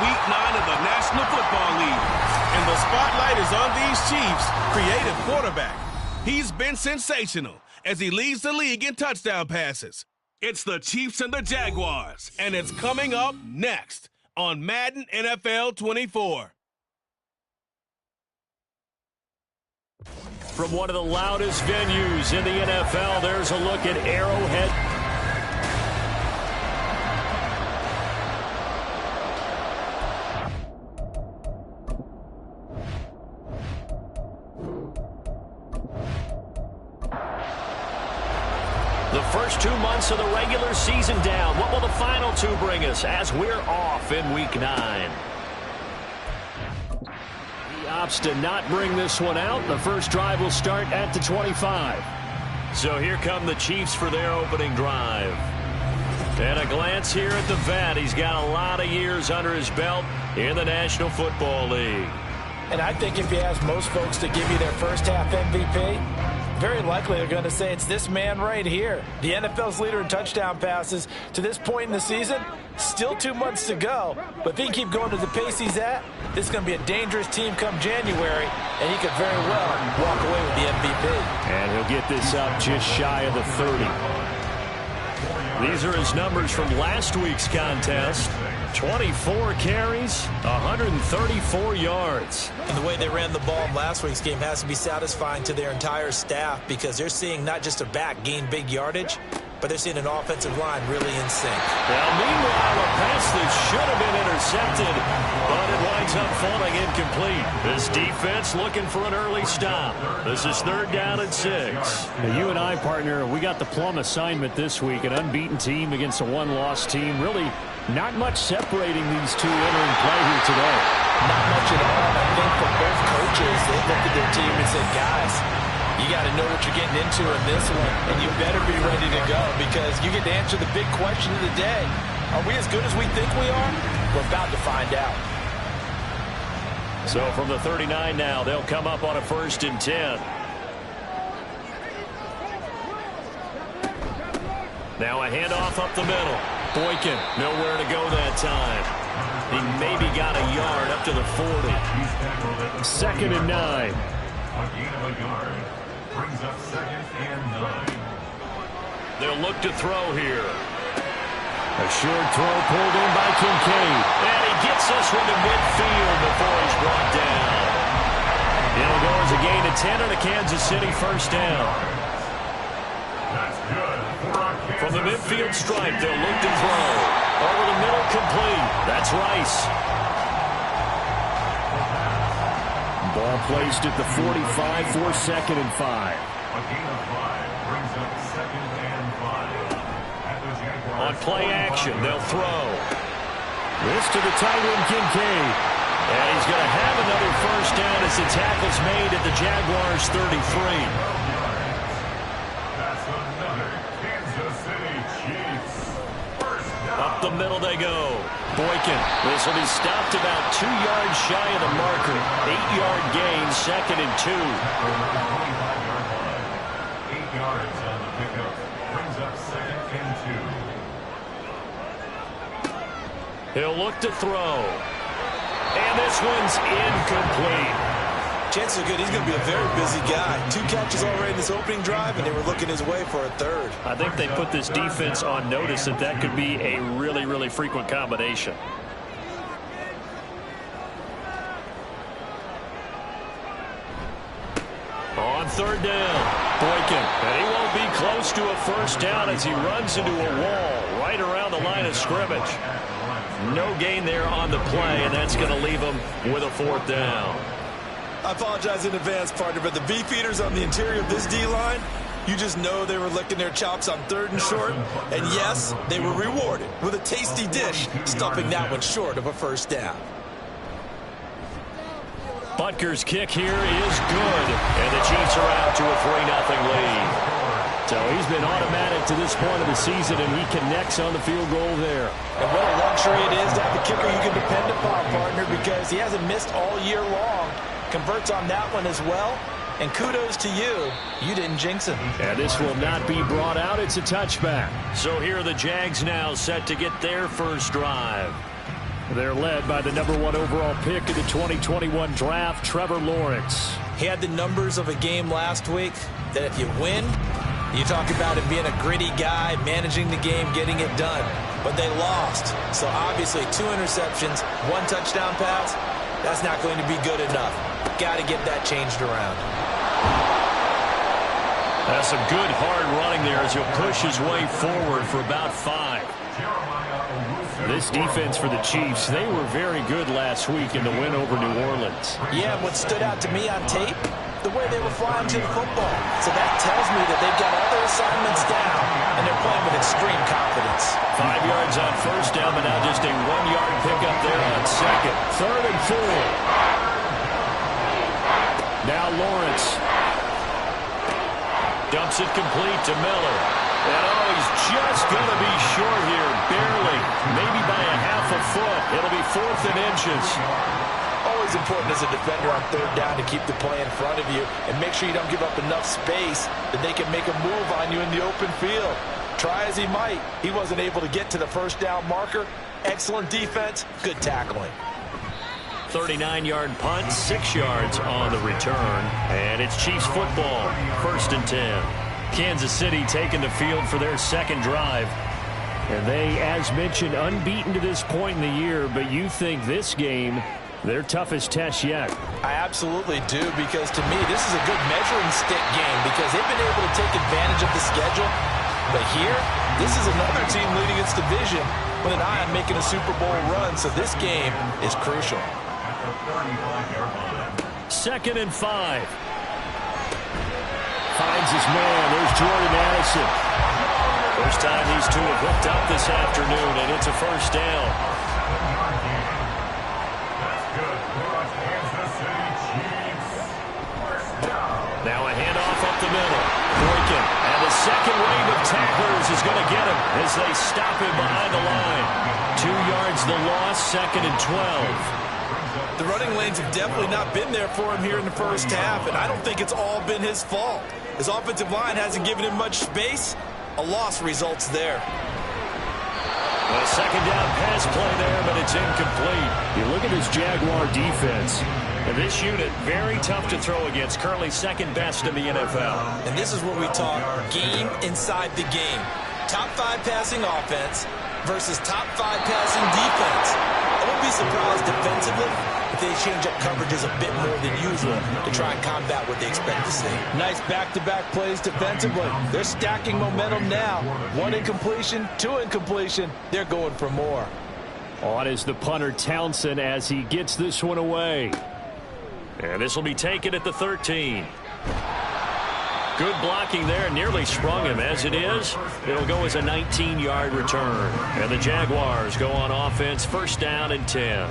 Week 9 of the National Football League, and the spotlight is on these Chiefs' creative quarterback. He's been sensational as he leads the league in touchdown passes. It's the Chiefs and the Jaguars, and it's coming up next on Madden NFL 24. From one of the loudest venues in the NFL, there's a look at Arrowhead. The first 2 months of the regular season down. What will the final 2 bring us as we're off in Week 9? He opts to not bring this one out. The first drive will start at the 25. So here come the Chiefs for their opening drive. And a glance here at the vet. He's got a lot of years under his belt in the National Football League. And I think if you ask most folks to give you their first half MVP, very likely they're going to say it's this man right here. The NFL's leader in touchdown passes to this point in the season. Still 2 months to go. But if he can keep going to the pace he's at, this is going to be a dangerous team come January, and he could very well walk away with the MVP. And he'll get this up just shy of the 30. These are his numbers from last week's contest. 24 carries, 134 yards. And the way they ran the ball in last week's game has to be satisfying to their entire staff because they're seeing not just a back gain big yardage, but they're seeing an offensive line really in sync. Now, meanwhile, a pass that should have been intercepted, but it winds up falling incomplete. This defense looking for an early stop. This is 3rd down and 6. Now, you and I, partner, we got the plum assignment this week, an unbeaten team against a one-loss team. Really not much separating these two entering play here today. Not much at all. I think for both coaches, they looked at their team and said, guys, you got to know what you're getting into in this one, and you better be ready to go because you get to answer the big question of the day. Are we as good as we think we are? We're about to find out. So from the 39 now, they'll come up on a 1st and 10. Now a handoff up the middle. Boykin, nowhere to go that time. He maybe got a yard up to the 40. 2nd and 9. A gain of a yard brings up 2nd and 9. They'll look to throw here. A short throw pulled in by Kincaid. And he gets this one to midfield before he's brought down. It'll go as a gain of 10 and a Kansas City 1st down. That's good. From the midfield stripe, they'll look to throw. Over the middle, complete. That's Rice. Ball placed at the 45 for 2nd and 5. A gain of 5 brings up 2nd and 5. At the Jaguars. On play action, they'll throw. This to the tight end, Kincaid. And he's going to have another 1st down as the tackle's made at the Jaguars' 33. Up the middle they go. Boykin. This will be stopped about 2 yards shy of the marker. 8-yard gain, 2nd and 2. 8 yards on the pickup. Brings up 2nd and 2. He'll look to throw. And this one's incomplete. Chances are good. He's going to be a very busy guy. 2 catches already in this opening drive, and they were looking his way for a 3rd. I think they put this defense on notice that could be a really, really frequent combination. On 3rd down, Boykin. And he won't be close to a 1st down as he runs into a wall right around the line of scrimmage. No gain there on the play, and that's going to leave him with a 4th down. I apologize in advance, partner, but the beefeaters on the interior of this D-line, you just know they were licking their chops on 3rd and short. And yes, they were rewarded with a tasty dish, stuffing that one short of a 1st down. Butker's kick here is good, and the Chiefs are out to a 3-0 lead. So he's been automatic to this point of the season, and he connects on the field goal there. And what a luxury it is to have a kicker you can depend upon, partner, because he hasn't missed all year long. Converts on that one as well. And kudos to you. You didn't jinx him. And this will not be brought out. It's a touchback. So here are the Jags now set to get their first drive. They're led by the #1 overall pick in the 2021 draft, Trevor Lawrence. He had the numbers of a game last week that if you win, you talk about him being a gritty guy, managing the game, getting it done. But they lost. So obviously 2 interceptions, 1 touchdown pass, that's not going to be good enough. Got to get that changed around. That's some good hard running there as he'll push his way forward for about 5. This defense for the Chiefs, they were very good last week in the win over New Orleans. Yeah, what stood out to me on tape, the way they were flying to the football. So that tells me that they've got all their assignments down, and they're playing with extreme confidence. 5 yards on first down, but now just a 1-yard pickup there on second. 3rd and 4. Now Lawrence. Dumps it complete to Miller. And he's just going to be short here, barely, maybe by a half a foot. It'll be 4th and inches. Always important as a defender on 3rd down to keep the play in front of you and make sure you don't give up enough space that they can make a move on you in the open field. Try as he might, he wasn't able to get to the first down marker. Excellent defense, good tackling. 39-yard punt, 6 yards on the return. And it's Chiefs football, 1st and 10. Kansas City taking the field for their second drive. And they, as mentioned, unbeaten to this point in the year, but you think this game, their toughest test yet. I absolutely do, because to me, this is a good measuring stick game because they've been able to take advantage of the schedule. But here, this is another team leading its division with an eye on making a Super Bowl run, so this game is crucial. 2nd and 5. Finds his man. There's Jordan Addison. First time these two have hooked up this afternoon, and it's a first down. Now a handoff up the middle. Boykin, and the second wave of tacklers is going to get him as they stop him behind the line. 2 yards the loss, 2nd and 12. The running lanes have definitely not been there for him here in the first half, and I don't think it's all been his fault. His offensive line hasn't given him much space. A loss results there. A second down pass play there, but it's incomplete. You look at this Jaguar defense. And this unit, very tough to throw against, currently 2nd best in the NFL. And this is where we talk game inside the game. Top 5 passing offense versus top 5 passing defense. I wouldn't be surprised defensively if they change up coverages a bit more than usual to try and combat what they expect to see. Nice back-to-back plays defensively. They're stacking momentum now. 1 incompletion, 2 incompletion. They're going for more. On is the punter Townsend as he gets this one away. And this will be taken at the 13. Good blocking there, nearly sprung him. As it is, it'll go as a 19-yard return. And the Jaguars go on offense, 1st down and 10.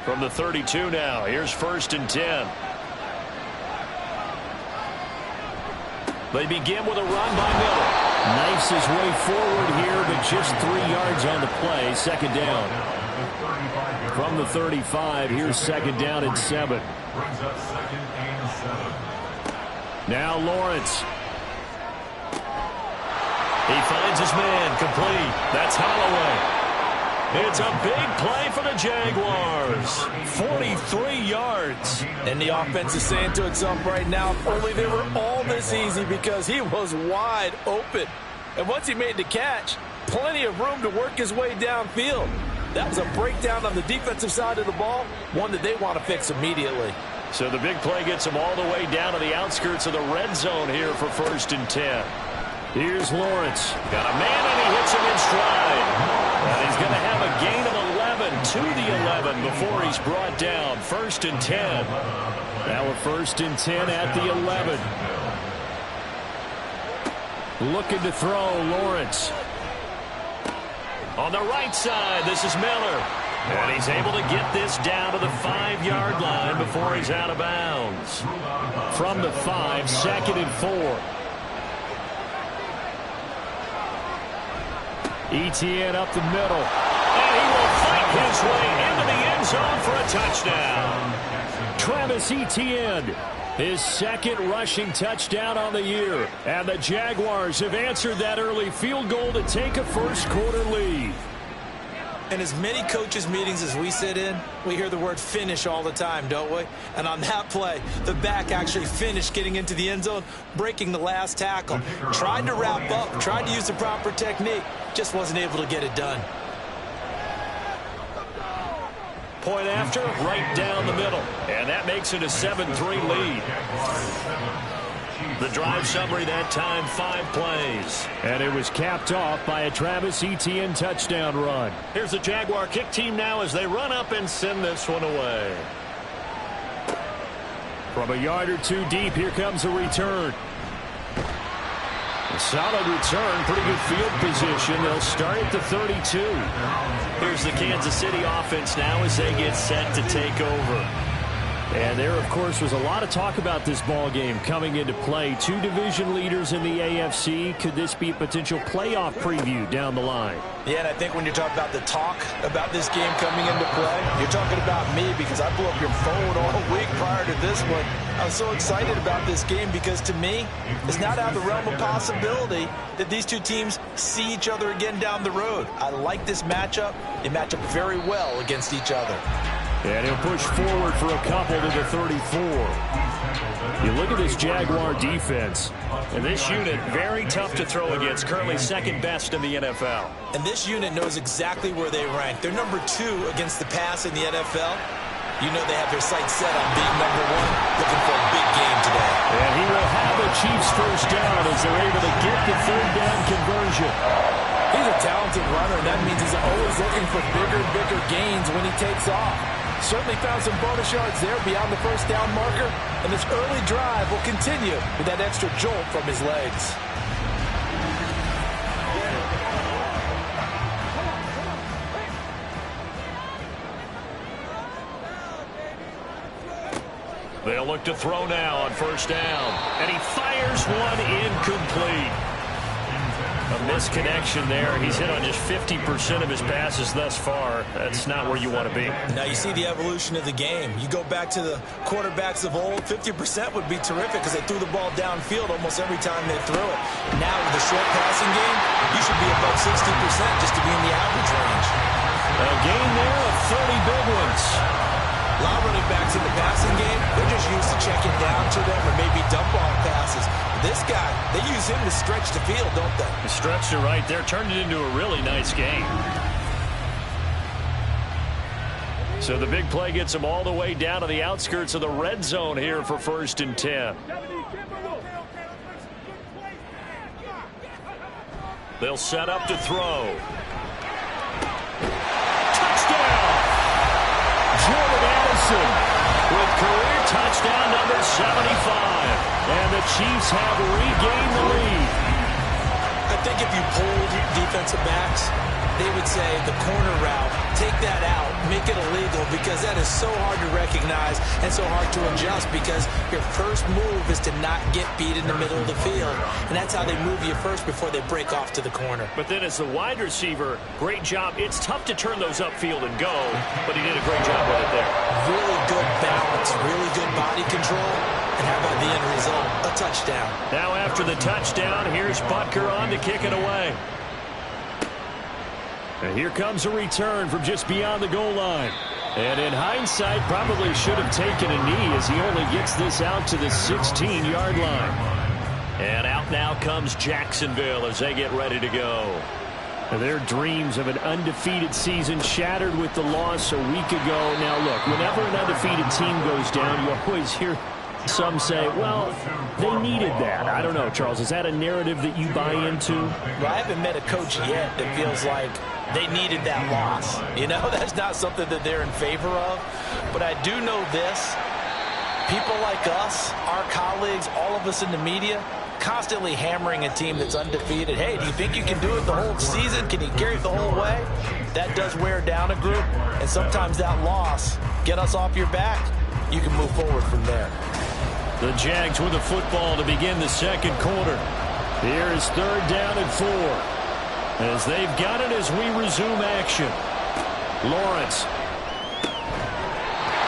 From the 32 now, here's 1st and 10. They begin with a run by Miller. Knifes his way forward here, but just 3 yards on the play, 2nd down. From the 35, here's 2nd down and 7. Brings up 2nd and 7. Now Lawrence. He finds his man, complete. That's Holloway. It's a big play for the Jaguars. 43 yards. And the offense is saying to itself right now, if only they were all this easy, because he was wide open. And once he made the catch, plenty of room to work his way downfield. That was a breakdown on the defensive side of the ball, one that they want to fix immediately. So the big play gets him all the way down to the outskirts of the red zone here for 1st and 10. Here's Lawrence. Got a man, and he hits him in stride. And he's going to have a gain of 11 to the 11 before he's brought down. 1st and 10. Now a 1st and 10 at the 11. Looking to throw, Lawrence. On the right side, this is Miller. And he's able to get this down to the 5-yard line before he's out of bounds. From the 5, 2nd and 4. Etienne up the middle. And he will fight his way into the end zone for a touchdown. Travis Etienne, his second rushing touchdown on the year. And the Jaguars have answered that early field goal to take a first-quarter lead. In as many coaches' meetings as we sit in, we hear the word finish all the time, don't we? And on that play, the back actually finished getting into the end zone, breaking the last tackle. Tried to wrap up, tried to use the proper technique, just wasn't able to get it done. Point after, right down the middle. And that makes it a 7-3 lead. The drive summary that time, 5 plays. And it was capped off by a Travis Etienne touchdown run. Here's the Jaguar kick team now as they run up and send this one away. From a yard or two deep, here comes a return. A solid return, pretty good field position. They'll start at the 32. Here's the Kansas City offense now as they get set to take over. And there, of course, was a lot of talk about this ball game coming into play. 2 division leaders in the AFC. Could this be a potential playoff preview down the line? Yeah, and I think when you're talking about the talk about this game coming into play, you're talking about me because I blew up your phone all week prior to this one. I was so excited about this game because to me, it's not out of the realm of possibility that these two teams see each other again down the road. I like this matchup. They match up very well against each other. And he'll push forward for a couple to the 34. You look at this Jaguar defense. And this unit, very tough to throw against, currently second best in the NFL. And this unit knows exactly where they rank. They're number 2 against the pass in the NFL. You know they have their sights set on being number 1, looking for a big game today. And he will have the Chiefs first down as they're able to get the third down conversion. He's a talented runner, and that means he's always looking for bigger and bigger gains when he takes off. Certainly found some bonus yards there beyond the first down marker, and this early drive will continue with that extra jolt from his legs. They'll look to throw now on first down. And he fires one incomplete. A misconnection there. He's hit on just 50% of his passes thus far. That's not where you want to be. Now you see the evolution of the game. You go back to the quarterbacks of old, 50% would be terrific because they threw the ball downfield almost every time they threw it. Now with the short passing game, you should be above 60% just to be in the average range. A gain there of 30 big ones. A lot of running backs in the passing game, they're just used to checking down to them or maybe dump off passes. This guy, they use him to stretch the field, don't they? The stretch to right there turned it into a really nice game. So the big play gets him all the way down to the outskirts of the red zone here for 1st and 10. They'll set up to throw. Jordan Addison with career touchdown number 75. And the Chiefs have regained the lead. I think if you polled defensive backs, they would say the corner route, take that out, make it illegal, because that is so hard to recognize and so hard to adjust because your first move is to not get beat in the middle of the field. And that's how they move you first before they break off to the corner. But then as the wide receiver, great job. It's tough to turn those upfield and go, but he did a great job with it there. Really good balance, really good body control. And how about the end result? A touchdown. Now after the touchdown, here's Butker on to kick it away. And here comes a return from just beyond the goal line. And in hindsight, probably should have taken a knee as he only gets this out to the 16-yard line. And out now comes Jacksonville as they get ready to go. And their dreams of an undefeated season shattered with the loss a week ago. Now, look, whenever an undefeated team goes down, you always hear some say, well, they needed that. I don't know, Charles. Is that a narrative that you buy into? Well, I haven't met a coach yet that feels like they needed that loss. You know, that's not something that they're in favor of. But I do know this. People like us, our colleagues, all of us in the media, constantly hammering a team that's undefeated. Hey, do you think you can do it the whole season? Can you carry it the whole way? That does wear down a group. And sometimes that loss, get us off your back, you can move forward from there. The Jags with the football to begin the second quarter. Here is 3rd down and 4. as they've got it as we resume action. Lawrence.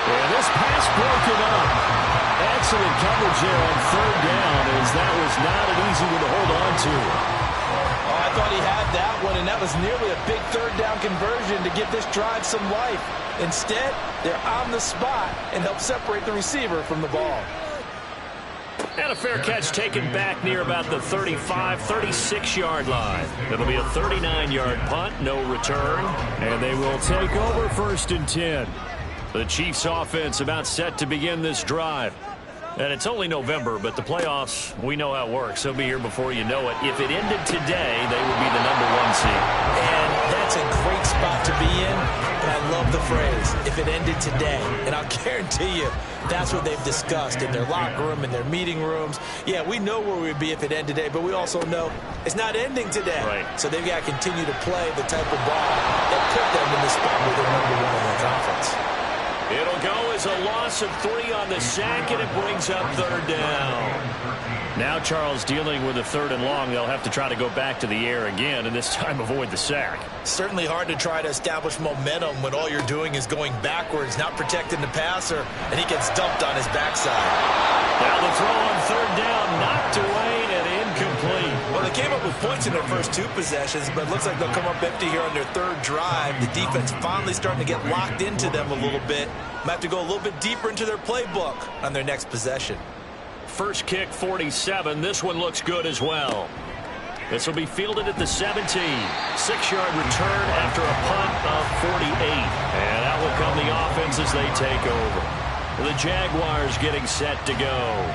And this pass broken up. Excellent coverage there on third down, as that was not an easy one to hold on to. Oh, I thought he had that one, and that was nearly a big third down conversion to give this drive some life. Instead, they're on the spot and help separate the receiver from the ball. And a fair catch taken back near about the 35, 36-yard line. It'll be a 39-yard punt, no return. And they will take over 1st and 10. The Chiefs offense about set to begin this drive. And it's only November, but the playoffs, we know how it works. They'll be here before you know it. If it ended today, they would be the #1 seed. And that's a great spot to be in, but I love the phrase, if it ended today. And I'll guarantee you, that's what they've discussed in their locker room, in their meeting rooms. Yeah, we know where we'd be if it ended today, but we also know it's not ending today. Right. So they've got to continue to play the type of ball that put them in the spot where they're #1 in the conference. It'll go as a loss of 3 on the sack, and it brings up 3rd down. Now Charles dealing with a 3rd and long. They'll have to try to go back to the air again, and this time avoid the sack. Certainly hard to try to establish momentum when all you're doing is going backwards, not protecting the passer, and he gets dumped on his backside. Now the throw on 3rd down, knocked away and incomplete. Well, they came up with points in their first 2 possessions, but it looks like they'll come up empty here on their 3rd drive. The defense finally starting to get locked into them a little bit. Might have to go a little bit deeper into their playbook on their next possession. First kick, 47. This one looks good as well. This will be fielded at the 17. 6-yard return after a punt of 48. And out will come the offense as they take over. The Jaguars getting set to go.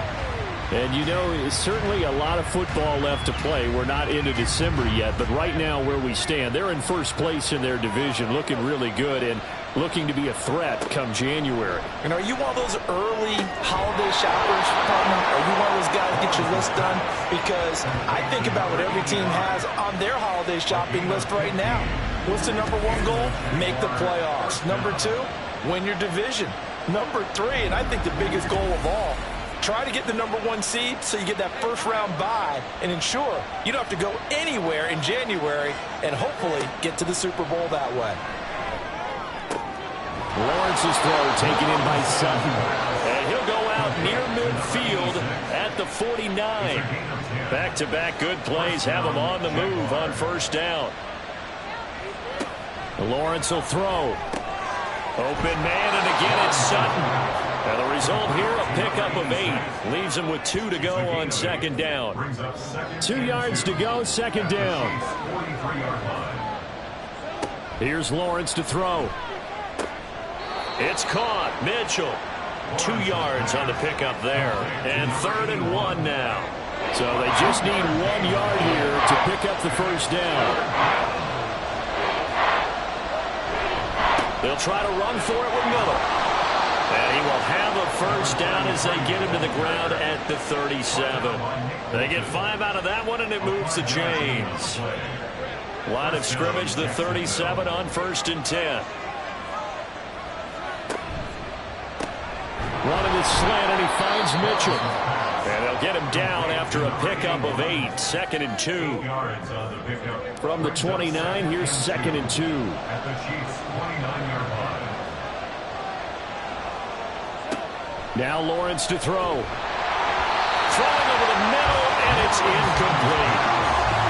And you know, certainly a lot of football left to play. We're not into December yet, but right now where we stand, they're in first place in their division, looking really good and looking to be a threat come January. And are you one of those early holiday shoppers, partner? Are you one of those guys that get your list done? Because I think about what every team has on their holiday shopping list right now. What's the #1 goal? Make the playoffs. #2, win your division. #3, and I think the biggest goal of all, try to get the #1 seed so you get that first-round bye and ensure you don't have to go anywhere in January and hopefully get to the Super Bowl that way. Lawrence's throw taken in by Sutton. And he'll go out near midfield at the 49. Back-to-back good plays have him on the move on 1st down. Lawrence will throw. Open man, and again it's Sutton. And the result here, a pickup of 8. Leaves him with 2 to go on 2nd down. 2 yards to go, 2nd down. Here's Lawrence to throw. It's caught. Mitchell. 2 yards on the pickup there. And 3rd and 1 now. So they just need 1 yard here to pick up the 1st down. They'll try to run for it with Miller. And he will have a 1st down as they get him to the ground at the 37. They get 5 out of that one, and it moves the chains. Line of scrimmage, the 37 on 1st and 10. Running the slant, and he finds Mitchell. And they'll get him down after a pickup of 8. 2nd and 2. From the 29, here's 2nd and 2. At the Chiefs' 29-yard line. Now Lawrence to throw. Throwing over the middle, and it's incomplete.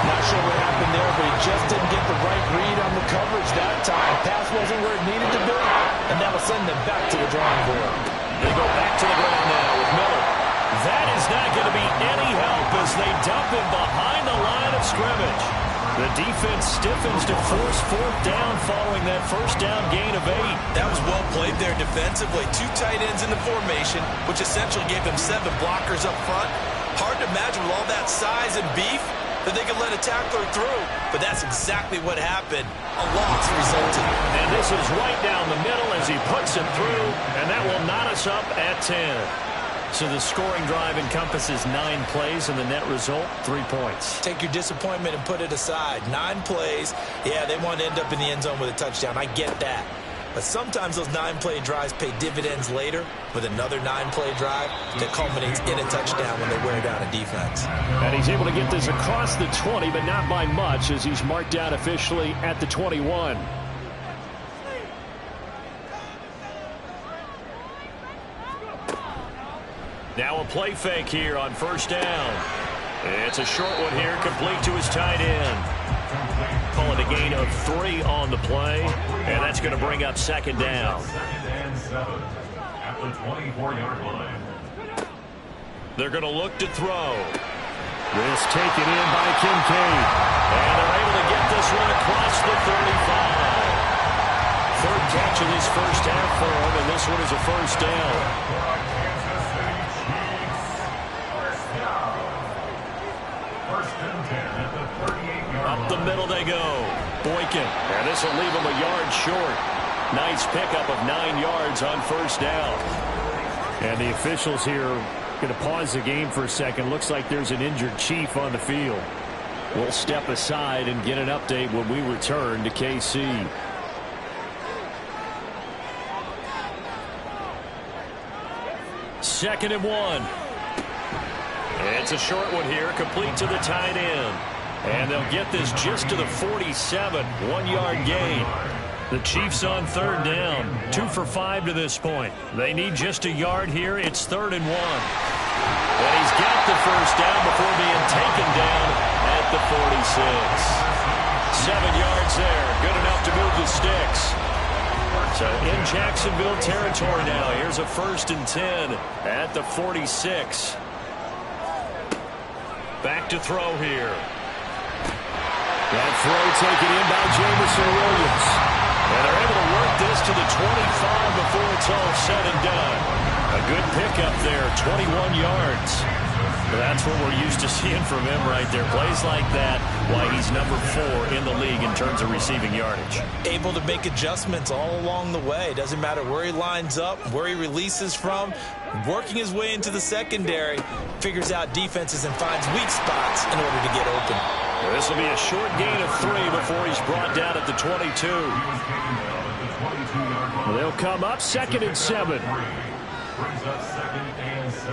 Not sure what happened there, but he just didn't get the right read on the coverage that time. Pass wasn't where it needed to be, and that'll send them back to the drawing board. They go back to the ground now with Miller. That is not going to be any help as they dump him behind the line of scrimmage. The defense stiffens to force 4th down following that 1st down gain of 8. That was well played there defensively. 2 tight ends in the formation, which essentially gave them 7 blockers up front. Hard to imagine with all that size and beef that they could let a tackler through. But that's exactly what happened. A loss resulted. And this is right down the middle as he puts it through, and that will knot us up at 10. So the scoring drive encompasses 9 plays, and the net result, 3 points. Take your disappointment and put it aside. 9 plays. Yeah, they want to end up in the end zone with a touchdown. I get that. But sometimes those 9-play drives pay dividends later with another 9-play drive that culminates in a touchdown when they wear down a defense. And he's able to get this across the 20, but not by much, as he's marked down officially at the 21. Now a play fake here on first down. It's a short one here, complete to his tight end. Call it a gain of 3 on the play, and that's going to bring up second down. Second and 7 at the 24-yard line. They're going to look to throw. This taken in by Kincaid. And they're able to get this one across the 35. Third catch of this first half for him, and this one is a first down. Kansas City Chiefs. First down. First and 10 at the 38-yard line. Up the middle they go. Boykin. And this will leave him a yard short. Nice pickup of 9 yards on first down. And the officials here going to pause the game for a second. Looks like there's an injured Chief on the field. We'll step aside and get an update when we return to KC. Second and 1. It's a short one here, complete to the tight end. And they'll get this just to the 47, 1-yard gain. The Chiefs on third down, 2 for 5 to this point. They need just a yard here. It's 3rd and 1. And he's got the first down before being taken down at the 46. 7 yards there, good enough to move the sticks. So in Jacksonville territory now. Here's a 1st and 10 at the 46. Back to throw here. That throw taken in by Jamison Williams. And they're able to work this to the 25 before it's all said and done. A good pickup there, 21 yards. That's what we're used to seeing from him right there. Plays like that, why he's number 4 in the league in terms of receiving yardage. Able to make adjustments all along the way. Doesn't matter where he lines up, where he releases from. Working his way into the secondary, figures out defenses and finds weak spots in order to get open. This will be a short gain of 3 before he's brought down at the 22. Well, they'll come up 2nd and 7. Brings up 2nd and 7.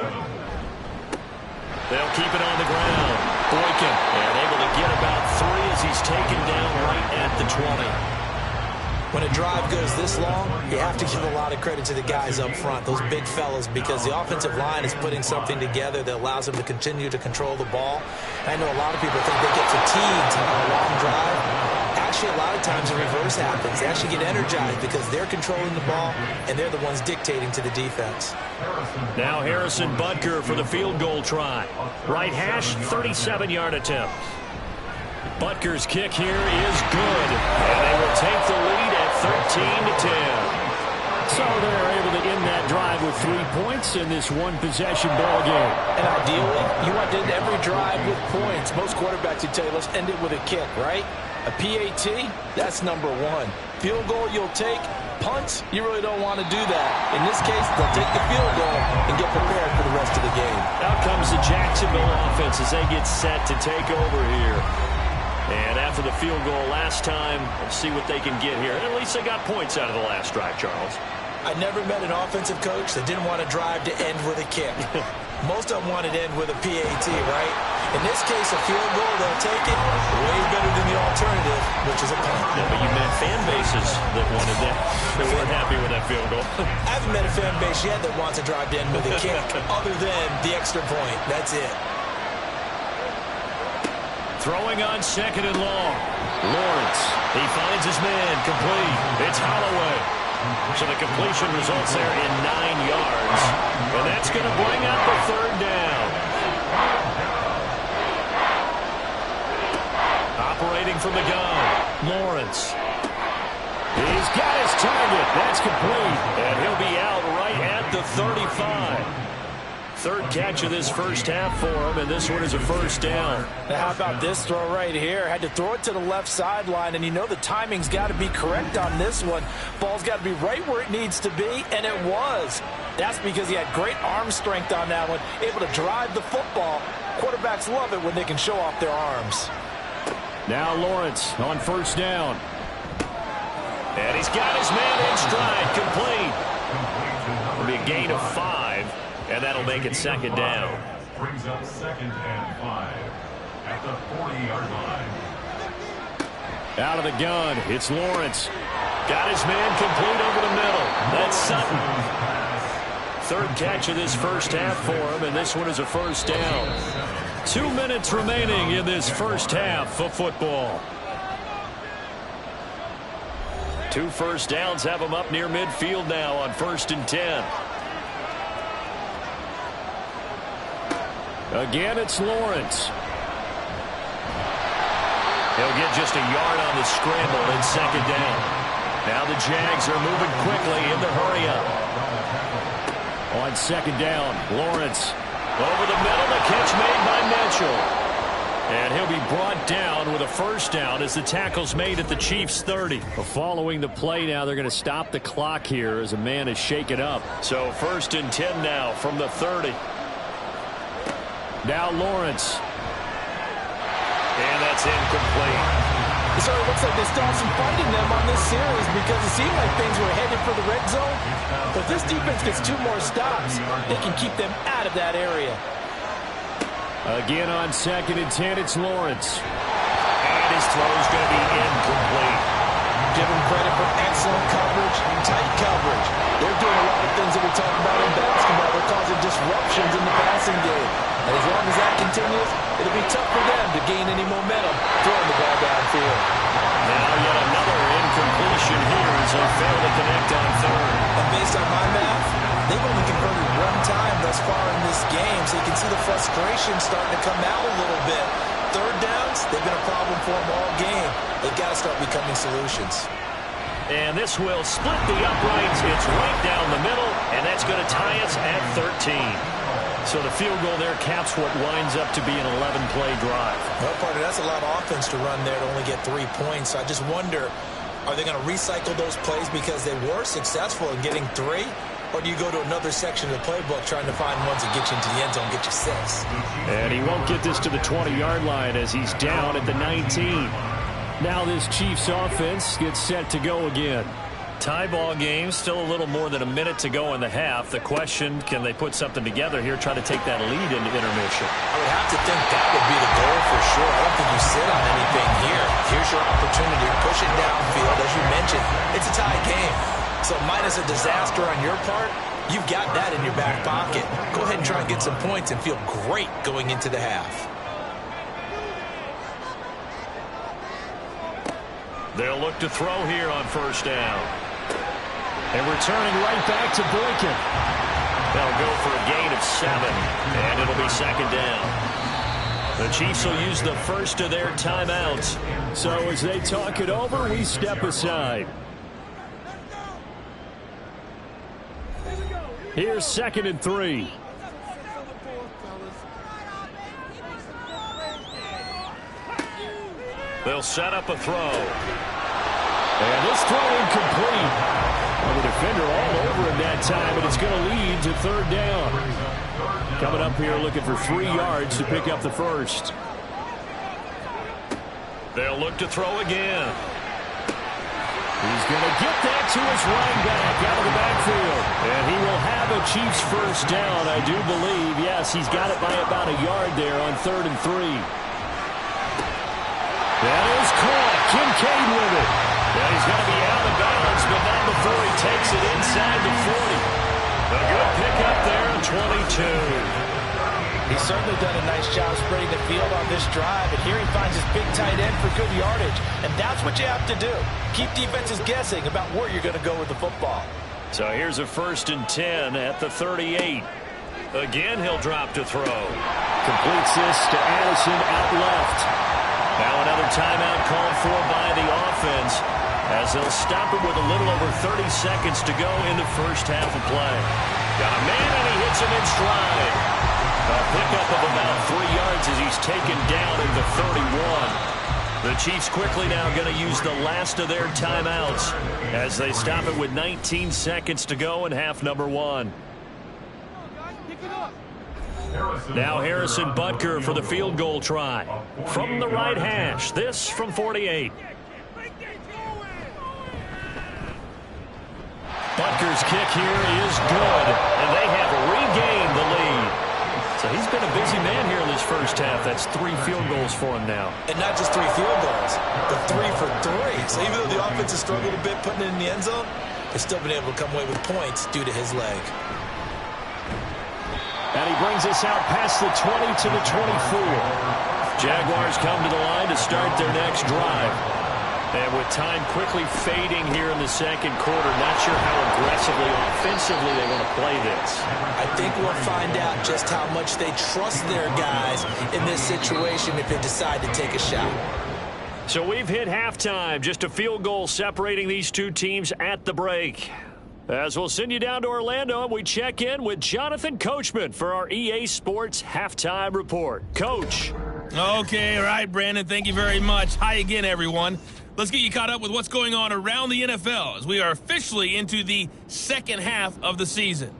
They'll keep it on the ground. Boykin, and able to get about 3 as he's taken down right at the 20. When a drive goes this long, you have to give a lot of credit to the guys up front, those big fellas, because the offensive line is putting something together that allows them to continue to control the ball. I know a lot of people think they get fatigued on a long drive. Actually, a lot of times the reverse happens. They actually get energized because they're controlling the ball, and they're the ones dictating to the defense. Now Harrison Butker for the field goal try. Right hash, 37-yard attempt. Butker's kick here is good, and they will take the lead at 13-10. So they're able to end that drive with 3 points in this one-possession ball game. And ideally, you want to end every drive with points. Most quarterbacks would tell you, let's end it with a kick, right? A PAT, that's number 1. Field goal you'll take. Punts, you really don't want to do that. In this case, they'll take the field goal and get prepared for the rest of the game. Out comes the Jacksonville offense as they get set to take over here. And after the field goal last time, we'll see what they can get here. At least they got points out of the last drive, Charles. I never met an offensive coach that didn't want to drive to end with a kick. Most of them wanted to end with a PAT, right? In this case, a field goal, they'll take it way better than the alternative, which is a punt. Yeah, but you met fan bases that wanted that. They weren't happy with that field goal. I haven't met a fan base yet that wants to drive to end with a kick other than the extra point. That's it. Throwing on 2nd and long. Lawrence, he finds his man, complete. It's Holloway. So the completion results there in 9 yards. And that's going to bring up the 3rd down. Operating from the gun, Lawrence. He's got his target. That's complete. And he'll be out right at the 35. 3rd catch of this first half for him, and this one is a first down. Now how about this throw right here? Had to throw it to the left sideline, and you know the timing's got to be correct on this one. Ball's got to be right where it needs to be, and it was. That's because he had great arm strength on that one, able to drive the football. Quarterbacks love it when they can show off their arms. Now Lawrence on first down. And he's got his man in stride, complete. It'll be a gain of 5, and that'll make it second down. Brings up 2nd and 5 at the 40-yard line. Out of the gun, it's Lawrence. Got his man complete over the middle. That's Sutton. 3rd catch of this first half for him, and this one is a first down. 2 minutes remaining in this first half of football. 2 first downs have him up near midfield now on 1st and 10. Again, it's Lawrence. He'll get just a yard on the scramble in 2nd down. Now the Jags are moving quickly in the hurry-up. On 2nd down, Lawrence. Over the middle, the catch made by Mitchell. And he'll be brought down with a first down as the tackle's made at the Chiefs' 30. Following the play now, they're going to stop the clock here as a man is shaken up. So 1st and 10 now from the 30. Now Lawrence. And that's incomplete. It sort of looks like they still have some fight in them on this series because it seemed like things were headed for the red zone. But this defense gets 2 more stops. They can keep them out of that area. Again on 2nd and 10, it's Lawrence. And his throw's going to be incomplete. Give them credit for excellent coverage, tight coverage. They're doing a lot of things that we talk about in basketball. They're causing disruptions in the passing game. And as long as that continues, it'll be tough for them to gain any momentum throwing the ball downfield. Now yet another incompletion here as they fail to connect on 3rd. And based on my math, they've only converted 1 time thus far in this game, so you can see the frustration starting to come out a little bit. 3rd downs, they've been a problem for them all game. They've got to start becoming solutions. And this will split the uprights. It's right down the middle, and that's going to tie us at 13. So the field goal there caps what winds up to be an 11-play drive. Well, partner, that's a lot of offense to run there to only get 3 points. So I just wonder, are they going to recycle those plays because they were successful in getting 3? Or do you go to another section of the playbook trying to find ones that get you into the end zone, get you 6? And he won't get this to the 20-yard line as he's down at the 19. Now this Chiefs offense gets set to go again. Tie ball game, still a little more than a minute to go in the half. The question, can they put something together here, try to take that lead into intermission? I would have to think that would be the goal for sure. I don't think you sit on anything here. Here's your opportunity. Push it downfield. As you mentioned, it's a tie game. So minus a disaster on your part, you've got that in your back pocket. Go ahead and try and get some points and feel great going into the half. They'll look to throw here on 1st down. And returning right back to Boykin. They'll go for a gain of 7, and it'll be 2nd down. The Chiefs will use the first of their timeouts. So as they talk it over, we step aside. Here's 2nd and 3. They'll set up a throw. And this throw incomplete. Well, the defender all over him that time, but it's going to lead to 3rd down. Coming up here looking for 3 yards to pick up the first. They'll look to throw again. He's going to get that to his running back out of the backfield. And he will have a Chiefs first down, I do believe. Yes, he's got it by about a yard there on 3rd and 3. That is caught. Kincaid with it. Yeah, he's going to be out of bounds, but not before he takes it inside the 40. A good pickup there in 22. He's certainly done a nice job spreading the field on this drive, and here he finds his big tight end for good yardage. And that's what you have to do. Keep defenses guessing about where you're going to go with the football. So here's a 1st and 10 at the 38. Again, he'll drop to throw. Completes this to Addison out left. Now another timeout called for by the offense as they'll stop it with a little over 30 seconds to go in the first half of play. Got a man and he hits him in stride. A pickup of about 3 yards as he's taken down in the 31. The Chiefs quickly now going to use the last of their timeouts as they stop it with 19 seconds to go in half number 1. Now Harrison Butker for the field goal try. From the right hash, this from 48. Butker's kick here is good, and they have regained the lead. So he's been a busy man here in this first half. That's 3 field goals for him now. And not just 3 field goals, but 3 for 3. So even though the offense has struggled a bit putting it in the end zone, they've still been able to come away with points due to his leg. And he brings us out past the 20 to the 24. Jaguars come to the line to start their next drive. And with time quickly fading here in the second quarter, not sure how aggressively, offensively they want to play this. I think we'll find out just how much they trust their guys in this situation if they decide to take a shot. So we've hit halftime. Just a field goal separating these two teams at the break. As we'll send you down to Orlando, and we check in with Jonathan Coachman for our EA Sports Halftime Report. Coach. Okay, all right, Brandon, thank you very much. Hi again, everyone. Let's get you caught up with what's going on around the NFL as we are officially into the second half of the season.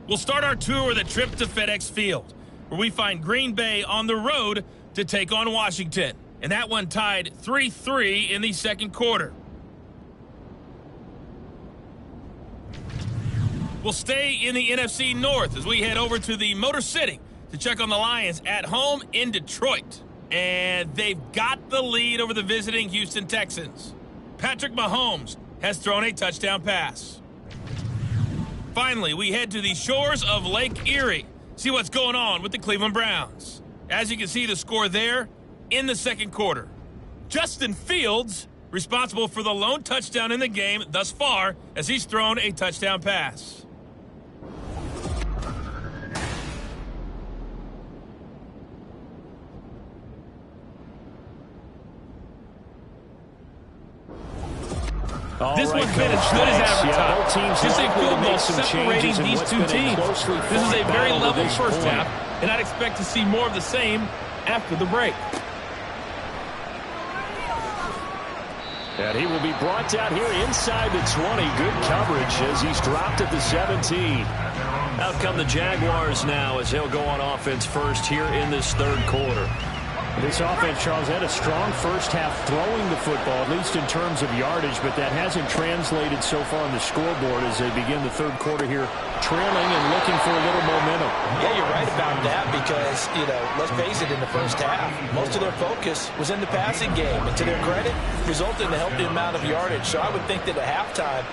We'll start our tour with a trip to FedEx Field, where we find Green Bay on the road to take on Washington. And that one tied 3-3 in the second quarter. We'll stay in the NFC North as we head over to the Motor City to check on the Lions at home in Detroit. And they've got the lead over the visiting Houston Texans. Patrick Mahomes has thrown a touchdown pass. Finally, we head to the shores of Lake Erie, see what's going on with the Cleveland Browns. As you can see, the score there in the second quarter. Justin Fields responsible for the lone touchdown in the game thus far as he's thrown a touchdown pass. This one's been as good as advertised. Just a field goal separating these two teams. This is a very level first half, and I'd expect to see more of the same after the break. And he will be brought down here inside the 20. Good coverage as he's dropped at the 17. Out come the Jaguars now as they'll go on offense first here in this third quarter. This offense, Charles, had a strong first half throwing the football, at least in terms of yardage, but that hasn't translated so far on the scoreboard as they begin the third quarter here, trailing and looking for a little momentum. Yeah, you're right about that because, let's face it, in the first half, most of their focus was in the passing game. And to their credit, resulted in a healthy amount of yardage. So I would think that at halftime,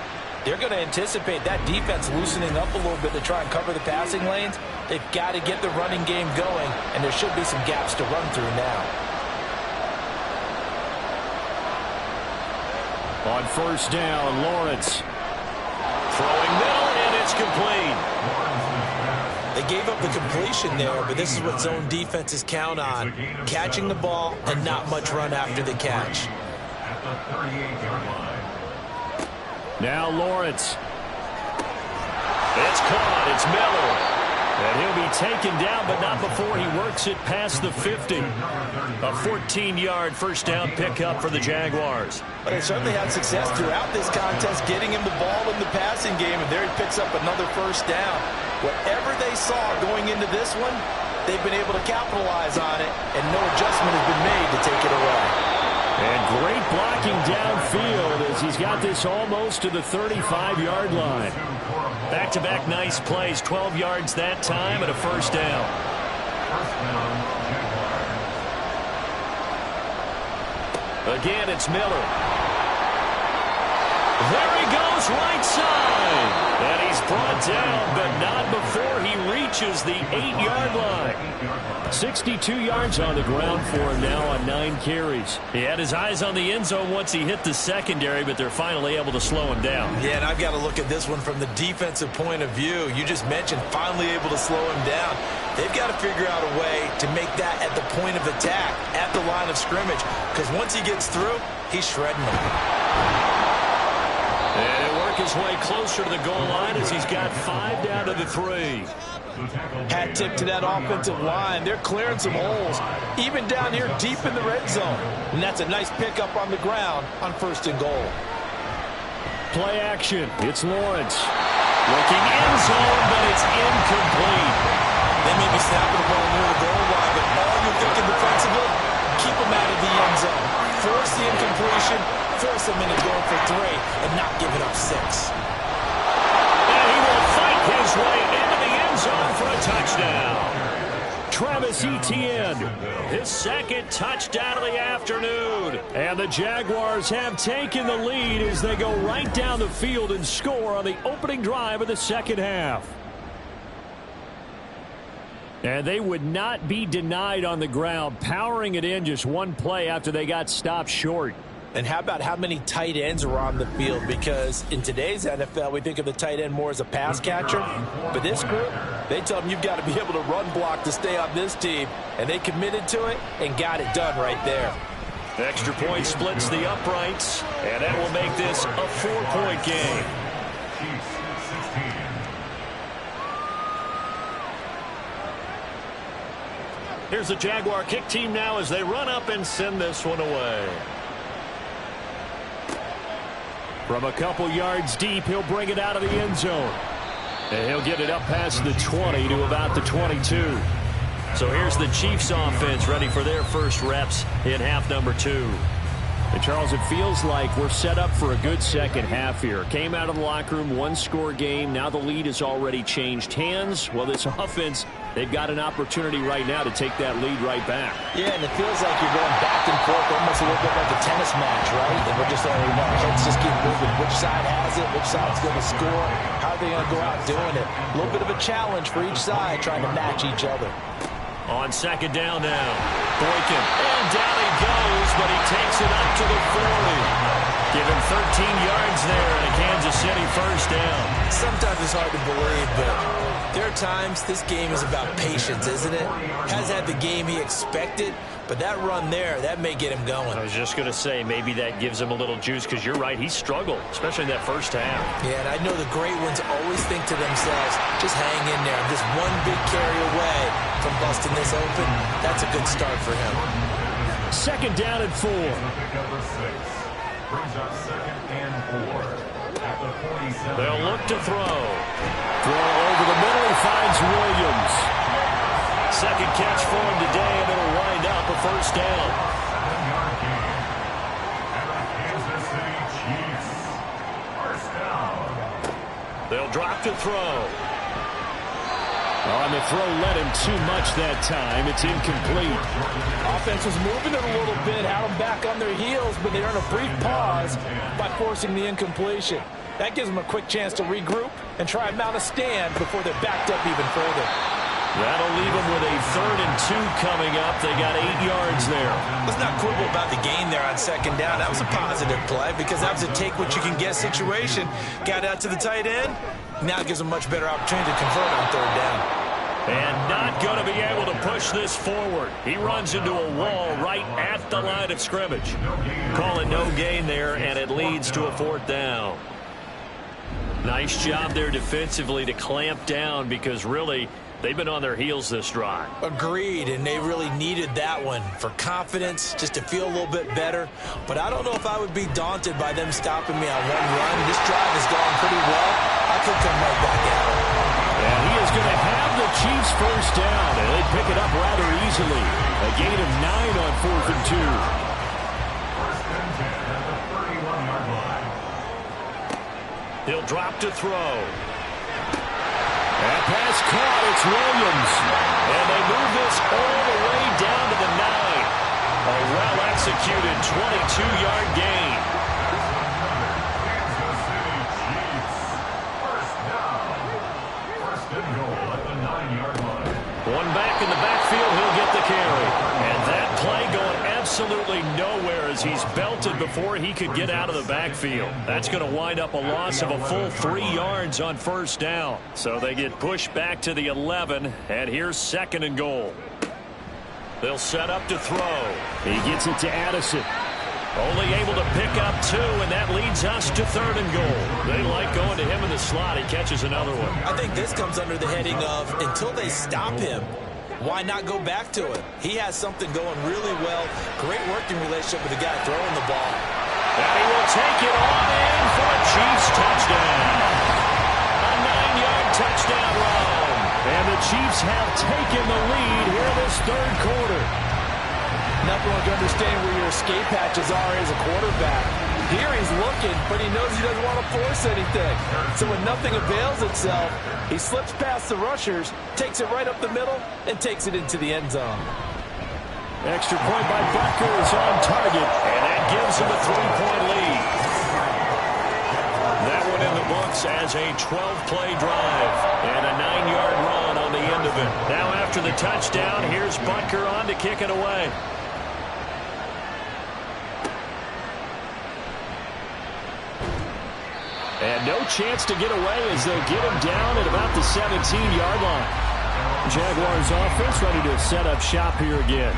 they're going to anticipate that defense loosening up a little bit to try and cover the passing lanes. They've got to get the running game going, and there should be some gaps to run through now. On first down, Lawrence. Throwing middle, and it's complete. They gave up the completion there, but this is what zone defenses count on. Catching the ball and not much run after the catch. At the 38-yard line. Now Lawrence. It's caught. It's Miller. And he'll be taken down, but not before he works it past the 50. A 14-yard first down pickup for the Jaguars. But they certainly had success throughout this contest getting him the ball in the passing game, and there he picks up another first down. Whatever they saw going into this one, they've been able to capitalize on it, and no adjustment has been made to take it away. And great blocking downfield as he's got this almost to the 35-yard line. Back-to-back nice plays, 12 yards that time and a first down. Again, it's Miller. There he goes, right side. And he's brought down, but not before he reaches the 8-yard line. 62 yards on the ground for him now on 9 carries. He had his eyes on the end zone once he hit the secondary, but they're finally able to slow him down. Yeah, and I've got to look at this one from the defensive point of view. You just mentioned finally able to slow him down. They've got to figure out a way to make that at the point of attack, at the line of scrimmage, because once he gets through, he's shredding them. And he'll work his way closer to the goal line as he's got 5 down to the 3. Hat tip to that offensive line. They're clearing some holes, even down here deep in the red zone. And that's a nice pickup on the ground on first and goal. Play action. It's Lawrence. Looking end zone, but it's incomplete. They may be snapping the ball near the goal line, but all you're thinking defensively, keep them out of the end zone. Force the incompletion, force them into going for 3, and not giving up 6. his way into the end zone for a touchdown. Travis Etienne, his second touchdown of the afternoon. And the Jaguars have taken the lead as they go right down the field and score on the opening drive of the second half. And they would not be denied on the ground, powering it in just one play after they got stopped short. And how about how many tight ends are on the field? Because in today's NFL, we think of the tight end more as a pass catcher. But this group, they tell them you've got to be able to run block to stay on this team. And they committed to it and got it done right there. Extra point splits the uprights, and that will make this a 4-point game. Here's the Jaguar kick team now as they run up and send this one away. From a couple yards deep, he'll bring it out of the end zone. And he'll get it up past the 20 to about the 22. So here's the Chiefs offense ready for their first reps in half number 2. And Charles, it feels like we're set up for a good second half here. Came out of the locker room, one-score game. Now the lead has already changed hands. Well, this offense, they've got an opportunity right now to take that lead right back. Yeah, and it feels like you're going back and forth, almost a little bit like a tennis match, right? And we're just letting heads just keep moving. Which side has it? Which side's going to score? How are they going to go out doing it? A little bit of a challenge for each side, trying to match each other. On second down now, Boykin, and down he goes, but he takes it up to the 40. Give him 13 yards there and a Kansas City first down. Sometimes it's hard to believe, but there are times this game is about patience, isn't it? Has had the game he expected, but that run there, that may get him going. I was just going to say, maybe that gives him a little juice, because you're right, he struggled, especially in that first half. Yeah, and I know the great ones always think to themselves, just hang in there. I'm just one big carry away from busting this open. That's a good start for him. Second down and 4. Brings up 2nd and 4 at the 47. They'll look to throw. Throw over the middle, he finds Williams. Second catch for him today, and it'll wind up a first down. 7-yard gain. And the Kansas City Chiefs. First down. They'll drop to throw. On the throw, led him too much that time. It's incomplete. Offense was moving it a little bit, had them back on their heels, but they earn a brief pause by forcing the incompletion. That gives them a quick chance to regroup and try and mount a stand before they're backed up even further. That'll leave them with a 3rd and 2 coming up. They got 8 yards there. Let's not quibble about the gain there on second down. That was a positive play because that was a take-what-you-can-get situation. Got out to the tight end. Now it gives them a much better opportunity to convert on 3rd down. And not going to be able to push this forward. He runs into a wall right at the line of scrimmage. Call it no gain there, and it leads to a 4th down. Nice job there defensively to clamp down, because really they've been on their heels this drive. Agreed, and they really needed that one for confidence, just to feel a little bit better. But I don't know if I would be daunted by them stopping me on one run. This drive has gone pretty well. I could come right back at it. And he is going to have the Chiefs first down, and they pick it up rather easily. A gain of 9 on 4th and 2. First and 10 at the 31-yard line. He'll drop to throw. That pass caught. It's Williams. And they move this all the way down to the 9. A well-executed 22-yard gain. Kansas City Chiefs. First down. First and goal at the 9-yard line. One back in the backfield, he'll get the carry. And that play going absolutely nowhere as he's belted before he could get out of the backfield. That's going to wind up a loss of a full 3 yards on first down. So they get pushed back to the 11, and here's 2nd and goal. They'll set up to throw. He gets it to Addison. Only able to pick up 2, and that leads us to 3rd and goal. They like going to him in the slot. He catches another one. I think this comes under the heading of, until they stop him, why not go back to it? He has something going really well. Great working relationship with the guy throwing the ball. And he will take it on in for a Chiefs touchdown. A 9-yard touchdown run. And the Chiefs have taken the lead here this 3rd quarter. Nothing like understanding where your escape hatches are as a quarterback. Here he's looking, but he knows he doesn't want to force anything. So when nothing avails itself, he slips past the rushers, takes it right up the middle, and takes it into the end zone. Extra point by Butker is on target, and that gives him a 3-point lead. That one in the books as a 12-play drive and a 9-yard run on the end of it. Now after the touchdown, here's Butker on to kick it away. And no chance to get away as they'll get him down at about the 17-yard line. Jaguars offense ready to set up shop here again.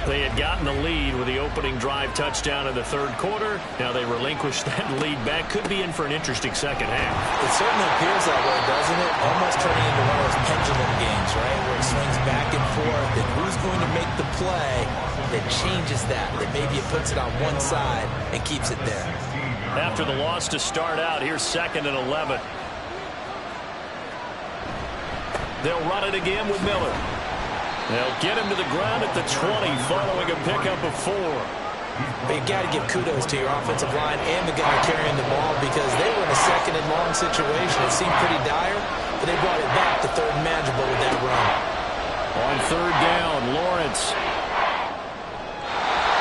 They had gotten the lead with the opening drive touchdown in the third quarter. Now they relinquished that lead back. Could be in for an interesting second half. It certainly appears that way, doesn't it? Almost turning into one of those pendulum games, right? Where it swings back and forth. And who's going to make the play that changes that maybe it puts it on one side and keeps it there. After the loss to start out, here's 2nd and 11. They'll run it again with Miller. They'll get him to the ground at the 20 following a pickup of 4. But you've got to give kudos to your offensive line and the guy carrying the ball because they were in a 2nd and long situation. It seemed pretty dire, but they brought it back to 3rd and manageable with that run. On 3rd down, Lawrence.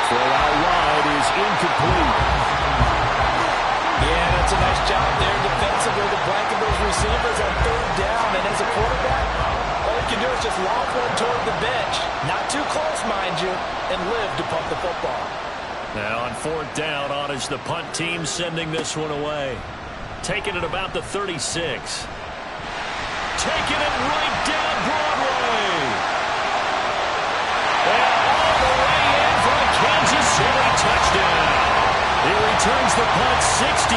Throw out wide is incomplete. Yeah, that's a nice job there defensively to blanket those receivers on 3rd down. And as a quarterback, all you can do is just lob one toward the bench. Not too close, mind you, and live to punt the football. Now on 4th down, on is the punt team sending this one away. Taking it about the 36. Taking it right down Broadway. And all the way in for a Kansas City touchdown. He returns the punt 64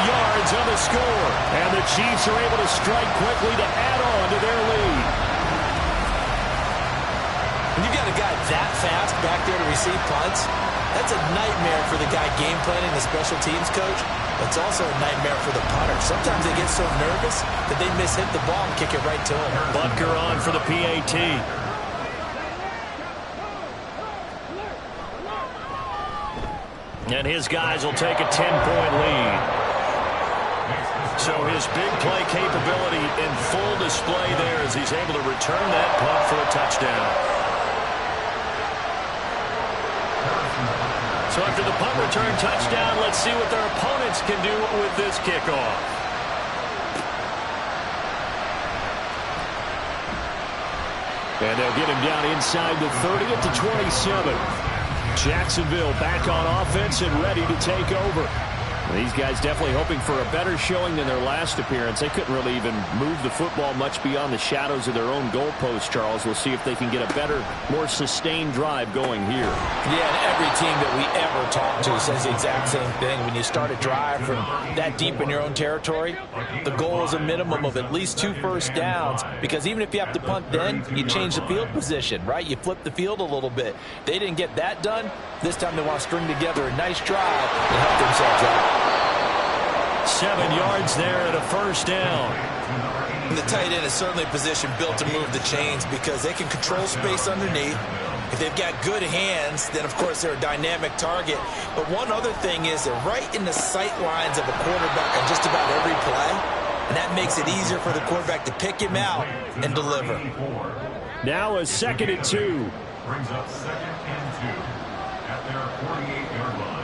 yards on the score. And the Chiefs are able to strike quickly to add on to their lead. When you got a guy that fast back there to receive punts, that's a nightmare for the guy game planning, the special teams coach. It's also a nightmare for the punter. Sometimes they get so nervous that they mishit the ball and kick it right to him. Butker on for the PAT. And his guys will take a 10-point lead. So his big play capability in full display there as he's able to return that punt for a touchdown. So after the punt return touchdown, let's see what their opponents can do with this kickoff. And they'll get him down inside the 30 at the 27. Jacksonville back on offense and ready to take over. These guys definitely hoping for a better showing than their last appearance. They couldn't really even move the football much beyond the shadows of their own goalpost, Charles. We'll see if they can get a better, more sustained drive going here. Yeah, and every team that we ever talk to says the exact same thing. When you start a drive from that deep in your own territory, the goal is a minimum of at least 2 first downs, because even if you have to punt then, you change the field position, right? You flip the field a little bit. They didn't get that done. This time they want to string together a nice drive and help themselves out. 7 yards there and a first down. And the tight end is certainly a position built to move the chains because they can control space underneath. If they've got good hands, then, of course, they're a dynamic target. But one other thing is they're right in the sight lines of a quarterback on just about every play, and that makes it easier for the quarterback to pick him out and deliver. Now a 2nd and 2. Brings up 2nd and 2 at their 48-yard line.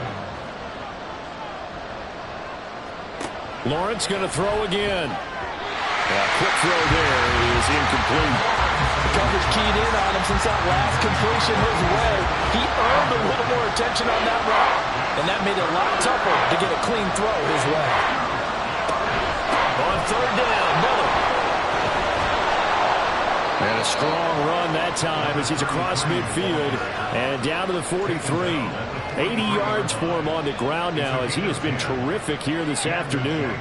Lawrence going to throw again. Quick throw there is incomplete. The coverage keyed in on him since that last completion his way. He earned a little more attention on that route, and that made it a lot tougher to get a clean throw his way. On 3rd down, Miller. And a strong run that time as he's across midfield and down to the 43. 80 yards for him on the ground now as he has been terrific here this afternoon.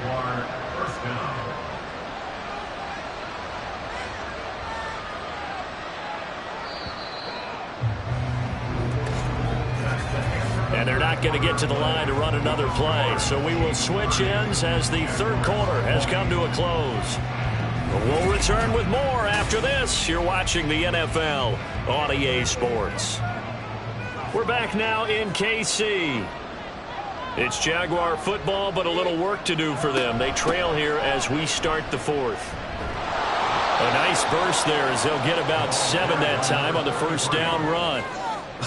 And they're not going to get to the line to run another play. So we will switch ends as the third quarter has come to a close. We'll return with more after this. You're watching the NFL on EA Sports. We're back now in KC. It's Jaguar football, but a little work to do for them. They trail here as we start the fourth. A nice burst there as they'll get about 7 that time on the first down run.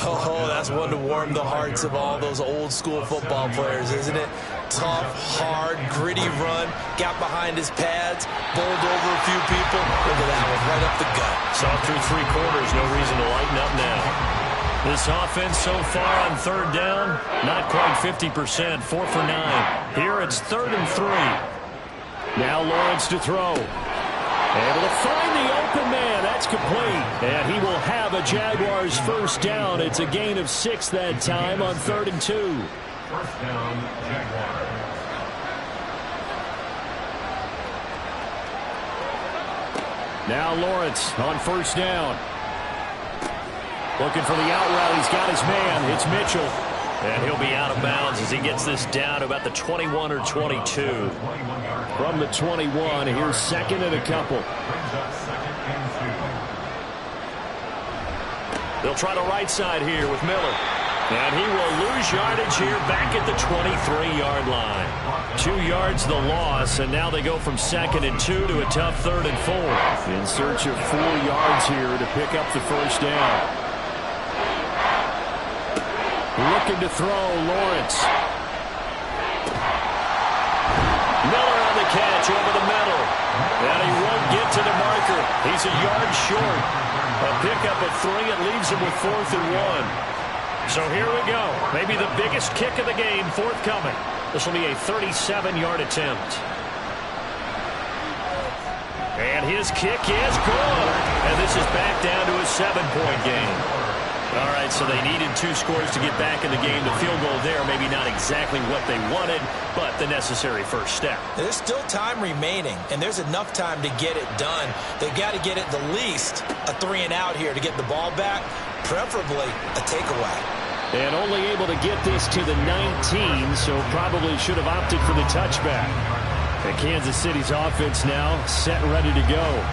Oh, that's one to warm the hearts of all those old-school football players, isn't it? Tough, hard, gritty run. Got behind his pads, bowled over a few people. Look at that one, right up the gut. Saw through 3 quarters, no reason to lighten up now. This offense so far on third down, not quite 50%, 4 for 9. Here it's 3rd and 3. Now Lawrence to throw. Able to find the open man. That's complete. And he will have a Jaguars first down. It's a gain of 6 that time on 3rd and 2. First down, Jaguars. Now Lawrence on first down. Looking for the out route. He's got his man. It's Mitchell. And he'll be out of bounds as he gets this down to about the 21 or 22. From the 21, here's 2nd and a couple. They'll try the right side here with Miller. And he will lose yardage here back at the 23-yard line. 2 yards the loss, and now they go from 2nd and 2 to a tough 3rd and 4. In search of 4 yards here to pick up the first down. Looking to throw, Lawrence. Miller on the catch over the middle. And he won't get to the marker. He's a yard short. A pickup of 3. It leaves him with 4th and 1. So here we go. Maybe the biggest kick of the game forthcoming. This will be a 37-yard attempt. And his kick is good. And this is back down to a 7-point game. All right, so they needed 2 scores to get back in the game. The field goal there, maybe not exactly what they wanted, but the necessary first step. There's still time remaining, and there's enough time to get it done. They've got to get at the least a 3 and out here to get the ball back, preferably a takeaway. And only able to get this to the 19, so probably should have opted for the touchback. And Kansas City's offense now set and ready to go.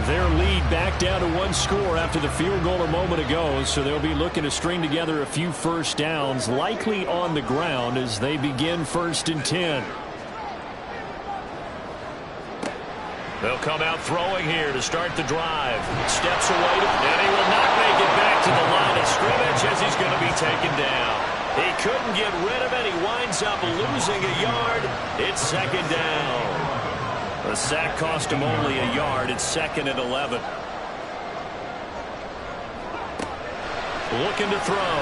Their lead back down to 1 score after the field goal a moment ago, so they'll be looking to string together a few first downs, likely on the ground as they begin 1st and 10. They'll come out throwing here to start the drive. Steps away, and he will not make it back to the line of scrimmage as he's going to be taken down. He couldn't get rid of it. He winds up losing a yard. It's 2nd down. The sack cost him only a yard. It's 2nd and 11. Looking to throw.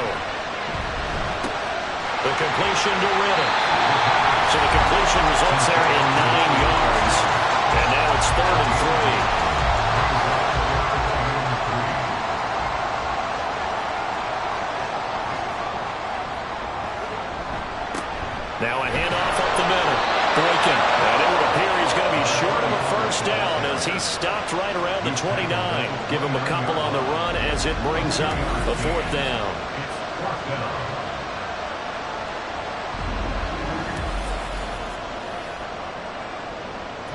The completion to Ritter. So the completion results there in 9 yards. And now it's 3rd and 3. Now a handoff up the middle. Boykin. And it would appear he's going to be short of a first down as he stopped right around the 29. Give him a couple on the run as it brings up a 4th down.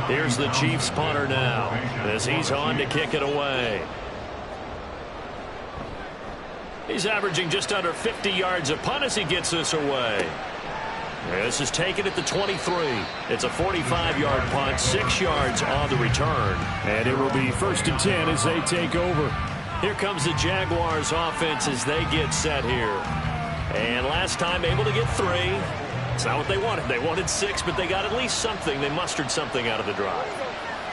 Here's the Chiefs punter now as he's on to kick it away. He's averaging just under 50 yards a punt as he gets this away. This is taken at the 23. It's a 45-yard punt, 6 yards on the return. And it will be 1st and 10 as they take over. Here comes the Jaguars offense as they get set here. And last time able to get 3. It's not what they wanted. They wanted 6, but they got at least something. They mustered something out of the drive.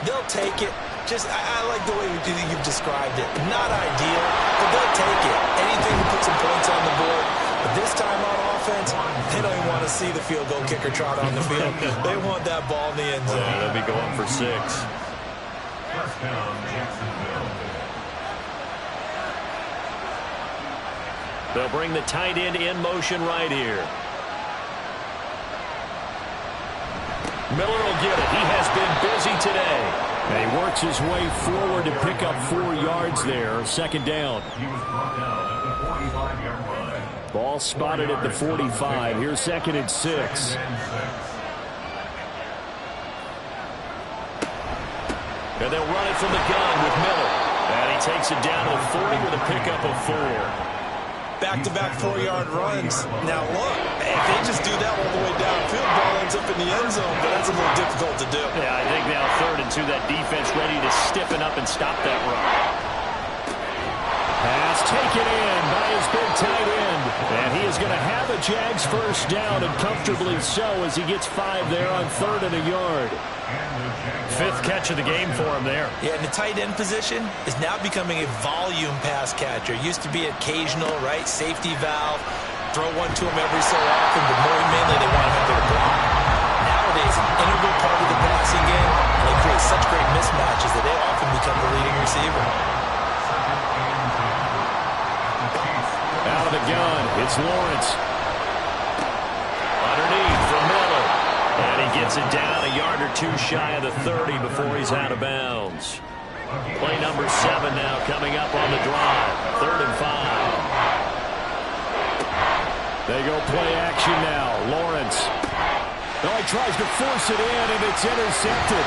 They'll take it. I like the way you've described it. Not ideal, but they'll take it. Anything to put some points on the board. But this time on offense, they don't even want to see the field goal kicker trot on the field. They want that ball in the end zone. They'll be going for 6. First down, Jacksonville. They'll bring the tight end in motion right here. Miller will get it. He has been busy today. And he works his way forward to pick up 4 yards there. 2nd down. He was brought down at the 45-yard line. Ball spotted at the 45. Here's 2nd and 6. And they'll run it from the gun with Miller. And he takes it down to the 40 with a pickup of 4. back-to-back 4-yard runs. Now, look, if they just do that all the way downfield, ball ends up in the end zone, but that's a little difficult to do. Yeah, I think now 3rd and 2, that defense ready to stiffen up and stop that run. Pass taken in by his big tight end. And he is going to have a Jags first down, and comfortably so, as he gets 5 there on 3rd and a yard. 5th catch of the game for him there. Yeah, and the tight end position is now becoming a volume pass catcher. Used to be occasional, right? Safety valve. Throw one to him every so often, but more mainly they want him out there to block. Nowadays, an integral part of the passing game, and they create such great mismatches that they often become the leading receiver. Out of the gun, it's Lawrence. Underneath from Miller. And he gets it down a yard or 2 shy of the 30 before he's out of bounds. Play number 7 now coming up on the drive. 3rd and 5. They go play action now. Lawrence. Oh, he tries to force it in, and it's intercepted.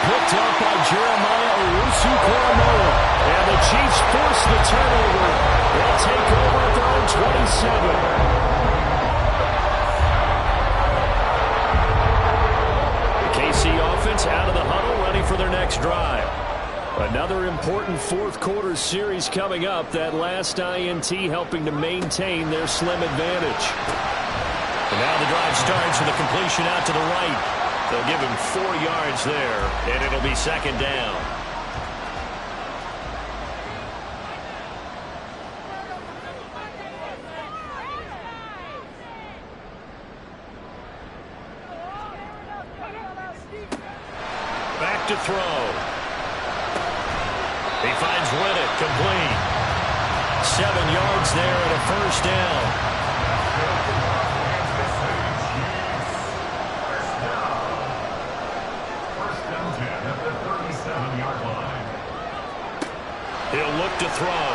Picked up by Jeremiah Owusu-Koramoah. And the Chiefs force the turnover. They'll take over at their own 27. Offense out of the huddle, ready for their next drive. Another important fourth-quarter series coming up. That last INT helping to maintain their slim advantage. And now the drive starts with a completion out to the right. They'll give him 4 yards there, and it'll be 2nd down. To throw. He finds Whitted, complete. 7 yards there and a first down. First and 10 at the 37-yard line. He'll look to throw.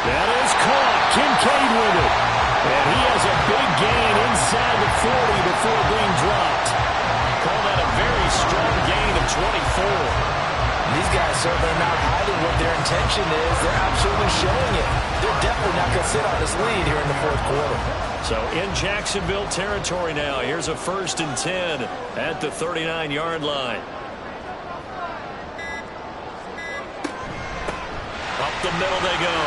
That is caught. Kincaid with it. And he has a big gain inside the 40 before being dropped. Call that a very strong gain of 24. These guys certainly are not hiding what their intention is. They're absolutely showing it. They're definitely not going to sit on this lead here in the 4th quarter. So in Jacksonville territory now. Here's a 1st and 10 at the 39-yard line. Up the middle they go.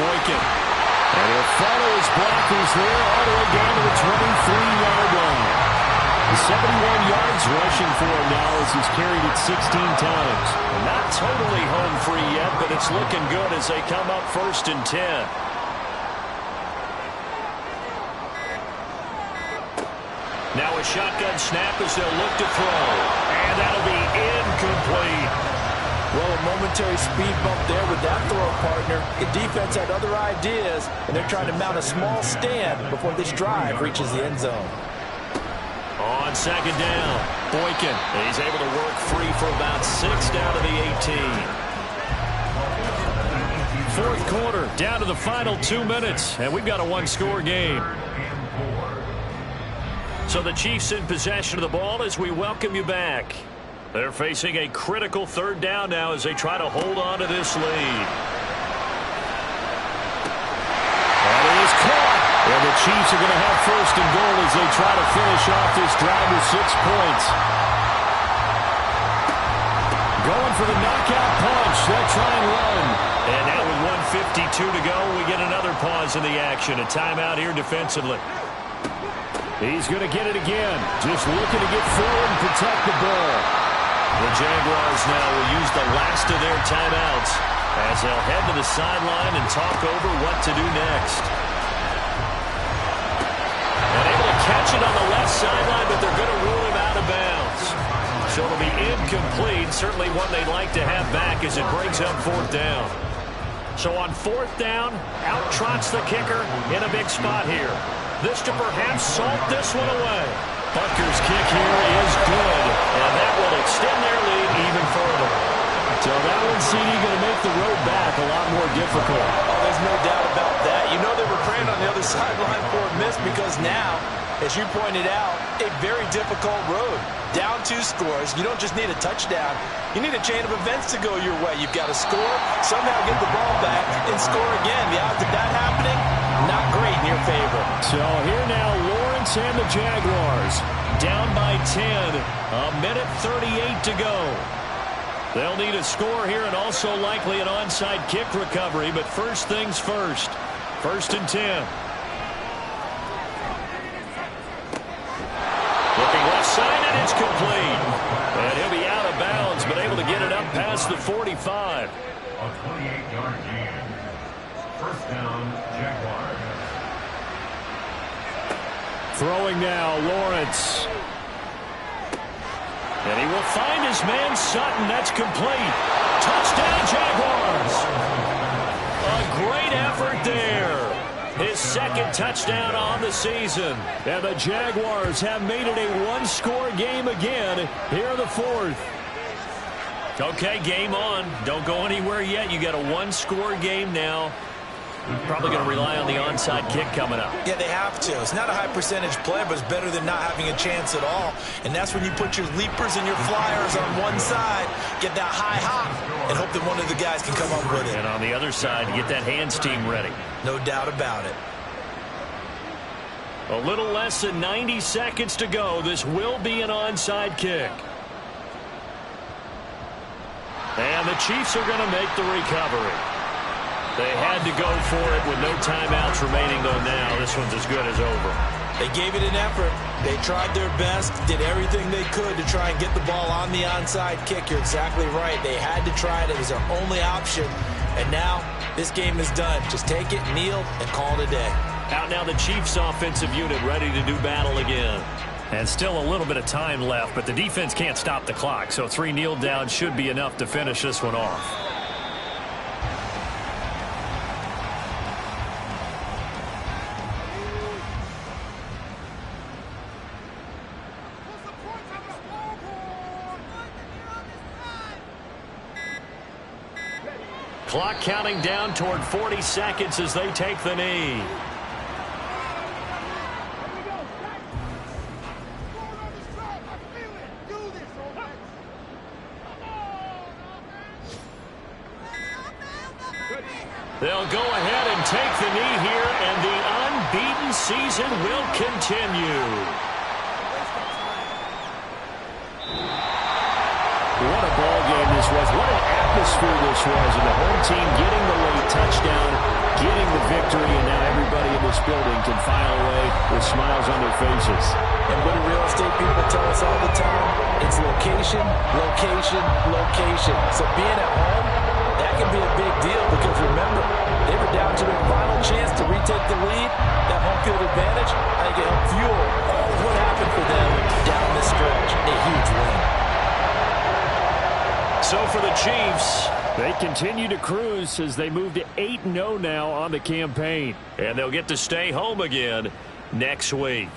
Boykin. And he'll follow his blockers there all the way down to the 23-yard line. 71 yards rushing for him now as he's carried it 16 times. Not totally home free yet, but it's looking good as they come up 1st and 10. Now a shotgun snap as they'll look to throw. And that'll be incomplete. Well, a momentary speed bump there with that throw partner. The defense had other ideas, and they're trying to mount a small stand before this drive reaches the end zone. On 2nd down, Boykin. He's able to work free for about 6 down to the 18. 4th quarter, down to the final 2 minutes, and we've got a 1-score game. So the Chiefs in possession of the ball as we welcome you back. They're facing a critical 3rd down now as they try to hold on to this lead. That is caught. And the Chiefs are going to have 1st and goal as they try to finish off this drive with 6 points. Going for the knockout punch. They'll try and run. And now with 1:52 to go, we get another pause in the action. A timeout here defensively. He's going to get it again. Just looking to get forward and protect the ball. The Jaguars now will use the last of their timeouts as they'll head to the sideline and talk over what to do next. And able to catch it on the left sideline, but they're going to rule him out of bounds. So it'll be incomplete. Certainly one they'd like to have back as it brings up 4th down. So on 4th down, out trots the kicker in a big spot here. This to perhaps salt this one away. Butker's kick here is good. And that will extend their lead even further. So that one, CD, going to make the road back a lot more difficult. Oh, there's no doubt about that. You know they were praying on the other sideline for a miss because now As you pointed out, a very difficult road. Down 2 scores. You don't just need a touchdown. You need a chain of events to go your way. You've got to score, somehow get the ball back, and score again. The odds of that happening, not great in your favor. So here now, Lawrence and the Jaguars down by 10. A minute 38 to go. They'll need a score here and also likely an onside kick recovery. But first things first. 1st and 10. Looking left side, and it's complete. And he'll be out of bounds, but able to get it up past the 45. A 28-yard gain. 1st down, Jaguars. Throwing now, Lawrence. And he will find his man, Sutton. That's complete. Touchdown, Jaguars. A great effort there. His 2nd touchdown on the season. And the Jaguars have made it a one-score game again here in the 4th. Okay, game on. Don't go anywhere yet. You got a one-score game now. Probably going to rely on the onside kick coming up. Yeah, they have to. It's not a high percentage play, but it's better than not having a chance at all. And that's when you put your leapers and your flyers on one side, get that high hop, and hope that one of the guys can come up with it. And on the other side, get that hands team ready. No doubt about it. A little less than 90 seconds to go. This will be an onside kick. And the Chiefs are going to make the recovery. They had to go for it with no timeouts remaining, though now this one's as good as over. They gave it an effort. They tried their best, did everything they could to try and get the ball on the onside kick. You're exactly right. They had to try it. It was their only option. And now this game is done. Just take it, kneel, and call it a day. Out now the Chiefs offensive unit ready to do battle again. And still a little bit of time left, but the defense can't stop the clock. So 3 kneel downs should be enough to finish this one off. Clock counting down toward 40 seconds as they take the knee. They'll go ahead and take the knee here, and the unbeaten season will continue. What a ball game this was. What an atmosphere this was. And the home team getting the late touchdown, getting the victory, and now everybody in this building can file away with smiles on their faces. And what do real estate people tell us all the time? It's location, location, location. So being at home, that can be a big deal because remember, they were down to their final chance to retake the lead. That home field advantage, I think it helped fuel all of what happened for them down the stretch. A huge win. So for the Chiefs, they continue to cruise as they move to 8-0 now on the campaign. And they'll get to stay home again next week.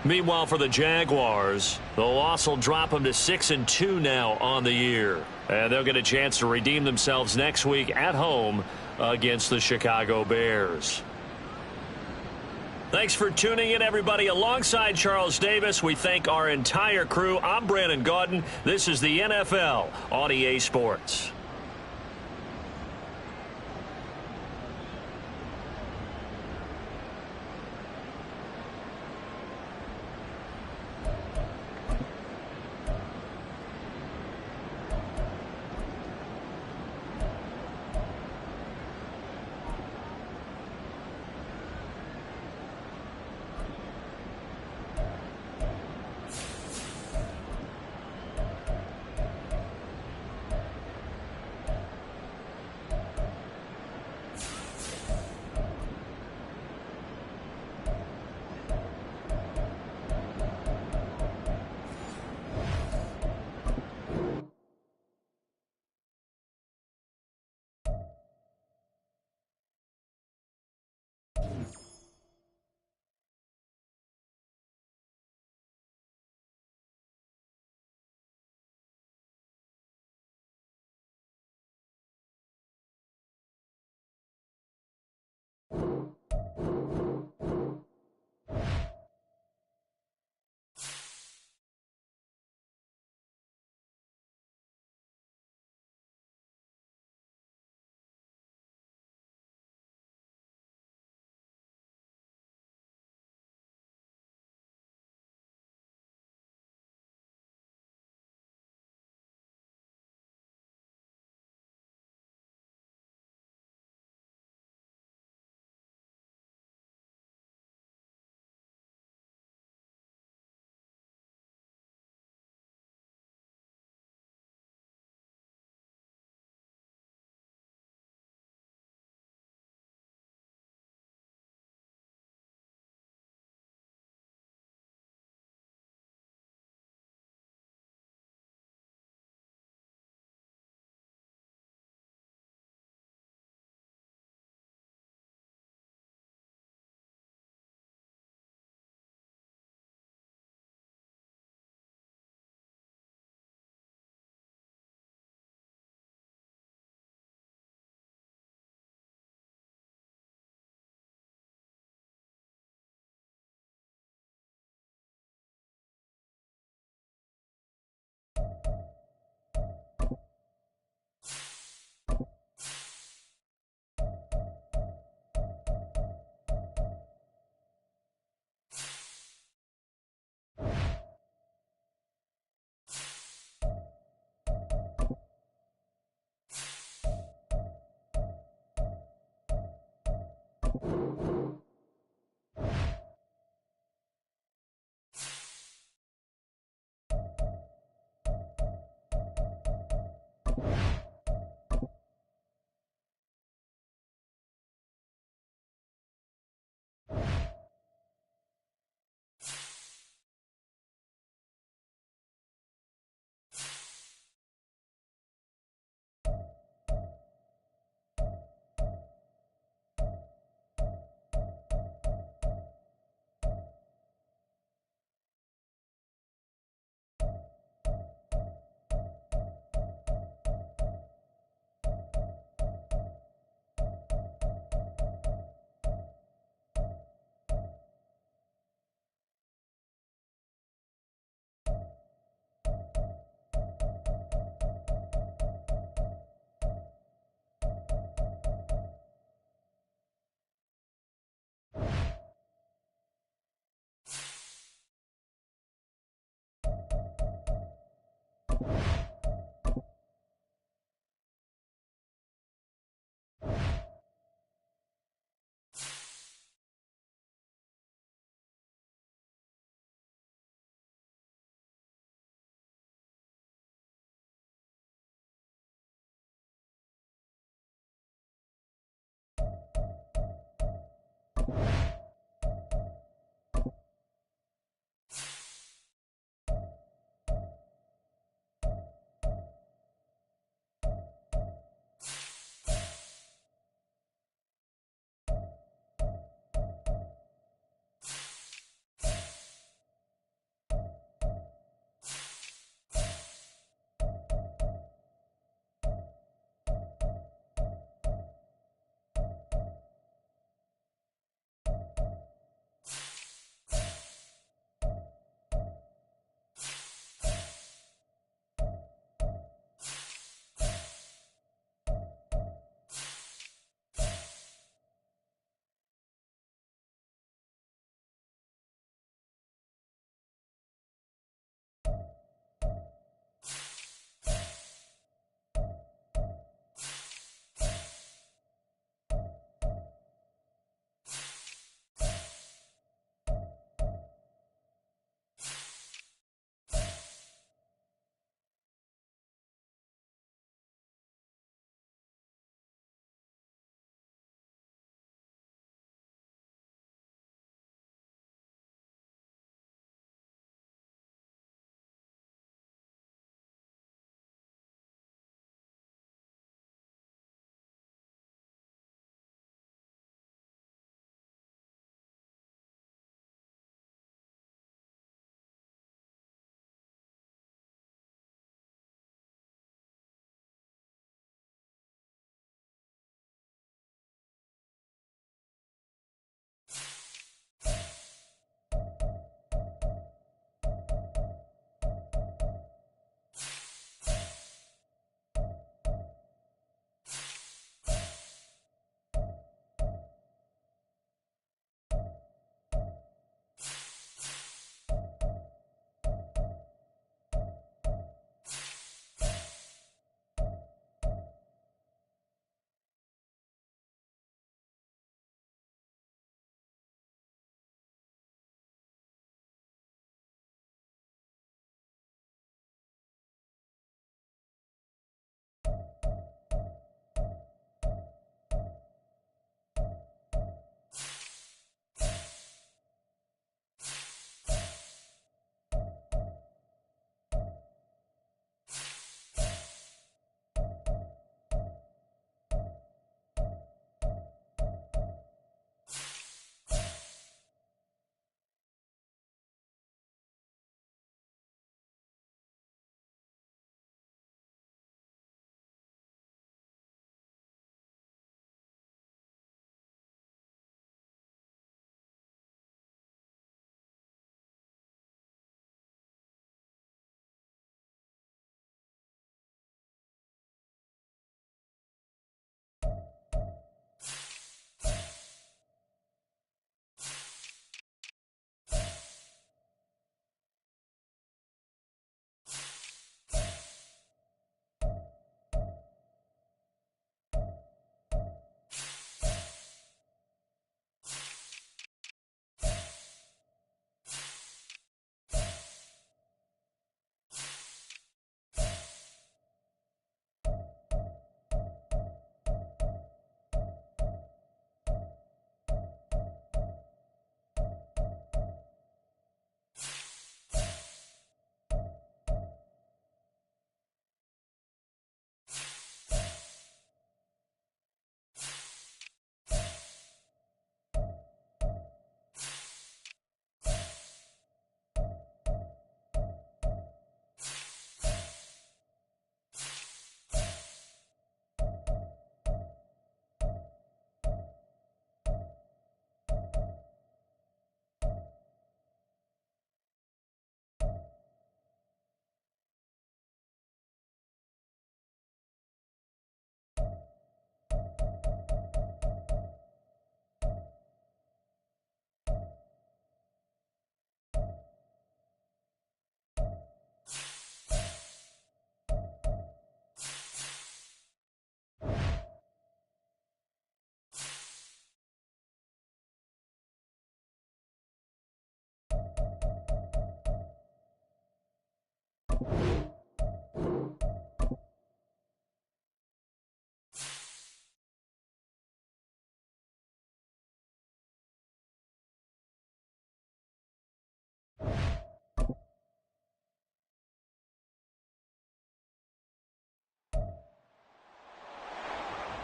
Meanwhile, for the Jaguars, the loss will drop them to 6-2 now on the year. And they'll get a chance to redeem themselves next week at home against the Chicago Bears. Thanks for tuning in, everybody. Alongside Charles Davis, we thank our entire crew. I'm Brandon Gaudin. This is the NFL on EA Sports.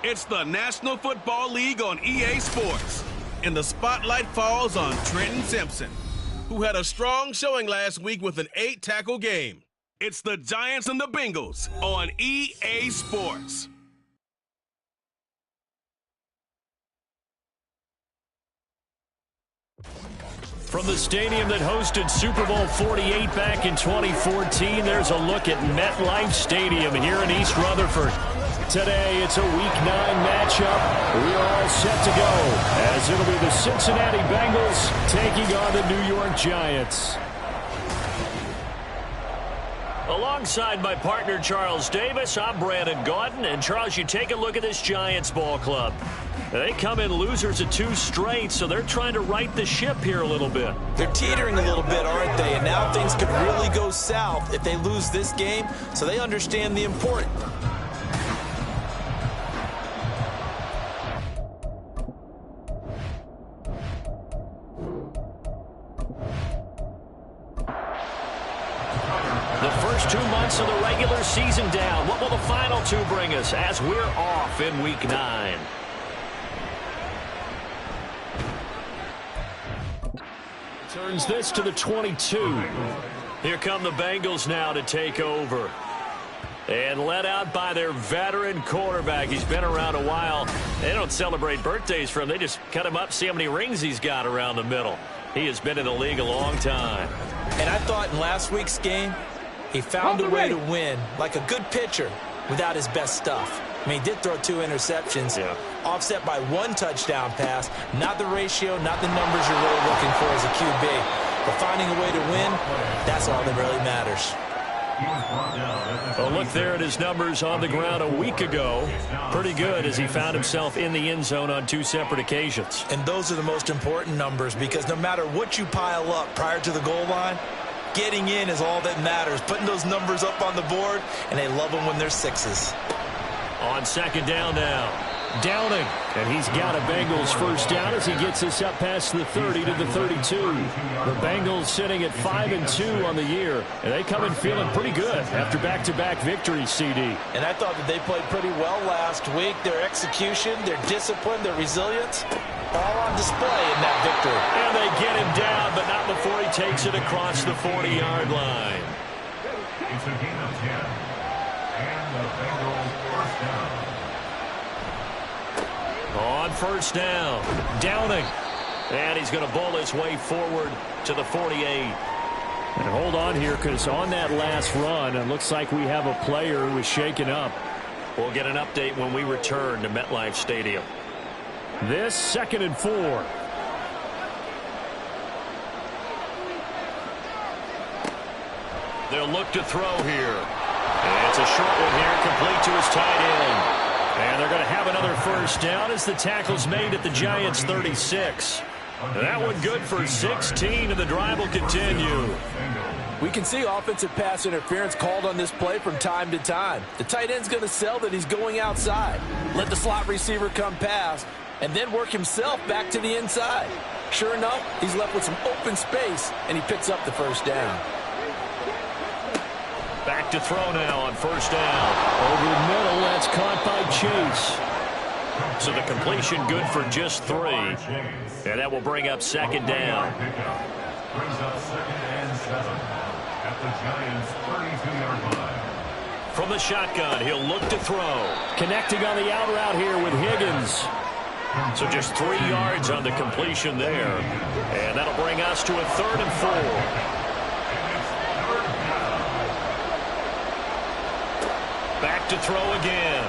It's the National Football League on EA Sports. And the spotlight falls on Trenton Simpson, who had a strong showing last week with an 8-tackle game. It's the Giants and the Bengals on EA Sports. From the stadium that hosted Super Bowl 48 back in 2014, there's a look at MetLife Stadium here in East Rutherford. Today, it's a Week 9 matchup. We are all set to go, as it'll be the Cincinnati Bengals taking on the New York Giants. Alongside my partner, Charles Davis, I'm Brandon Gaudin. And, Charles, you take a look at this Giants ball club. They come in losers of 2 straight, so they're trying to right the ship here a little bit. They're teetering a little bit, aren't they? And now things could really go south if they lose this game, so they understand the importance. The first 2 months of the regular season down. What will the final 2 bring us as we're off in Week 9? Turns this to the 22. Here come the Bengals now to take over. And led out by their veteran quarterback. He's been around a while. They don't celebrate birthdays for him. They just cut him up, see how many rings he's got around the middle. He has been in the league a long time. And I thought in last week's game, he found a way to win, like a good pitcher, without his best stuff. I mean, he did throw 2 interceptions, offset by 1 touchdown pass. Not the ratio, not the numbers you're really looking for as a QB. But finding a way to win, that's all that really matters. Oh, look there at his numbers on the ground a week ago. Pretty good as he found himself in the end zone on 2 separate occasions. And those are the most important numbers because no matter what you pile up prior to the goal line, getting in is all that matters. Putting those numbers up on the board, and they love them when they're 6s. On second down now. Downing, and he's got a Bengals first down as he gets us up past the 30 to the 32. The Bengals sitting at 5-2 on the year, and they come in feeling pretty good after back-to-back victories, CD. And I thought that they played pretty well last week. Their execution, their discipline, their resilience, all on display in that victory. And they get him down, but not before he takes it across the 40-yard line. It's a gain of 10. And the Bengals first down. On first down, Downing. And he's going to bowl his way forward to the 48. And hold on here, because on that last run, it looks like we have a player who is shaken up. We'll get an update when we return to MetLife Stadium. This 2nd and 4. They'll look to throw here. And it's a short one here, complete to his tight end. And they're going to have another first down as the tackle's made at the Giants' 36. That one good for 16, and the drive will continue. We can see offensive pass interference called on this play from time to time. The tight end's going to sell that he's going outside. Let the slot receiver come past, and then work himself back to the inside. Sure enough, he's left with some open space, and he picks up the first down. Back to throw now on first down. Over the middle, that's caught by Chase. So the completion good for just 3. And that will bring up second down. Brings up 2nd and 7 at the Giants' 32-yard line. From the shotgun, he'll look to throw. Connecting on the out route here with Higgins. So just 3 yards on the completion there. And that'll bring us to a 3rd and 4. Back to throw again.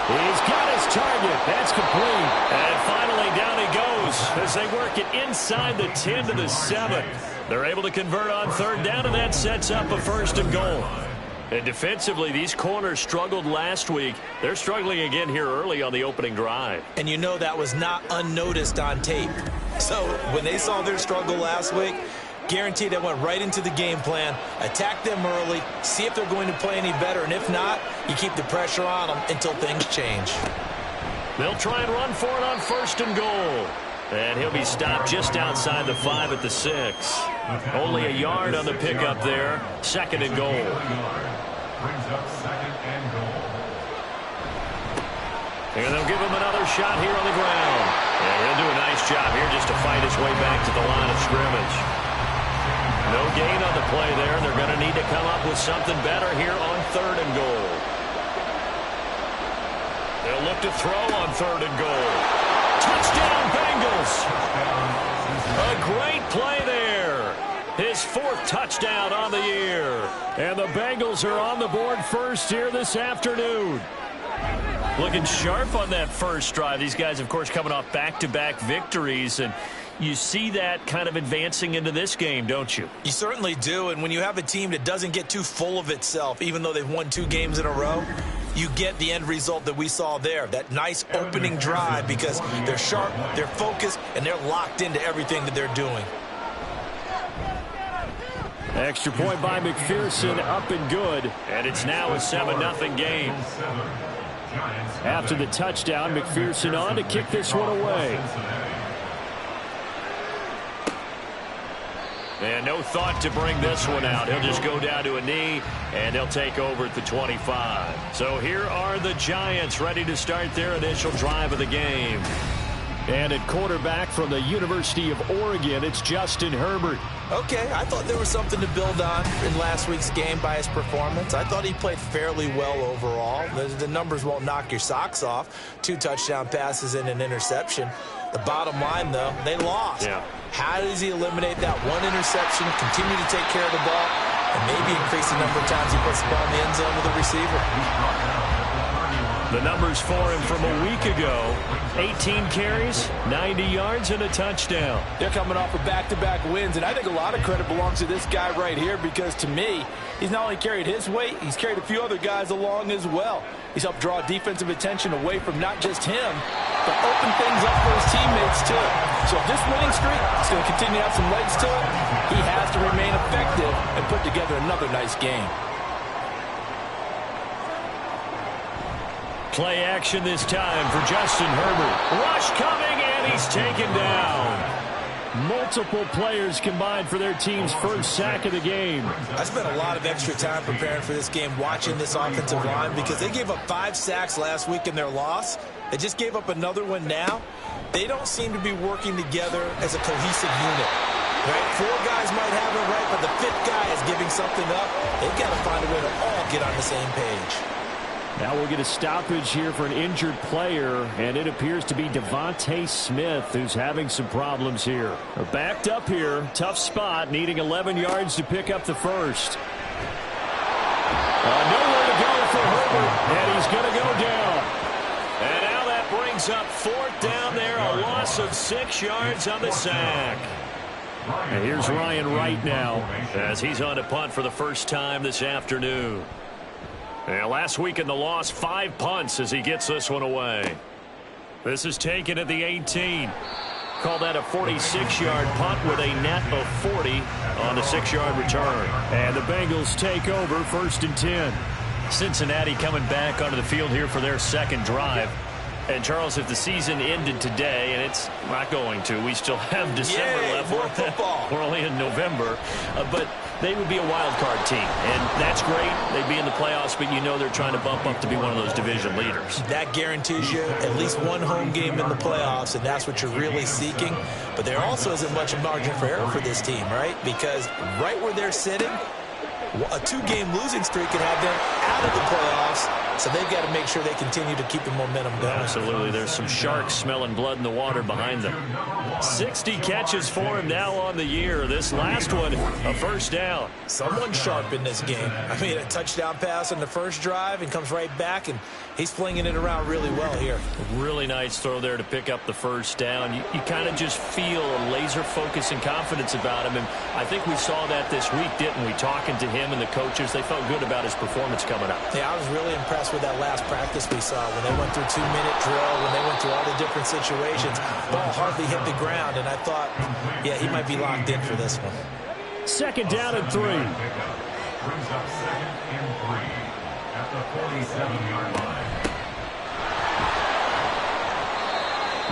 He's got his target. That's complete. And finally down he goes as they work it inside the 10 to the 7. They're able to convert on 3rd down, and that sets up a 1st and goal. And defensively, these corners struggled last week. They're struggling again here early on the opening drive. And you know that was not unnoticed on tape. So when they saw their struggle last week, guaranteed they went right into the game plan, attack them early, see if they're going to play any better, and if not, you keep the pressure on them until things change. They'll try and run for it on 1st and goal. And he'll be stopped just outside the 5 at the 6. Only a yard on the pickup there. 2nd and goal. Brings up 2nd and goal. And they'll give him another shot here on the ground. And he'll do a nice job here just to fight his way back to the line of scrimmage. No gain on the play there. They're going to need to come up with something better here on 3rd and goal. They'll look to throw on 3rd and goal. Touchdown, Bengals. A great play there. His 4th touchdown on the year. And the Bengals are on the board first here this afternoon. Looking sharp on that first drive. These guys, of course, coming off back-to-back victories, and you see that kind of advancing into this game, don't you? You certainly do, and when you have a team that doesn't get too full of itself, even though they've won 2 games in a row, you get the end result that we saw there, that nice opening drive, because they're sharp, they're focused, and they're locked into everything that they're doing. Extra point by McPherson, up and good. And it's now a 7-0 game. After the touchdown, McPherson on to kick this one away. And no thought to bring this one out. He'll just go down to a knee, and they'll take over at the 25. So here are the Giants ready to start their initial drive of the game. And at quarterback from the University of Oregon, it's Justin Herbert. Okay, I thought there was something to build on in last week's game by his performance. I thought he played fairly well overall. The numbers won't knock your socks off. 2 touchdown passes and an interception. The bottom line, though, they lost. Yeah. How does he eliminate that one interception, continue to take care of the ball, and maybe increase the number of times he puts the ball in the end zone with a receiver? The numbers for him from a week ago: 18 carries, 90 yards, and a touchdown. They're coming off of back-to-back wins, and I think a lot of credit belongs to this guy right here, because to me, he's not only carried his weight, he's carried a few other guys along as well. He's helped draw defensive attention away from not just him, but open things up for his teammates too. So if this winning streak is going to continue to have some legs to it, he has to remain effective and put together another nice game. Play action this time for Justin Herbert. Rush coming, and he's taken down. Multiple players combined for their team's first sack of the game. I spent a lot of extra time preparing for this game, watching this offensive line, because they gave up 5 sacks last week in their loss. They just gave up another one now. They don't seem to be working together as a cohesive unit. Right? 4 guys might have it right, but the 5th guy is giving something up. They've got to find a way to all get on the same page. Now we'll get a stoppage here for an injured player, and it appears to be Devontae Smith who's having some problems here. They're backed up here. Tough spot, needing 11 yards to pick up the first. Nowhere to go for Herbert, and he's going to go down. And now that brings up 4th down there, a loss of 6 yards on the sack. And here's Ryan Wright now, as he's on to punt for the first time this afternoon. And last week in the loss, 5 punts as he gets this one away. This is taken at the 18. Call that a 46-yard punt with a net of 40 on the 6-yard return. And the Bengals take over 1st and 10. Cincinnati coming back onto the field here for their second drive. And, Charles, if the season ended today, and it's not going to, we still have December left. More football. We're only in November. But they would be a wild card team, and that's great. They'd be in the playoffs, but you know they're trying to bump up to be one of those division leaders. That guarantees you at least one home game in the playoffs, and that's what you're really seeking. But there also isn't much margin for error for this team, right? Because right where they're sitting, a 2-game losing streak could have them out of the playoffs. So they've got to make sure they continue to keep the momentum going. Absolutely. There's some sharks smelling blood in the water behind them. 60 catches for him now on the year. This last one, a first down. Someone sharp in this game. I mean, a touchdown pass on the first drive and comes right back, and he's flinging it around really well here. Really nice throw there to pick up the first down. You kind of just feel a laser focus and confidence about him, and I think we saw that this week, didn't we? Talking to him and the coaches, they felt good about his performance coming up. Yeah, I was really impressed with that last practice we saw when they went through 2-minute drill, when they went through all the different situations. Ball hardly hit the ground, and I thought, yeah, he might be locked in for this one. 2nd down and 3. Brings up 2nd and 3 at the 47-yard line.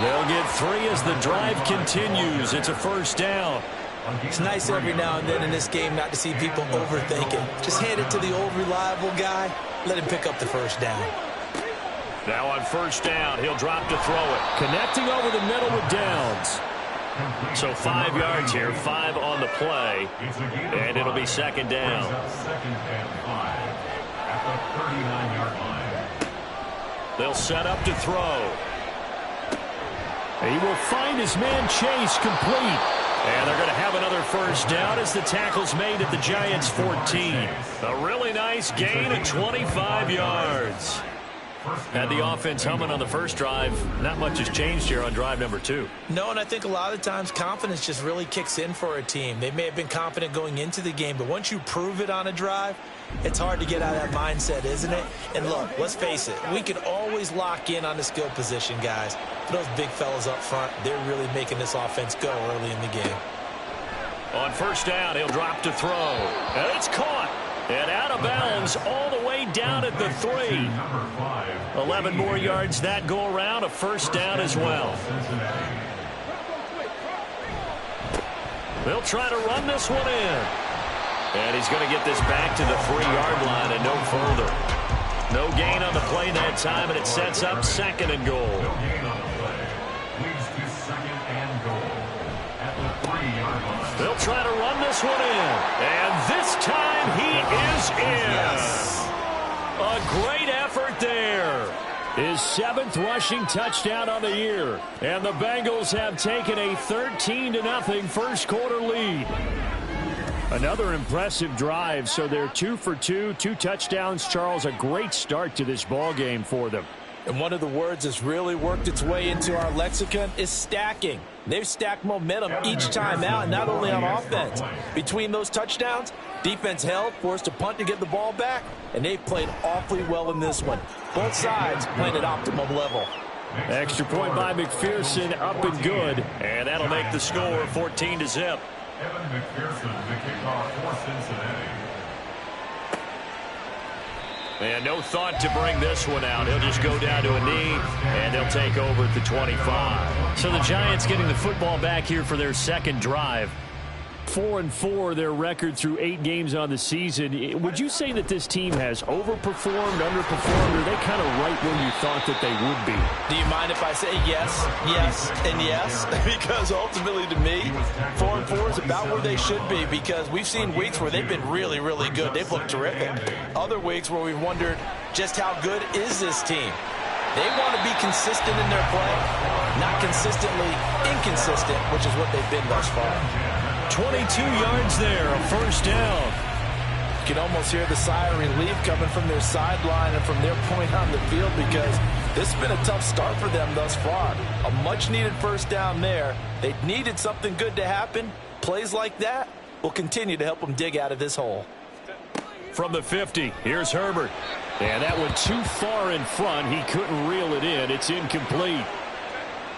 They'll get 3 as the drive continues. It's a first down. It's nice every now and then in this game not to see people overthink it. Just hand it to the old reliable guy. Let him pick up the first down. Now on first down, he'll drop to throw it. Connecting over the middle with Downs. So 5 yards here, 5 on the play, and it'll be second down. Second and 5 at the 39-yard line. They'll set up to throw. He will find his man Chase complete. And they're going to have another first down as the tackle's made at the Giants' 14. A really nice gain of 25 yards. Had the offense humming on the first drive. Not much has changed here on drive number 2. No, and I think a lot of times confidence just really kicks in for a team. They may have been confident going into the game, but once you prove it on a drive, it's hard to get out of that mindset, isn't it? And look, let's face it, we can always lock in on the skill position, guys. But those big fellas up front, they're really making this offense go early in the game. On first down, he'll drop to throw. And it's caught. And out of bounds all the way down at the 3. 11 more yards that go around, a first down as well. They'll try to run this one in. And he's going to get this back to the 3-yard line and no further. No gain on the play that time, and it sets up second and goal. No gain on the play. Leads to second and goal at the 3-yard line. They'll try to run this one in. And this time he is in. Yes. A great effort there. His 7th rushing touchdown on the year. And the Bengals have taken a 13-0 first quarter lead. Another impressive drive, so they're 2 for 2, 2 touchdowns. Charles, a great start to this ball game for them. And one of the words that's really worked its way into our lexicon is stacking. They've stacked momentum each time out, not only on offense. Between those touchdowns, defense held, forced a punt to get the ball back, and they've played awfully well in this one. Both sides playing at optimum level. Extra point by McPherson, up and good. And that'll make the score 14-0. Evan McPherson, the kickoff for Cincinnati. And no thought to bring this one out. He'll just go down to a knee, and they'll take over at the 25. So the Giants getting the football back here for their second drive. 4-4 their record through 8 games on the season. Would you say that this team has overperformed, underperformed, or are they kind of right where you thought that they would be? Do you mind if I say yes, yes, and yes? Because ultimately to me, 4-4 is about where they should be, because we've seen weeks where they've been really, really good. They've looked terrific. Other weeks where we've wondered just how good is this team? They want to be consistent in their play, not consistently inconsistent, which is what they've been thus far. 22 yards there, a first down. You can almost hear the sigh of relief coming from their sideline and from their point on the field, because this has been a tough start for them thus far. A much-needed first down there. They needed something good to happen. Plays like that will continue to help them dig out of this hole. From the 50, here's Herbert. And that went too far in front. He couldn't reel it in. It's incomplete.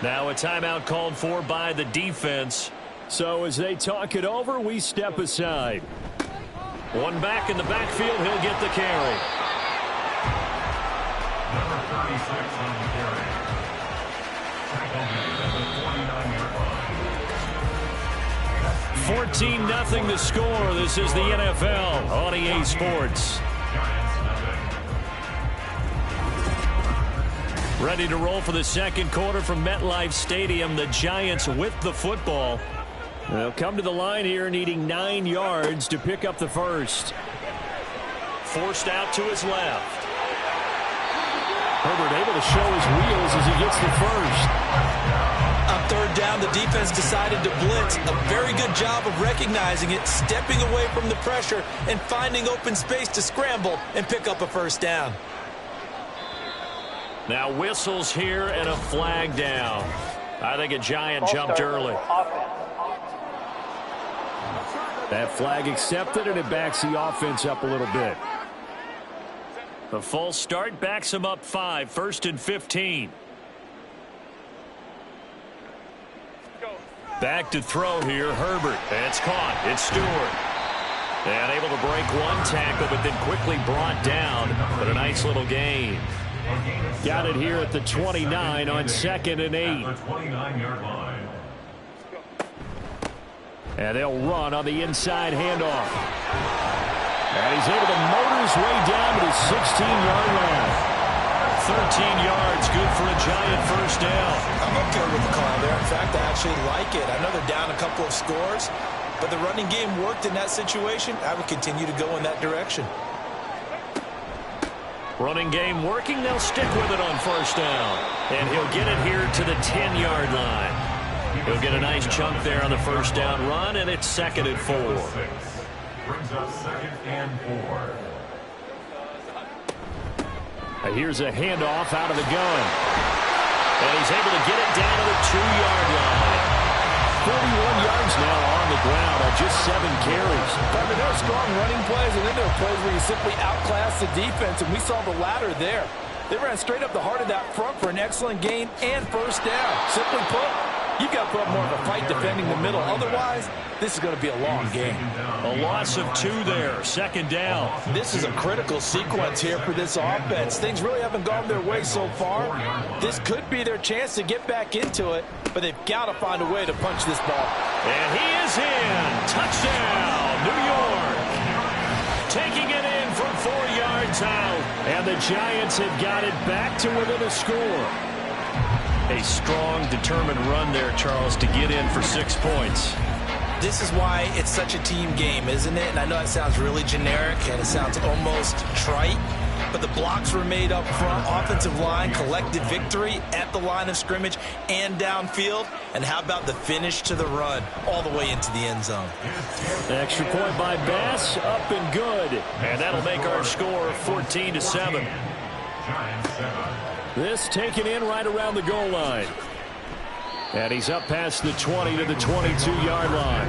Now a timeout called for by the defense. So as they talk it over, we step aside. One back in the backfield, he'll get the carry. Number 36 on the carry. Tackle at the 49-yard line. 14-0 the score. This is the NFL on EA Sports. Ready to roll for the second quarter from MetLife Stadium. The Giants with the football. They'll come to the line here needing 9 yards to pick up the first. Forced out to his left. Herbert able to show his wheels as he gets the first. On third down, the defense decided to blitz. A very good job of recognizing it, stepping away from the pressure, and finding open space to scramble and pick up a first down. Now whistles here and a flag down. I think a Giant jumped early. That flag accepted, and it backs the offense up a little bit. The false start backs him up 5, 1st and 15. Back to throw here, Herbert. It's caught. It's Stewart. And able to break one tackle, but then quickly brought down. But a nice little gain. Got it here at the 29 on 2nd and 8. At the 29-yard line. And they'll run on the inside handoff. And he's able to motor his way down to the 16-yard line. 13 yards, good for a Giant first down. I'm okay with the call there. In fact, I actually like it. I know they're down a couple of scores, but the running game worked in that situation. I would continue to go in that direction. Running game working. They'll stick with it on first down. And he'll get it here to the 10-yard line. He'll get a nice chunk there on the first down run, and it's 2nd and 4. Brings up 2nd and 4. Here's a handoff out of the gun. And he's able to get it down to the 2-yard line. 41 yards now on the ground on just 7 carries. But there are strong running plays, and then there are plays where you simply outclass the defense, and we saw the latter there. They ran straight up the heart of that front for an excellent gain and first down. Simply put, you've got to put up more of a fight defending the middle. Otherwise, this is going to be a long game. A loss of 2 there, 2nd down. This is a critical sequence here for this offense. Things really haven't gone their way so far. This could be their chance to get back into it, but they've got to find a way to punch this ball. And he is in. Touchdown, New York. Taking it in from 4 yards out. And the Giants have got it back to within a score. A strong, determined run there, Charles, to get in for 6 points. This is why it's such a team game, isn't it? And I know it sounds really generic and it sounds almost trite, but the blocks were made up front. Offensive line collected victory at the line of scrimmage and downfield. And how about the finish to the run all the way into the end zone? Extra point by Bass, up and good. And that'll make our score 14-7. This taken in right around the goal line. And he's up past the 20 to the 22-yard line.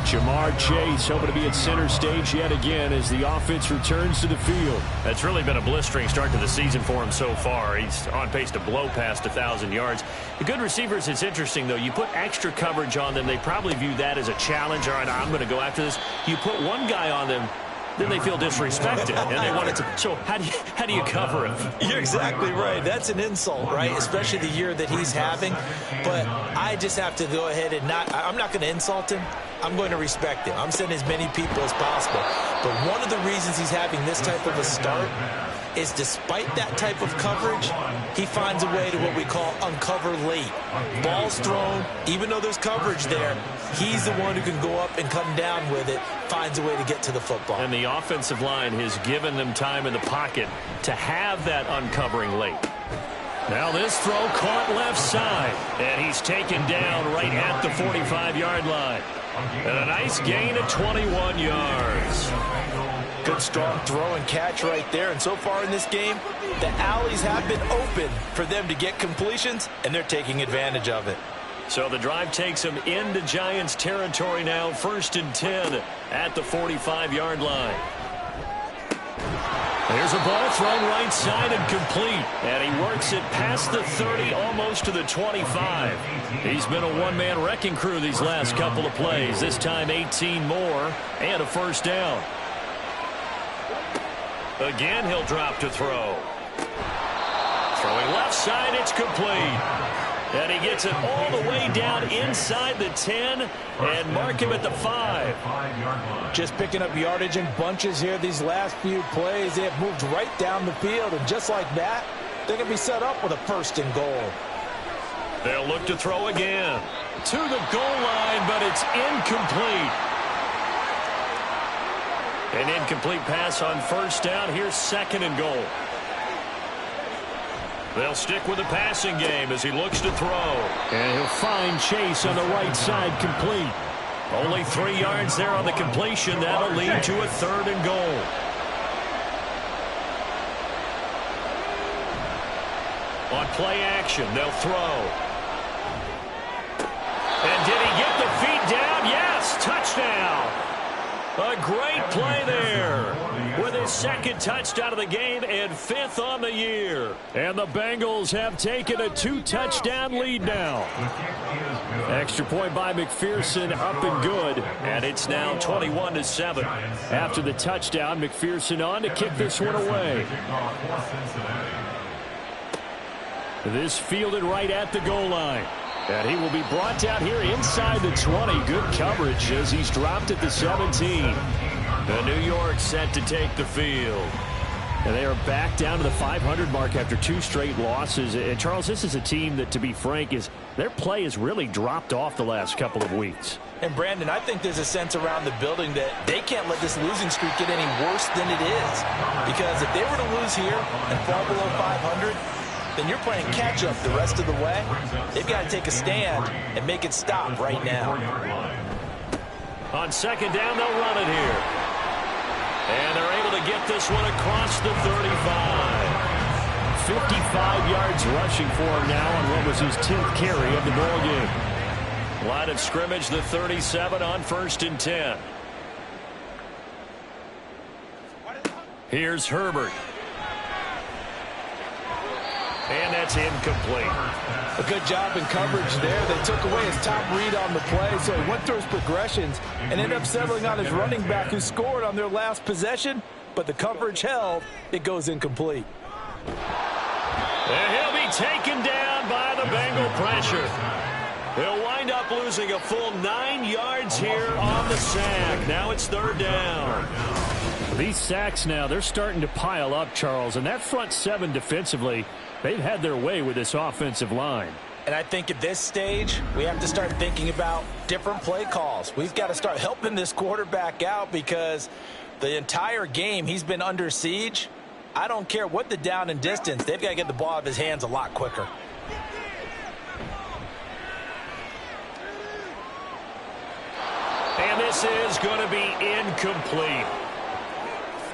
Jamar Chase hoping to be at center stage yet again as the offense returns to the field. It's really been a blistering start to the season for him so far. He's on pace to blow past 1,000 yards. The good receivers, it's interesting, though. You put extra coverage on them, they probably view that as a challenge. All right, I'm going to go after this. You put one guy on them, then they feel disrespected, and they want it to. So how do you cover it? You're exactly right. That's an insult, right? Especially the year that he's having. But I just have to go ahead and I'm not going to insult him. I'm going to respect him. I'm sending as many people as possible. But one of the reasons he's having this type of a start is despite that type of coverage, he finds a way to what we call uncover late. Ball's thrown, even though there's coverage there, he's the one who can go up and come down with it, finds a way to get to the football. And the offensive line has given them time in the pocket to have that uncovering late. Now this throw caught left side, and he's taken down right at the 45-yard line. And a nice gain of 21 yards. Good strong throw and catch right there. And so far in this game, the alleys have been open for them to get completions, and they're taking advantage of it. So the drive takes them into Giants territory now, 1st and 10 at the 45-yard line. There's a ball thrown right side and complete. And he works it past the 30, almost to the 25. He's been a one-man wrecking crew these last couple of plays. This time 18 more and a first down. Again, he'll drop to throw. Throwing left side, it's complete. And he gets it all the way down inside the 10 and mark him at the 5. Just picking up yardage in bunches here these last few plays. They have moved right down the field, and just like that, they're going to be set up with a 1st and goal. They'll look to throw again. To the goal line, but it's incomplete. An incomplete pass on first down. Here's 2nd and goal. They'll stick with the passing game as he looks to throw. And he'll find Chase on the right side complete. Only 3 yards there on the completion. That'll lead to a 3rd and goal. On play action, they'll throw. And did he get the feet down? Yes, touchdown. A great play there with his 2nd touchdown of the game and 5th on the year. And the Bengals have taken a 2-touchdown lead now. Extra point by McPherson, up and good. And it's now 21-7. After the touchdown, McPherson on to kick this one away. This fielded right at the goal line. And he will be brought down here inside the 20. Good coverage as he's dropped at the 17. The New York set to take the field. And they are back down to the 500 mark after 2 straight losses. And, Charles, this is a team that, to be frank, their play has really dropped off the last couple of weeks. And, Brandon, I think there's a sense around the building that they can't let this losing streak get any worse than it is. Because if they were to lose here and fall below 500, then you're playing catch-up the rest of the way. They've got to take a stand and make it stop right now. On second down, they'll run it here. And they're able to get this one across the 35. 55 yards rushing for him now on what was his 10th carry of the ball game. Line of scrimmage, the 37 on 1st and 10. Here's Herbert. And that's incomplete. A good job in coverage there. They took away his top read on the play, so he went through his progressions and ended up settling on his running back who scored on their last possession, but the coverage held. It goes incomplete. And he'll be taken down by the Bengal pressure. He'll wind up losing a full 9 yards here on the sack. Now it's 3rd down. These sacks now, they're starting to pile up, Charles, and that front 7 defensively, they've had their way with this offensive line. And I think at this stage, we have to start thinking about different play calls. We've got to start helping this quarterback out because the entire game he's been under siege. I don't care what the down and distance. They've got to get the ball out of his hands a lot quicker. And this is going to be incomplete.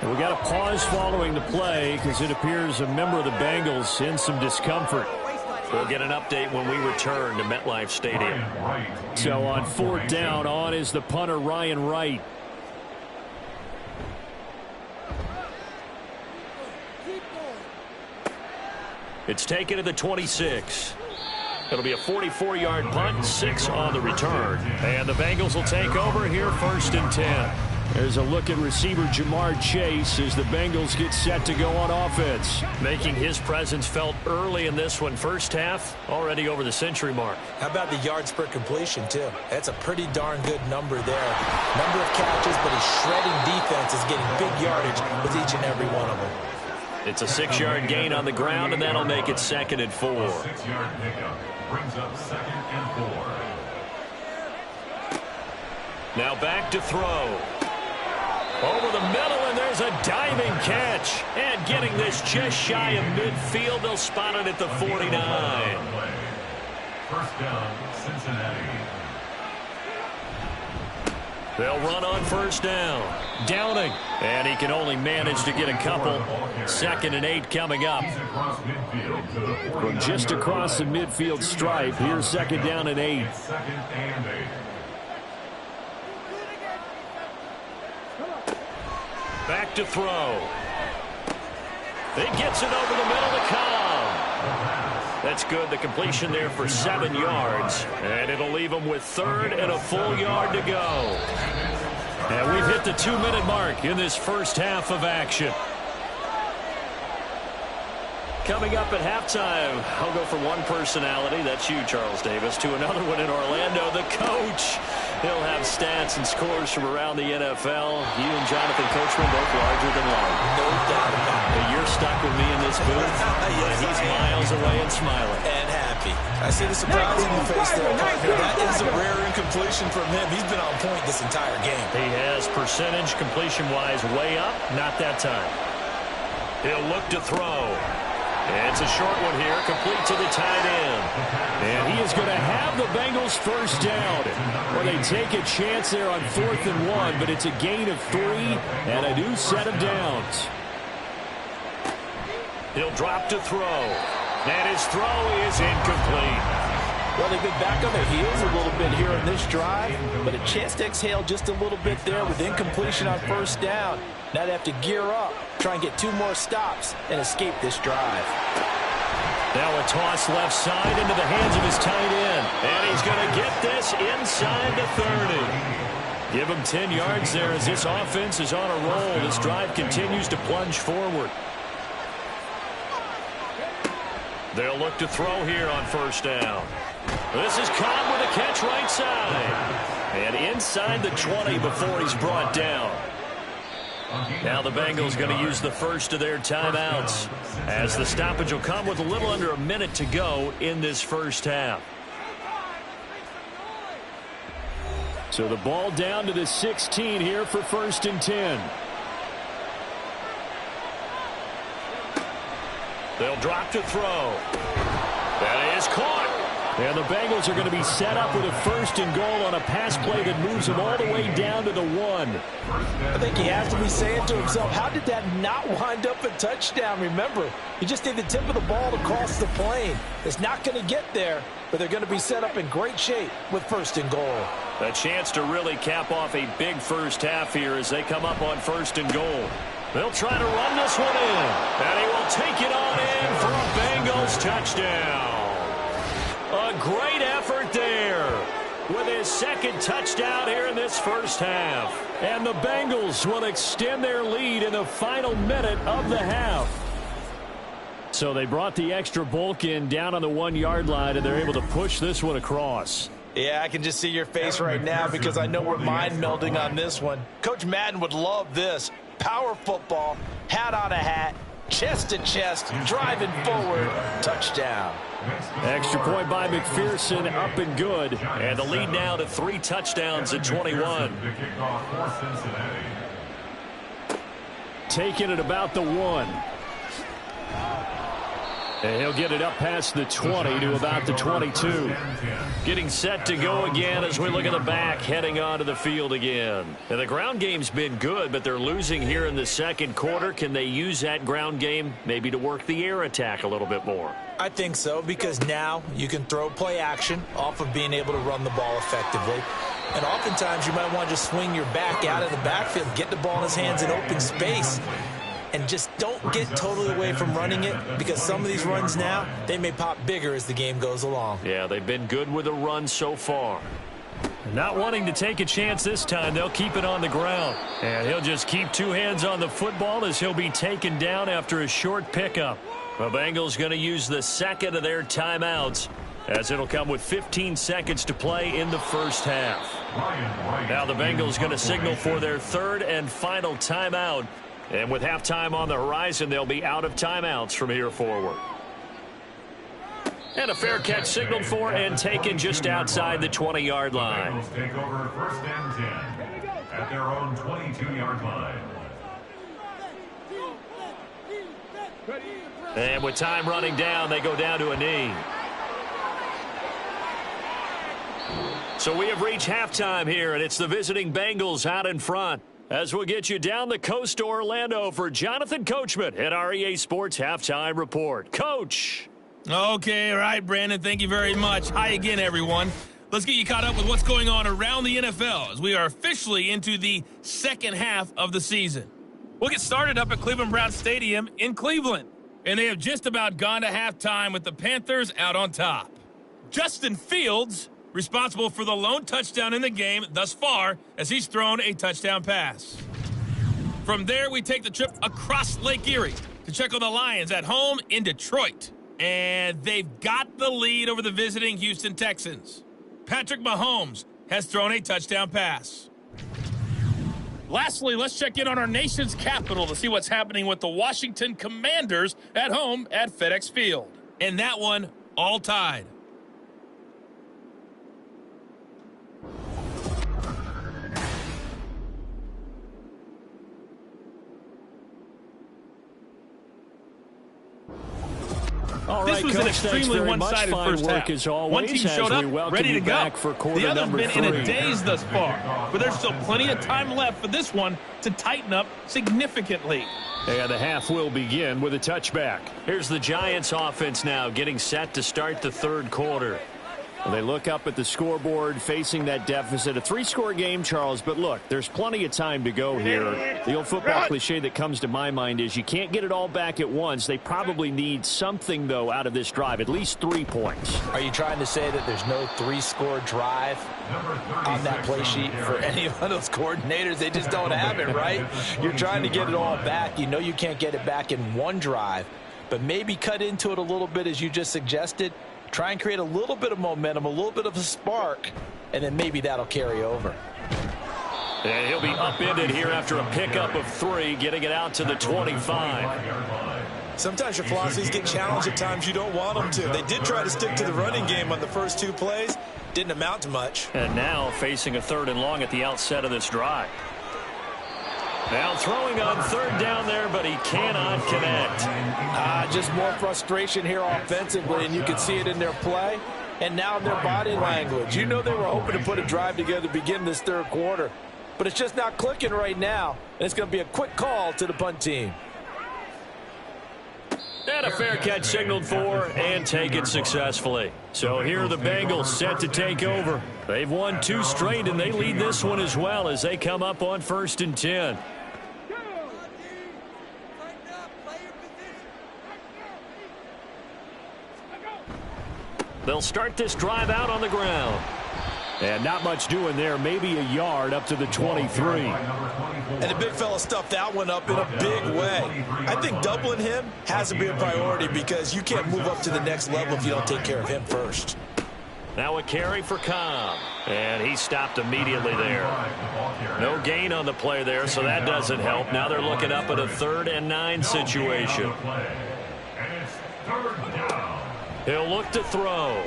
And we got a pause following the play because it appears a member of the Bengals in some discomfort. We'll get an update when we return to MetLife Stadium. So on 4th down, on is the punter Ryan Wright. It's taken to the 26. It'll be a 44-yard punt, 6 on the return. And the Bengals will take over here 1st and 10. There's a look at receiver Jamar Chase as the Bengals get set to go on offense. Making his presence felt early in this one. First half, already over the century mark. How about the yards per completion, too? That's a pretty darn good number there. Number of catches, but his shredding defense is getting big yardage with each and every one of them. It's a 6-yard gain on the ground, and that'll make it 2nd and 4. 6-yard pickup brings up 2nd and 4. Now back to throw. Over the middle, and there's a diving catch. And getting this just shy of midfield, they'll spot it at the 49. 1st down, Cincinnati. They'll run on 1st down. Downing. And he can only manage to get a couple. 2nd and 8 coming up. From just across the midfield stripe, here's 2nd down and 8. 2nd and 8. Back to throw. He gets it over the middle to Cobb. That's good. The completion there for 7 yards. And it'll leave him with 3rd and a full yard to go. And we've hit the 2-minute mark in this first half of action. Coming up at halftime, I'll go from one personality, that's you, Charles Davis, to another one in Orlando, the coach. He'll have stats and scores from around the NFL. You and Jonathan Coachman both larger than life. No doubt about it. You're stuck with me in this booth. Yes, he's miles away and smiling. And happy. I see the surprise in your face there, partner. That is a rare incompletion from him. He's been on point this entire game. He has percentage completion-wise way up. Not that time. He'll look to throw. It's a short one here, complete to the tight end. And he is going to have the Bengals first down. Well, they take a chance there on 4th and 1, but it's a gain of 3 and a new set of downs. He'll drop to throw. And his throw is incomplete. Well, they've been back on their heels a little bit here in this drive, but a chance to exhale just a little bit there with incompletion on 1st down. Now they have to gear up, try and get 2 more stops, and escape this drive. Now a toss left side into the hands of his tight end. And he's going to get this inside the 30. Give him 10 yards there as this offense is on a roll. This drive continues to plunge forward. They'll look to throw here on 1st down. This is Cobb with a catch right side. And inside the 20 before he's brought down. Now the Bengals going to use the first of their timeouts, as the stoppage will come with a little under a minute to go in this first half. So the ball down to the 16 here for 1st and 10. They'll drop to throw. That is caught. And the Bengals are going to be set up with a 1st and goal on a pass play that moves them all the way down to the 1. I think he has to be saying to himself, how did that not wind up a touchdown? Remember, you just need the tip of the ball to cross the plane. It's not going to get there, but they're going to be set up in great shape with 1st and goal. A chance to really cap off a big first half here as they come up on 1st and goal. They'll try to run this one in, and he will take it on in for a Bengals touchdown. A great effort there with his 2nd touchdown here in this first half. And the Bengals will extend their lead in the final minute of the half. So they brought the extra bulk in down on the 1-yard line, and they're able to push this one across. Yeah, I can just see your face right now because I know we're mind melding on this one. Coach Madden would love this. Power football, hat on a hat, chest to chest, driving forward, touchdown. Extra point by McPherson, up and good. And the lead now to 3 touchdowns at 21. Taking it about the 1. And he'll get it up past the 20 to about the 22. Getting set to go again as we look at the back, heading onto the field again. And the ground game's been good, but they're losing here in the 2nd quarter. Can they use that ground game maybe to work the air attack a little bit more? I think so, because now you can throw play action off of being able to run the ball effectively. And oftentimes you might want to just swing your back out of the backfield, get the ball in his hands in open space. And just don't get totally away from running it, because some of these runs now, they may pop bigger as the game goes along. Yeah, they've been good with a run so far. Not wanting to take a chance this time, they'll keep it on the ground. And he'll just keep 2 hands on the football as he'll be taken down after a short pickup. The Bengals going to use the 2nd of their timeouts, as it'll come with 15 seconds to play in the first half. Now the Bengals going to signal for their 3rd and final timeout. And with halftime on the horizon, they'll be out of timeouts from here forward. And a fair catch signaled for and taken just outside the 20-yard line. Bengals take over 1st and 10 at their own 22-yard line. And with time running down, they go down to a knee. So we have reached halftime here, and it's the visiting Bengals out in front. As we'll get you down the coast to Orlando for Jonathan Coachman at our EA Sports Halftime Report. Coach. Okay, all right, Brandon, thank you very much. Hi again, everyone. Let's get you caught up with what's going on around the NFL as we are officially into the 2nd half of the season. We'll get started up at Cleveland Browns Stadium in Cleveland, and they have just about gone to halftime with the Panthers out on top. Justin Fields responsible for the lone touchdown in the game thus far, as he's thrown a touchdown pass. From there, we take the trip across Lake Erie to check on the Lions at home in Detroit. And they've got the lead over the visiting Houston Texans. Patrick Mahomes has thrown a touchdown pass. Lastly, let's check in on our nation's capital to see what's happening with the Washington Commanders at home at FedEx Field. And that one, all tied. All This right, was Coach, an extremely one-sided first half. As always, one team showed up, ready to go. The other's been 3. in a daze thus far, but there's still plenty of time left for this one to tighten up significantly. And the half will begin with a touchback. Here's the Giants offense now getting set to start the 3rd quarter. Well, they look up at the scoreboard facing that deficit. A 3-score game, Charles, but look, there's plenty of time to go here. The old football cliche that comes to my mind is you can't get it all back at once. They probably need something, though, out of this drive, at least 3 points. Are you trying to say that there's no 3-score drive on that play sheet for any of those coordinators? They just don't have it, right? You're trying to get it all back. You know you can't get it back in one drive, but maybe cut into it a little bit as you just suggested. Try and create a little bit of momentum, a little bit of a spark, and then maybe that'll carry over. And he'll be upended here after a pickup of 3, getting it out to the 25. Sometimes your philosophies get challenged at times you don't want them to. They did try to stick to the running game on the first 2 plays. Didn't amount to much. And now facing a 3rd and long at the outset of this drive. Now throwing on 3rd down there, but he cannot connect. Just more frustration here offensively, and you can see it in their play and now in their body language. You know they were hoping to put a drive together to begin this 3rd quarter, but it's just not clicking right now, and it's going to be a quick call to the punt team. And a fair catch signaled for and taken successfully. So here are the Bengals set to take over. They've won 2 straight, and they lead this one as well as they come up on 1st and 10. They'll start this drive out on the ground. And not much doing there. Maybe a yard up to the 23. And the big fella stuffed that one up in a big way. I think doubling him has to be a priority because you can't move up to the next level if you don't take care of him first. Now a carry for Cobb. And he stopped immediately there. No gain on the play there, so that doesn't help. Now they're looking up at a 3rd and 9 situation. He'll look to throw.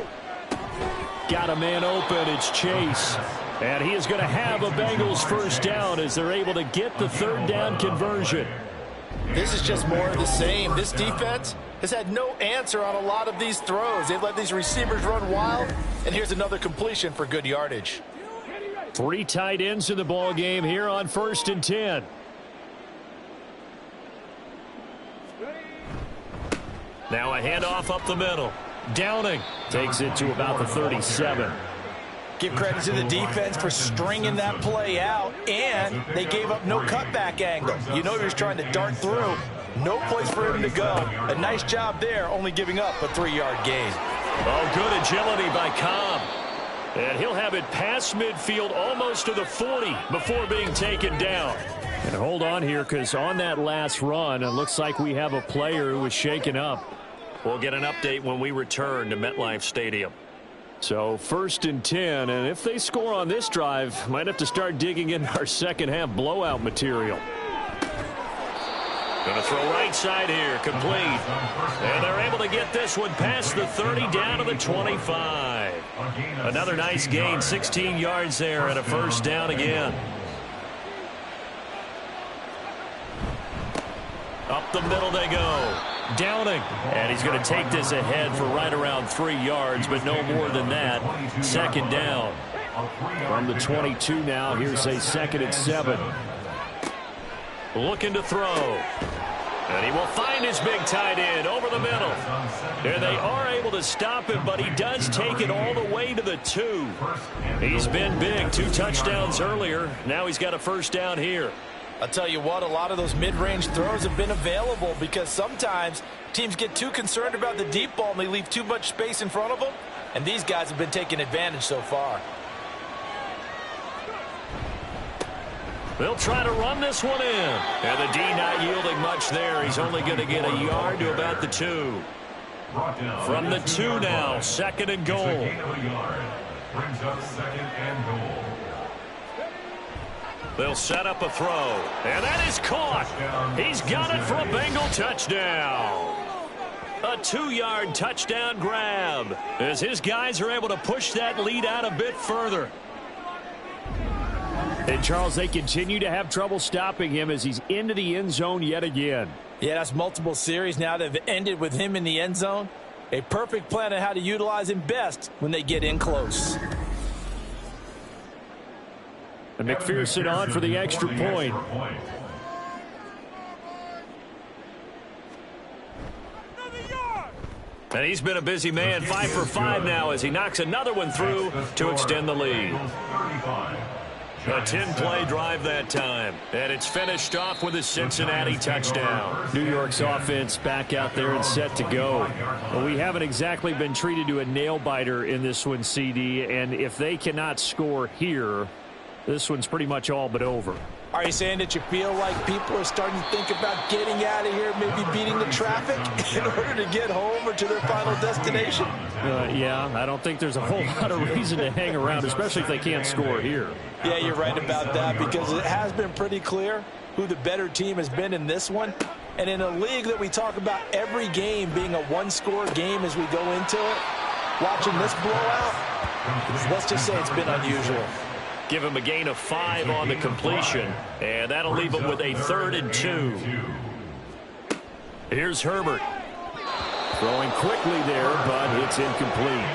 Got a man open. It's Chase. And he is going to have a Bengals 1st down as they're able to get the 3rd down conversion. This is just more of the same. This defense has had no answer on a lot of these throws. They've let these receivers run wild, and here's another completion for good yardage. 3 tight ends in the ball game here on 1st and 10. Now a handoff up the middle. Downing takes it to about the 37. Give credit to the defense for stringing that play out, and they gave up no cutback angle. You know he was trying to dart through. No place for him to go. A nice job there, only giving up a 3-yard gain. Oh, good agility by Cobb. And he'll have it past midfield almost to the 40 before being taken down. And hold on here, because on that last run, it looks like we have a player who was shaken up. We'll get an update when we return to MetLife Stadium. So 1st and 10, and if they score on this drive, might have to start digging in our second-half blowout material. Going to throw right side here, complete. And they're able to get this one past the 30 down to the 25. Another nice gain, 16 yards there and a 1st down again. Up the middle they go. Downing. And he's going to take this ahead for right around 3 yards, but no more than that. 2nd down. From the 22 now, here's a 2nd and 7. Looking to throw. And he will find his big tight end over the middle. And they are able to stop him, but he does take it all the way to the 2. He's been big. 2 touchdowns earlier. Now he's got a 1st down here. I'll tell you what, a lot of those mid-range throws have been available because sometimes teams get too concerned about the deep ball and they leave too much space in front of them, and these guys have been taking advantage so far. They'll try to run this one in. And the D not yielding much there. He's only going to get a yard to about the 2. From the 2 now, 2nd and goal. Brings up 2nd and goal. They'll set up a throw. And that is caught. He's got it for a Bengal touchdown. A 2-yard touchdown grab as his guys are able to push that lead out a bit further. And, Charles, they continue to have trouble stopping him as he's into the end zone yet again. Yeah, that's multiple series now that have ended with him in the end zone. A perfect plan on how to utilize him best when they get in close. And McPherson on for the extra point. And he's been a busy man, 5 for 5 now as he knocks another one through to extend the lead. A 10-play drive that time. And it's finished off with a Cincinnati touchdown. New York's offense back out there and set to go. Well, we haven't exactly been treated to a nail-biter in this one, CD. And if they cannot score here, this one's pretty much all but over. Are you saying that you feel like people are starting to think about getting out of here, maybe beating the traffic in order to get home or to their final destination? Yeah, I don't think there's a whole lot of reason to hang around, especially if they can't score here. Yeah, you're right about that, because it has been pretty clear who the better team has been in this one. And in a league that we talk about every game being a one-score game as we go into it, watching this blowout, let's just say it's been unusual. Give him a gain of 5 on the completion, and that'll leave him with a 3rd and 2. Here's Herbert. Throwing quickly there, but it's incomplete.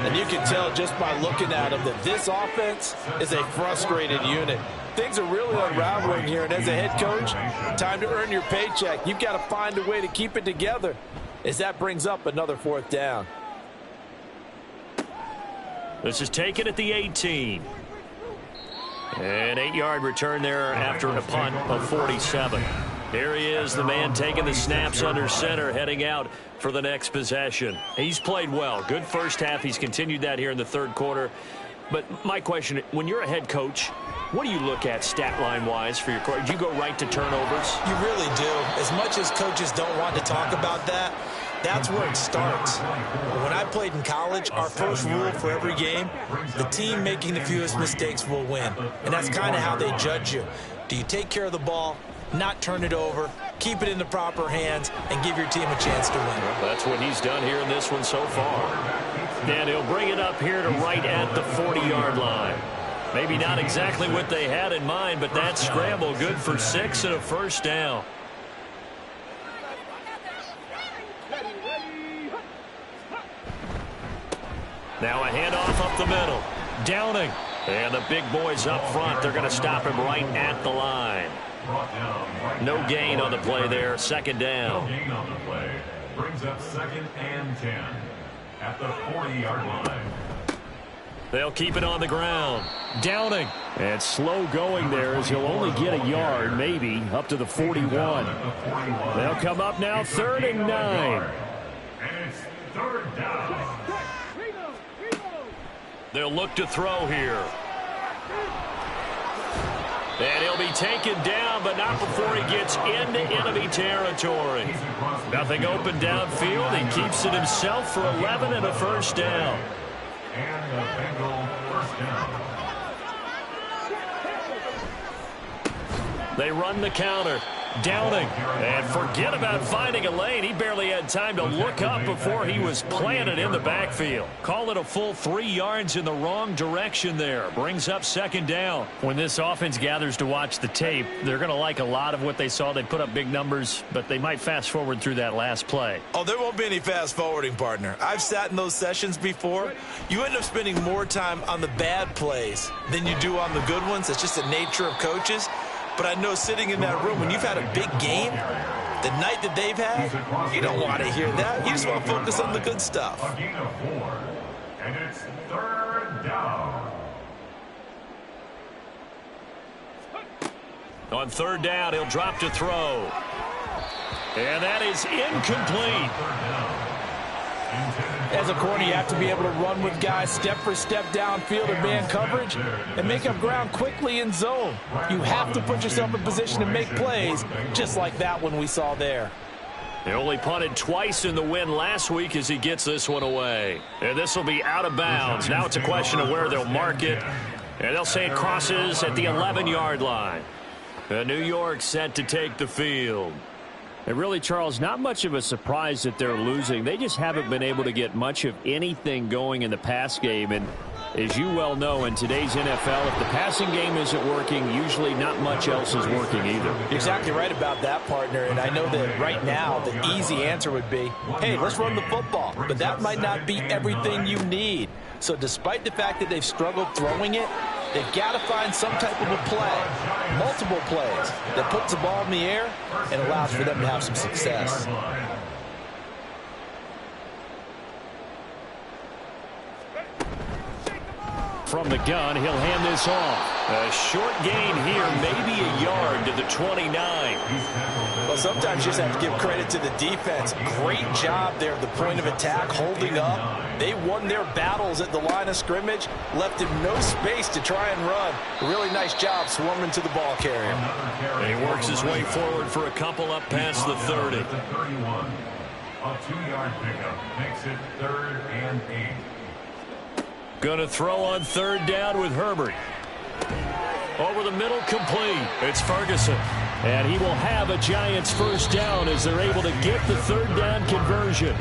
And you can tell just by looking at him that this offense is a frustrated unit. Things are really unraveling here, and as a head coach, time to earn your paycheck. You've got to find a way to keep it together, as that brings up another 4th down. This is taken at the 18. An 8-yard return there after a punt of 47. Here he is, the man taking the snaps under center, heading out for the next possession. He's played well. Good first half. He's continued that here in the 3rd quarter. But my question, when you're a head coach, what do you look at stat line-wise for your coach? Do you go right to turnovers? You really do. As much as coaches don't want to talk about that, that's where it starts. When I played in college, our first rule for every game, the team making the fewest mistakes will win. And that's kind of how they judge you. Do you take care of the ball, not turn it over, keep it in the proper hands, and give your team a chance to win? Well, that's what he's done here in this one so far. And he'll bring it up here to right at the 40-yard line. Maybe not exactly what they had in mind, but that scramble good for 6 and a 1st down. Now a handoff up the middle. Downing. And the big boys up front, they're going to stop him right at the line. No gain on the play there. 2nd down. No gain on the play. Brings up 2nd and 10 at the 40-yard line. They'll keep it on the ground. Downing. And slow going there as he'll only get a yard, maybe, up to the 41. They'll come up now 3rd and 9. And it's 3rd down. They'll look to throw here. And he'll be taken down, but not before he gets into enemy territory. Nothing open downfield. He keeps it himself for 11 and a 1st down. And the Bengal 1st down. They run the counter. Downing. And forget about finding a lane. He barely had time to look up before he was planted in the backfield. Call it a full 3 yards in the wrong direction there. Brings up 2nd down. When this offense gathers to watch the tape, they're going to like a lot of what they saw. They put up big numbers, but they might fast forward through that last play. Oh, there won't be any fast forwarding, partner. I've sat in those sessions before. You end up spending more time on the bad plays than you do on the good ones. It's just the nature of coaches. But I know sitting in that room, when you've had a big game, the night that they've had, you don't want to hear that. You just want to focus on the good stuff. A gain of 4. And it's 3rd down. On 3rd down, he'll drop to throw. And that is incomplete. As a corner, you have to be able to run with guys step for step downfield in man coverage and make up ground quickly in zone. You have to put yourself in position to make plays just like that one we saw there. He only punted twice in the win last week as he gets this one away. And this will be out of bounds. Now it's a question of where they'll mark it. And they'll say it crosses at the 11-yard line. And New York set to take the field. And really, Charles, not much of a surprise that they're losing. They just haven't been able to get much of anything going in the pass game. And as you well know, in today's NFL, if the passing game isn't working, usually not much else is working either. You're exactly right about that, partner. And I know that right now the easy answer would be, hey, let's run the football. But that might not be everything you need. So despite the fact that they've struggled throwing it, they've got to find some type of a play, multiple plays, that puts the ball in the air and allows for them to have some success. from the gun. He'll hand this off. A short gain here, maybe a yard to the 29. Well, sometimes you just have to give credit to the defense. Great job there at the point of attack, holding up. They won their battles at the line of scrimmage, left him no space to try and run. A really nice job swarming to the ball carrier. And he works his way forward for a couple up past the 30. A 2-yard pickup makes it 3rd and 8. Going to throw on 3rd down with Herbert. Over the middle, complete. It's Ferguson. And he will have a Giants first down as they're able to get the 3rd down conversion.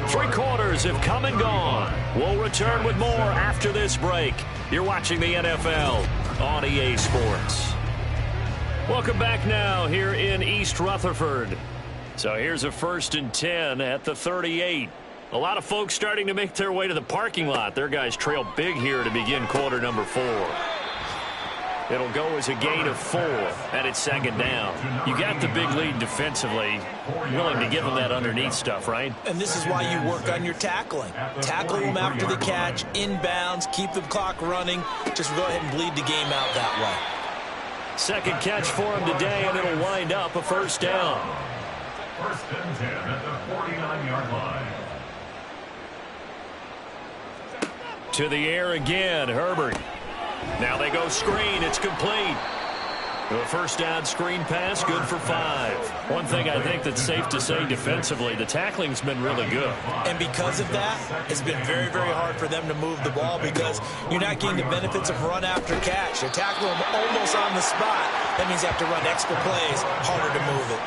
3 quarters have come and gone. We'll return with more after this break. You're watching the NFL on EA Sports. Welcome back now here in East Rutherford. So here's a 1st and 10 at the 38. A lot of folks starting to make their way to the parking lot. Their guys trail big here to begin quarter number 4. It'll go as a gain of 4, and it's 2nd down. You got the big lead defensively. Willing to give them that underneath stuff, right? And this is why you work on your tackling. Tackle them after the catch, inbounds, keep the clock running. Just go ahead and bleed the game out that way. 2nd catch for him today, and it'll wind up a 1st down. 1st and 10 at the 49-yard line. To the air again, Herbert. Now they go screen. It's complete. A 1st down screen pass, good for 5. One thing I think that's safe to say defensively, the tackling's been really good. And because of that, it's been very, very hard for them to move the ball because you're not getting the benefits of run after catch. They're tackling them almost on the spot. That means you have to run extra plays, harder to move it.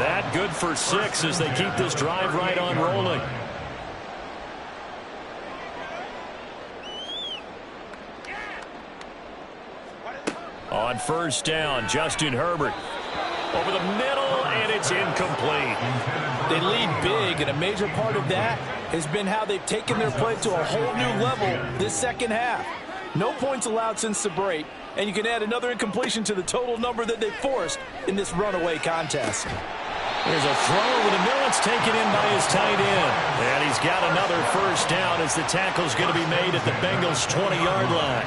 That good for 6 as they keep this drive right on rolling. On 1st down, Justin Herbert. Over the middle, and it's incomplete. They lead big, and a major part of that has been how they've taken their play to a whole new level this 2nd half. No points allowed since the break, and you can add another incompletion to the total number that they forced in this runaway contest. There's a throw over the middle. It's taken in by his tight end. And he's got another 1st down as the tackle's going to be made at the Bengals' 20-yard line.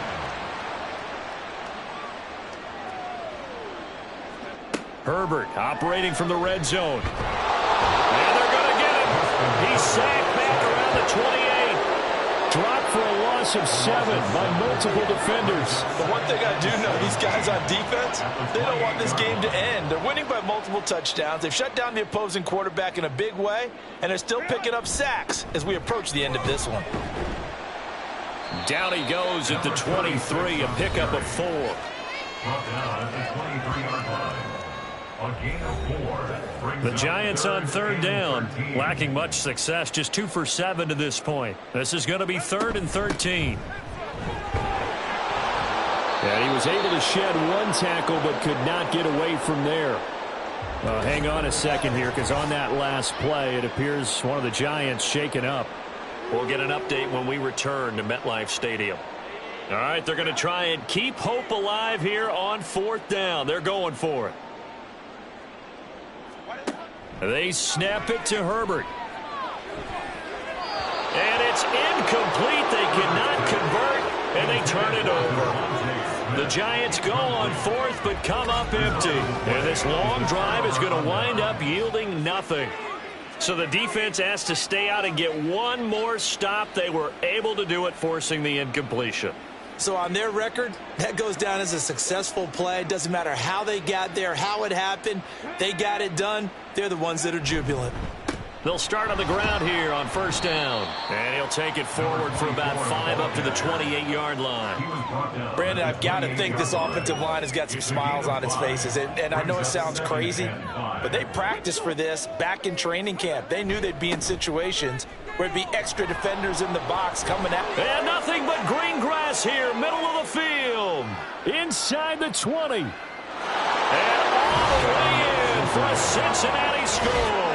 Herbert operating from the red zone. And they're going to get him. He's sacked back around the 28. Dropped for a loss of 7 by multiple defenders. But one thing I do know, these guys on defense, they don't want this game to end. They're winning by multiple touchdowns. They've shut down the opposing quarterback in a big way, and they're still picking up sacks as we approach the end of this one. Down he goes at the 23, a pickup of 4. Brought down at the 23-yard line. A gain of 4. The Giants on 3rd down, lacking much success, just 2 for 7 to this point. This is going to be 3rd and 13. And he was able to shed 1 tackle but could not get away from there. Hang on a second here, because on that last play, it appears one of the Giants shaken up. We'll get an update when we return to MetLife Stadium. All right, they're going to try and keep hope alive here on 4th down. They're going for it. They snap it to Herbert. And it's incomplete. They cannot convert, and they turn it over. The Giants go on 4th, but come up empty. And this long drive is going to wind up yielding nothing. So the defense has to stay out and get one more stop. They were able to do it, forcing the incompletion. So on their record, that goes down as a successful play. It doesn't matter how they got there, how it happened. They got it done. They're the ones that are jubilant. They'll start on the ground here on 1st down. And he'll take it forward for about 5 up to the 28-yard line. Brandon, I've got to think this offensive line has got some smiles on its faces. And I know it sounds crazy, but they practiced for this back in training camp. They knew they'd be in situations where it'd be extra defenders in the box coming out. And nothing but green grass here, middle of the field. Inside the 20. And all the way in for a Cincinnati score.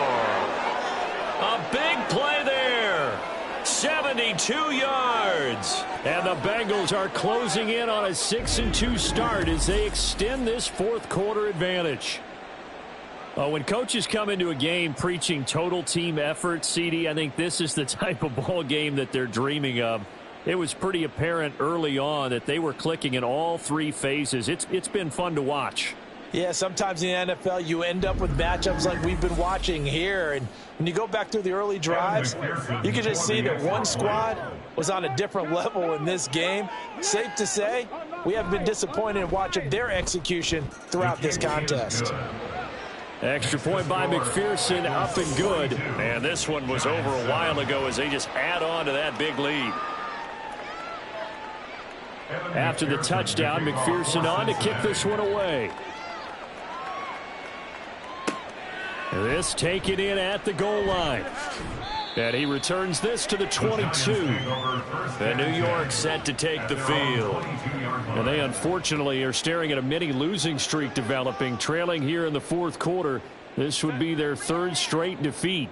A big play there. 72 yards. And the Bengals are closing in on a 6-2 start as they extend this 4th quarter advantage. When coaches come into a game preaching total team effort, CD, I think this is the type of ball game that they're dreaming of. It was pretty apparent early on that they were clicking in all three phases. It's been fun to watch. Yeah, sometimes in the NFL you end up with matchups like we've been watching here. And when you go back through the early drives, you can just see that one squad was on a different level in this game. Safe to say, we haven't been disappointed in watching their execution throughout this contest. Extra point by McPherson, up and good. And this one was over a while ago as they just add on to that big lead. After the touchdown, McPherson on to kick this one away. This taken in at the goal line. And he returns this to the 22. And New York set to take the field. And they unfortunately are staring at a mini losing streak developing, trailing here in the fourth quarter. This would be their third straight defeat.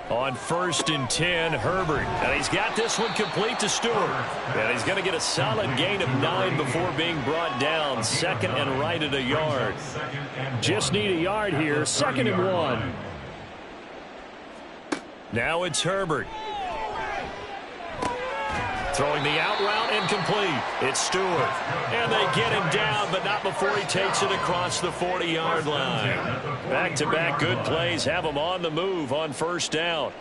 On 1st and 10, Herbert. And he's got this one complete to Stewart. And he's going to get a solid gain of 9 before being brought down. Second and right at a yard. Just need a yard here. 2nd and 1. Now it's Herbert. Throwing the out route incomplete. It's Stewart. And they get him down, but not before he takes it across the 40-yard line. Back-to-back good plays have him on the move on 1st down.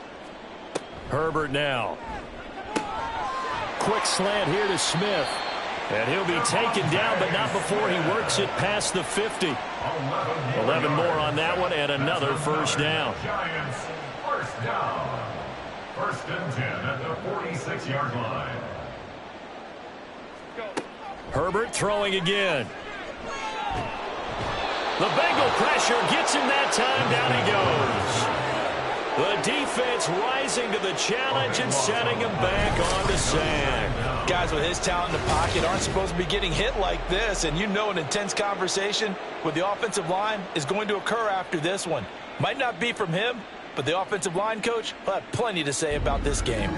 Herbert now. Quick slant here to Smith. And he'll be taken down, but not before he works it past the 50. 11 more on that one, and another 1st down. Giants, 1st down. 1st and 10 at the 46-yard line. Herbert throwing again. The Bengal pressure gets him that time. Down he goes. The defense rising to the challenge and setting him back on the sack. Guys with his talent in the pocket aren't supposed to be getting hit like this, and you know an intense conversation with the offensive line is going to occur after this one. Might not be from him, but the offensive line coach will have plenty to say about this game.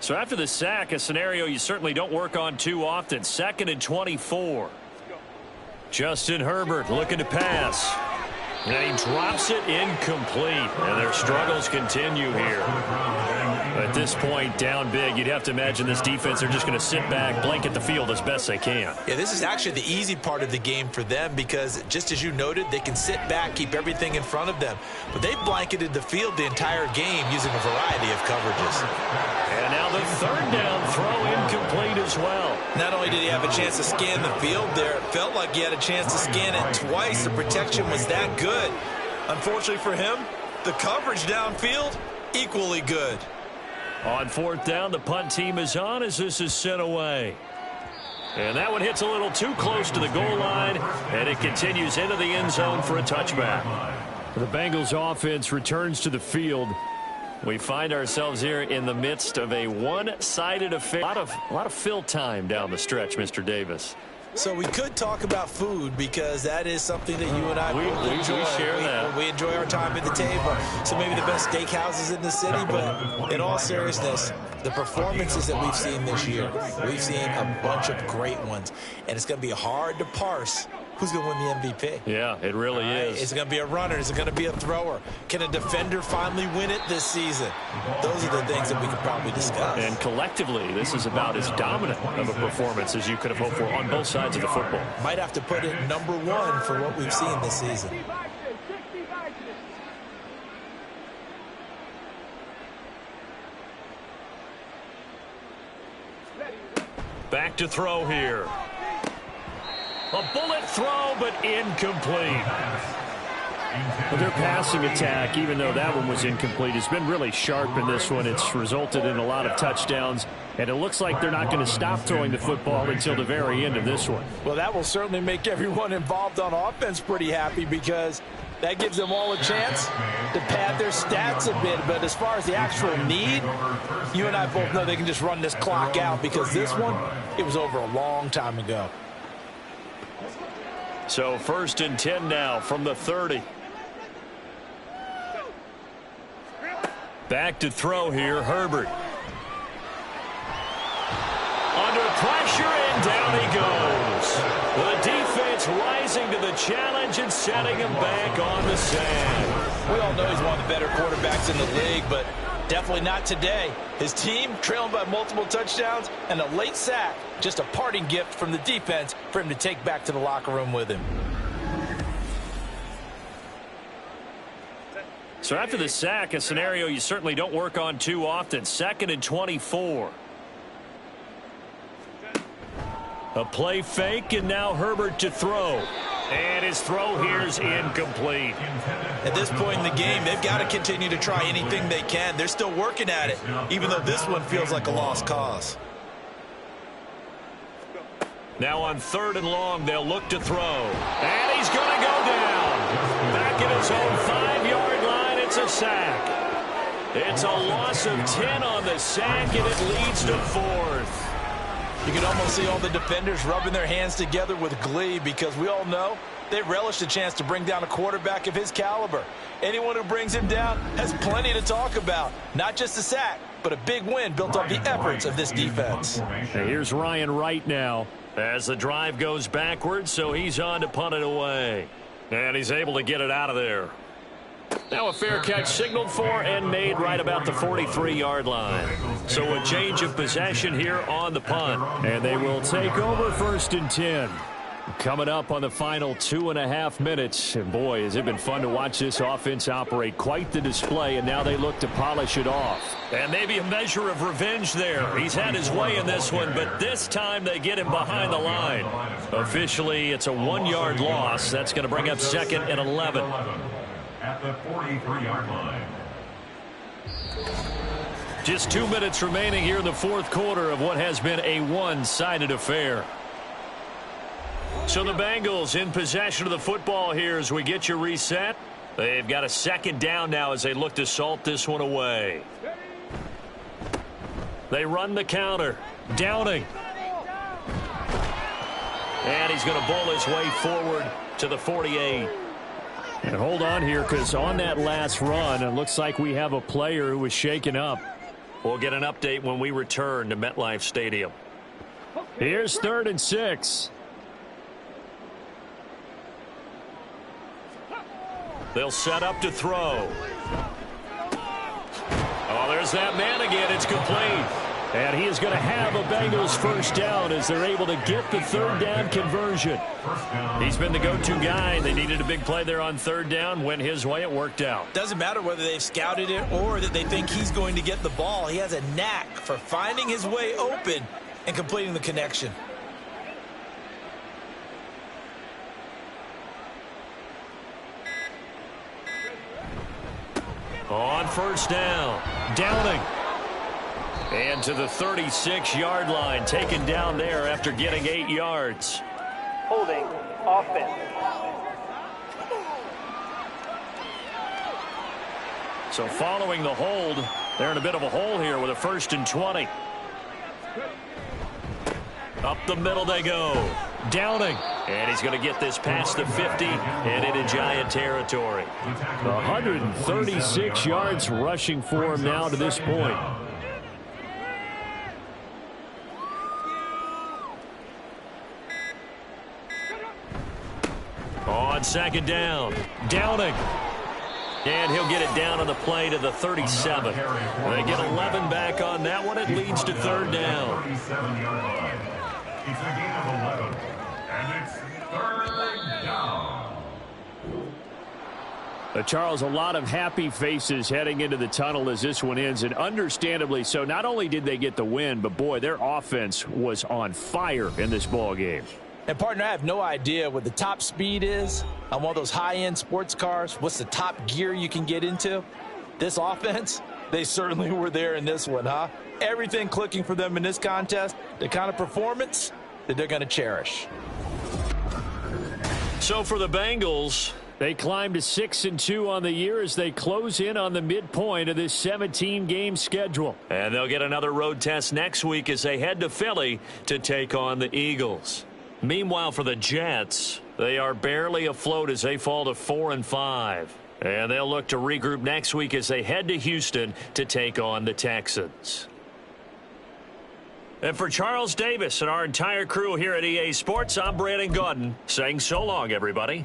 So after the sack, a scenario you certainly don't work on too often. 2nd and 24. Justin Herbert looking to pass. And he drops it incomplete. And their struggles continue here. At this point, down big, you'd have to imagine this defense, they're just going to sit back, blanket the field as best they can. Yeah, this is actually the easy part of the game for them because, just as you noted, they can sit back, keep everything in front of them. But they've blanketed the field the entire game using a variety of coverages. And now the 3rd down throw incomplete as well. Not only did he have a chance to scan the field there, it felt like he had a chance to scan it twice. The protection was that good. Unfortunately for him, the coverage downfield, equally good. On 4th down, the punt team is on as this is sent away. And that one hits a little too close to the goal line, and it continues into the end zone for a touchback. The Bengals offense returns to the field. We find ourselves here in the midst of a one-sided affair. A lot of fill time down the stretch, Mr. Davis. So we could talk about food because that is something that you and I enjoy. We share that. We enjoy our time at the table. So maybe the best steakhouses in the city, but in all seriousness, the performances that we've seen this year, we've seen a bunch of great ones. And it's going to be hard to parse who's going to win the MVP. Yeah, it really is. Is it going to be a runner? Is it going to be a thrower? Can a defender finally win it this season? Those are the things that we could probably discuss. And collectively, this is about as dominant of a performance as you could have hoped for on both sides of the football. Might have to put it #1 for what we've seen this season. Back to throw here. A bullet throw, but incomplete. But their passing attack, even though that one was incomplete, has been really sharp in this one. It's resulted in a lot of touchdowns, and it looks like they're not going to stop throwing the football until the very end of this one. Well, that will certainly make everyone involved on offense pretty happy because that gives them all a chance to pad their stats a bit. But as far as the actual need, you and I both know they can just run this clock out because this one, it was over a long time ago. So 1st and 10 now from the 30. Back to throw here, Herbert. Under pressure, and down he goes. The defense rising to the challenge and setting him back on the sand. We all know he's one of the better quarterbacks in the league, but Definitely not today. His team trailing by multiple touchdowns and a late sack. Just a parting gift from the defense for him to take back to the locker room with him. So after the sack, a scenario you certainly don't work on too often. 2nd and 24. A play fake, and now Herbert to throw. And his throw here is incomplete. At this point in the game, they've got to continue to try anything they can. They're still working at it, even though this one feels like a lost cause. Now on 3rd and long, they'll look to throw. And he's going to go down. Back at his own 5-yard line, it's a sack. It's a loss of 10 on the sack, and it leads to 4th. You can almost see all the defenders rubbing their hands together with glee because we all know they relish the chance to bring down a quarterback of his caliber. Anyone who brings him down has plenty to talk about. Not just a sack, but a big win built on the efforts of this defense. And here's Ryan Wright now as the drive goes backwards, so he's on to punt it away. And he's able to get it out of there. Now a fair catch signaled for and made right about the 43-yard line. So a change of possession here on the punt. And they will take over 1st and 10. Coming up on the final 2.5 minutes. And boy, has it been fun to watch this offense operate. Quite the display, and now they look to polish it off. And maybe a measure of revenge there. He's had his way in this one, but this time they get him behind the line. Officially, it's a 1-yard loss. That's going to bring up 2nd and 11. At the 43-yard line. Just 2 minutes remaining here in the 4th quarter of what has been a one-sided affair. So the Bengals in possession of the football here as we get you reset. They've got a 2nd down now as they look to salt this one away. They run the counter. Downing. And he's going to bowl his way forward to the 48. And hold on here, because on that last run, it looks like we have a player who was shaken up. We'll get an update when we return to MetLife Stadium. Here's 3rd and 6. They'll set up to throw. Oh, there's that man again. It's complete. And he is going to have a Bengals 1st down as they're able to get the 3rd down conversion. He's been the go-to guy. They needed a big play there on 3rd down. Went his way. It worked out. Doesn't matter whether they've scouted it or that they think he's going to get the ball. He has a knack for finding his way open and completing the connection. On 1st down. Downing. And to the 36-yard line. Taken down there after getting 8 yards. Holding offense. So following the hold, they're in a bit of a hole here with a 1st and 20. Up the middle they go. Downing. And he's going to get this past the 50 and into Giant territory. 136 yards rushing for him now to this point. On 2nd down. Downing. And he'll get it down on the play to the 37. They get 11 back on that one. It leads to 3rd down. 37-yard line. It's a gain of 11. And it's 3rd down. Charles, a lot of happy faces heading into the tunnel as this one ends, and understandably so. Not only did they get the win, but boy, their offense was on fire in this ball game. And, partner, I have no idea what the top speed is on one of those high-end sports cars. What's the top gear you can get into? This offense, they certainly were there in this one, huh? Everything clicking for them in this contest, the kind of performance that they're going to cherish. So for the Bengals, they climb to 6-2 on the year as they close in on the midpoint of this 17-game schedule. And they'll get another road test next week as they head to Philly to take on the Eagles. Meanwhile, for the Jets, they are barely afloat as they fall to 4-5. And they'll look to regroup next week as they head to Houston to take on the Texans. And for Charles Davis and our entire crew here at EA Sports, I'm Brandon Gaudin saying so long, everybody.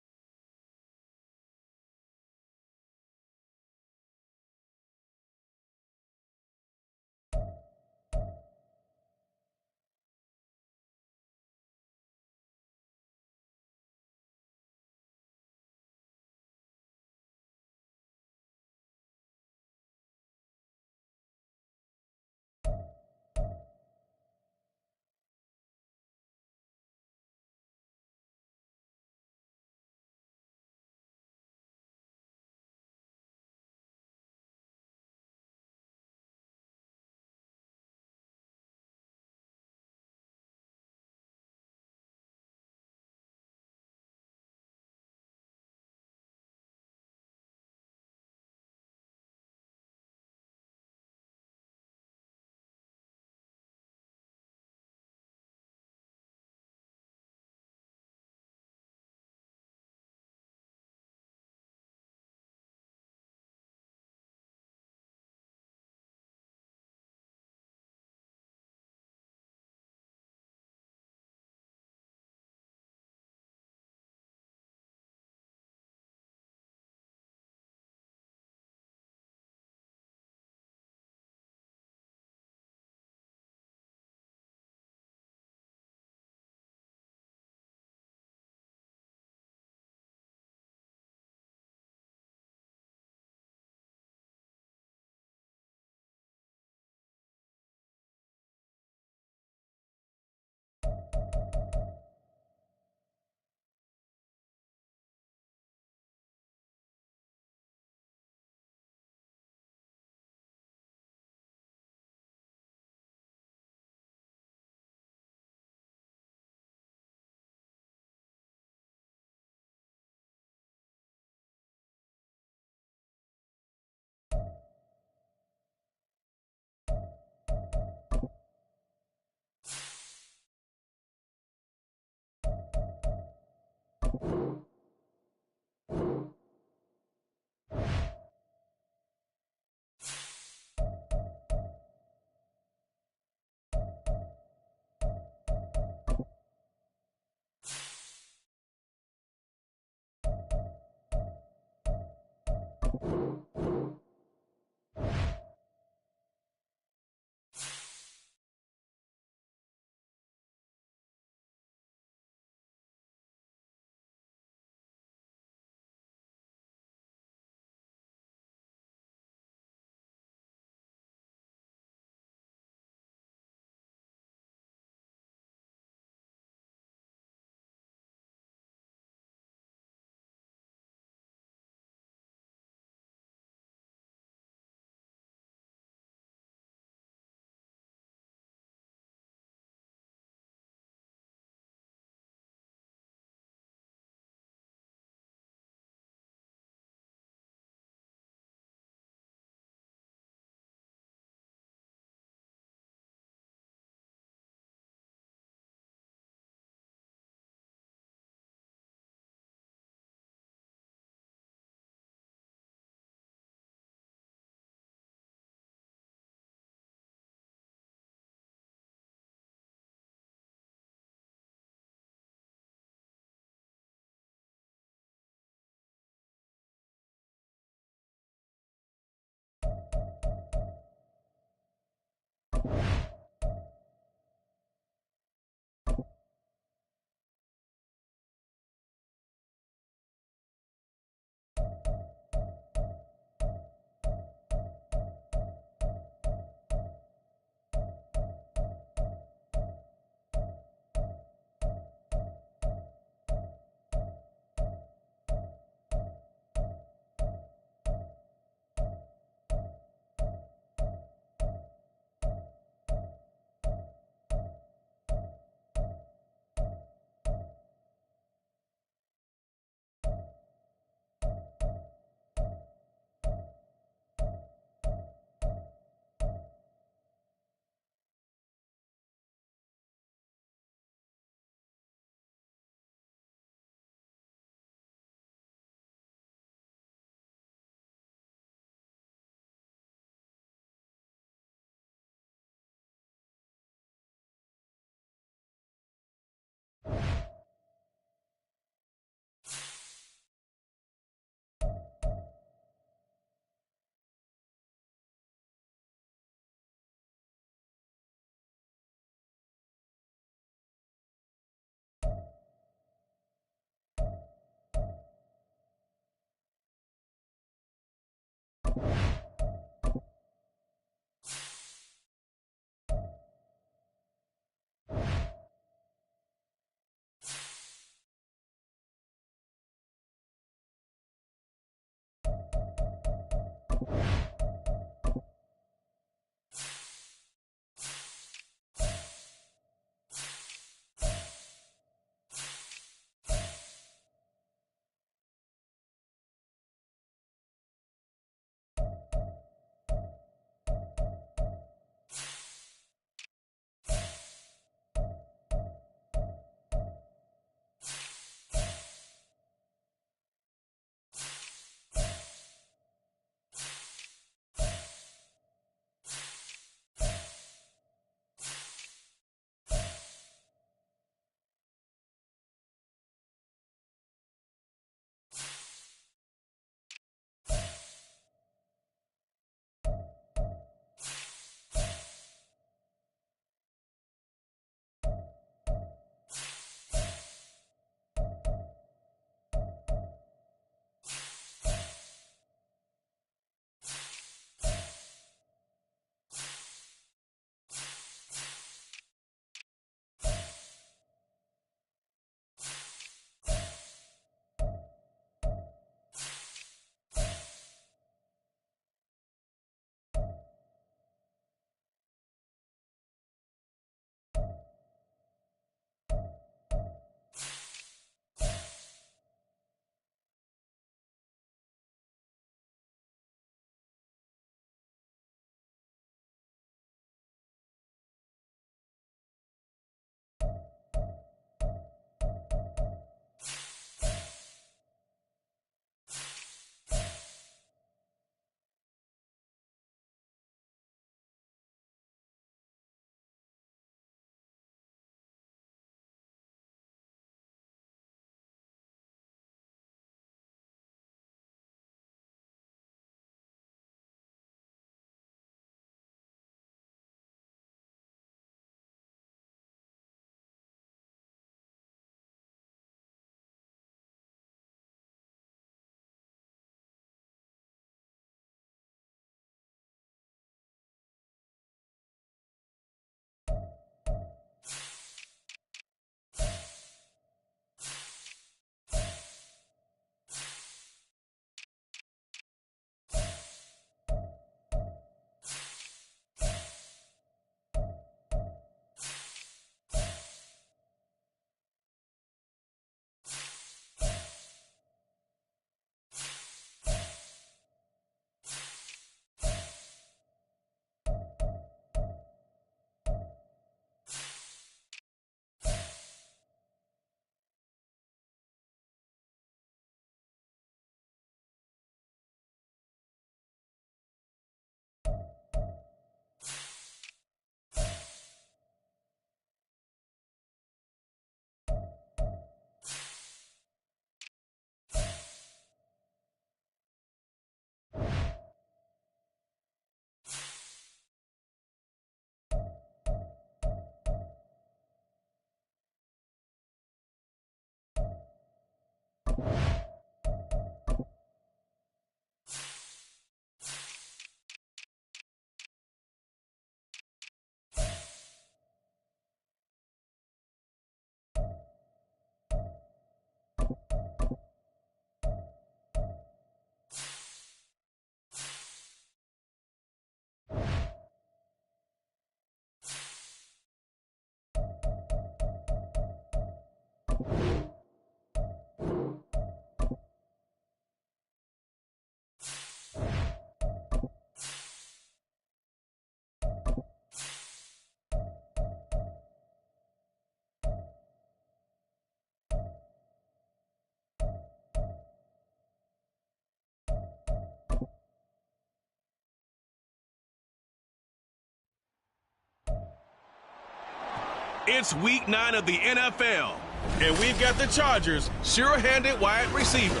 It's week 9 of the NFL, and we've got the Chargers' sure-handed wide receiver,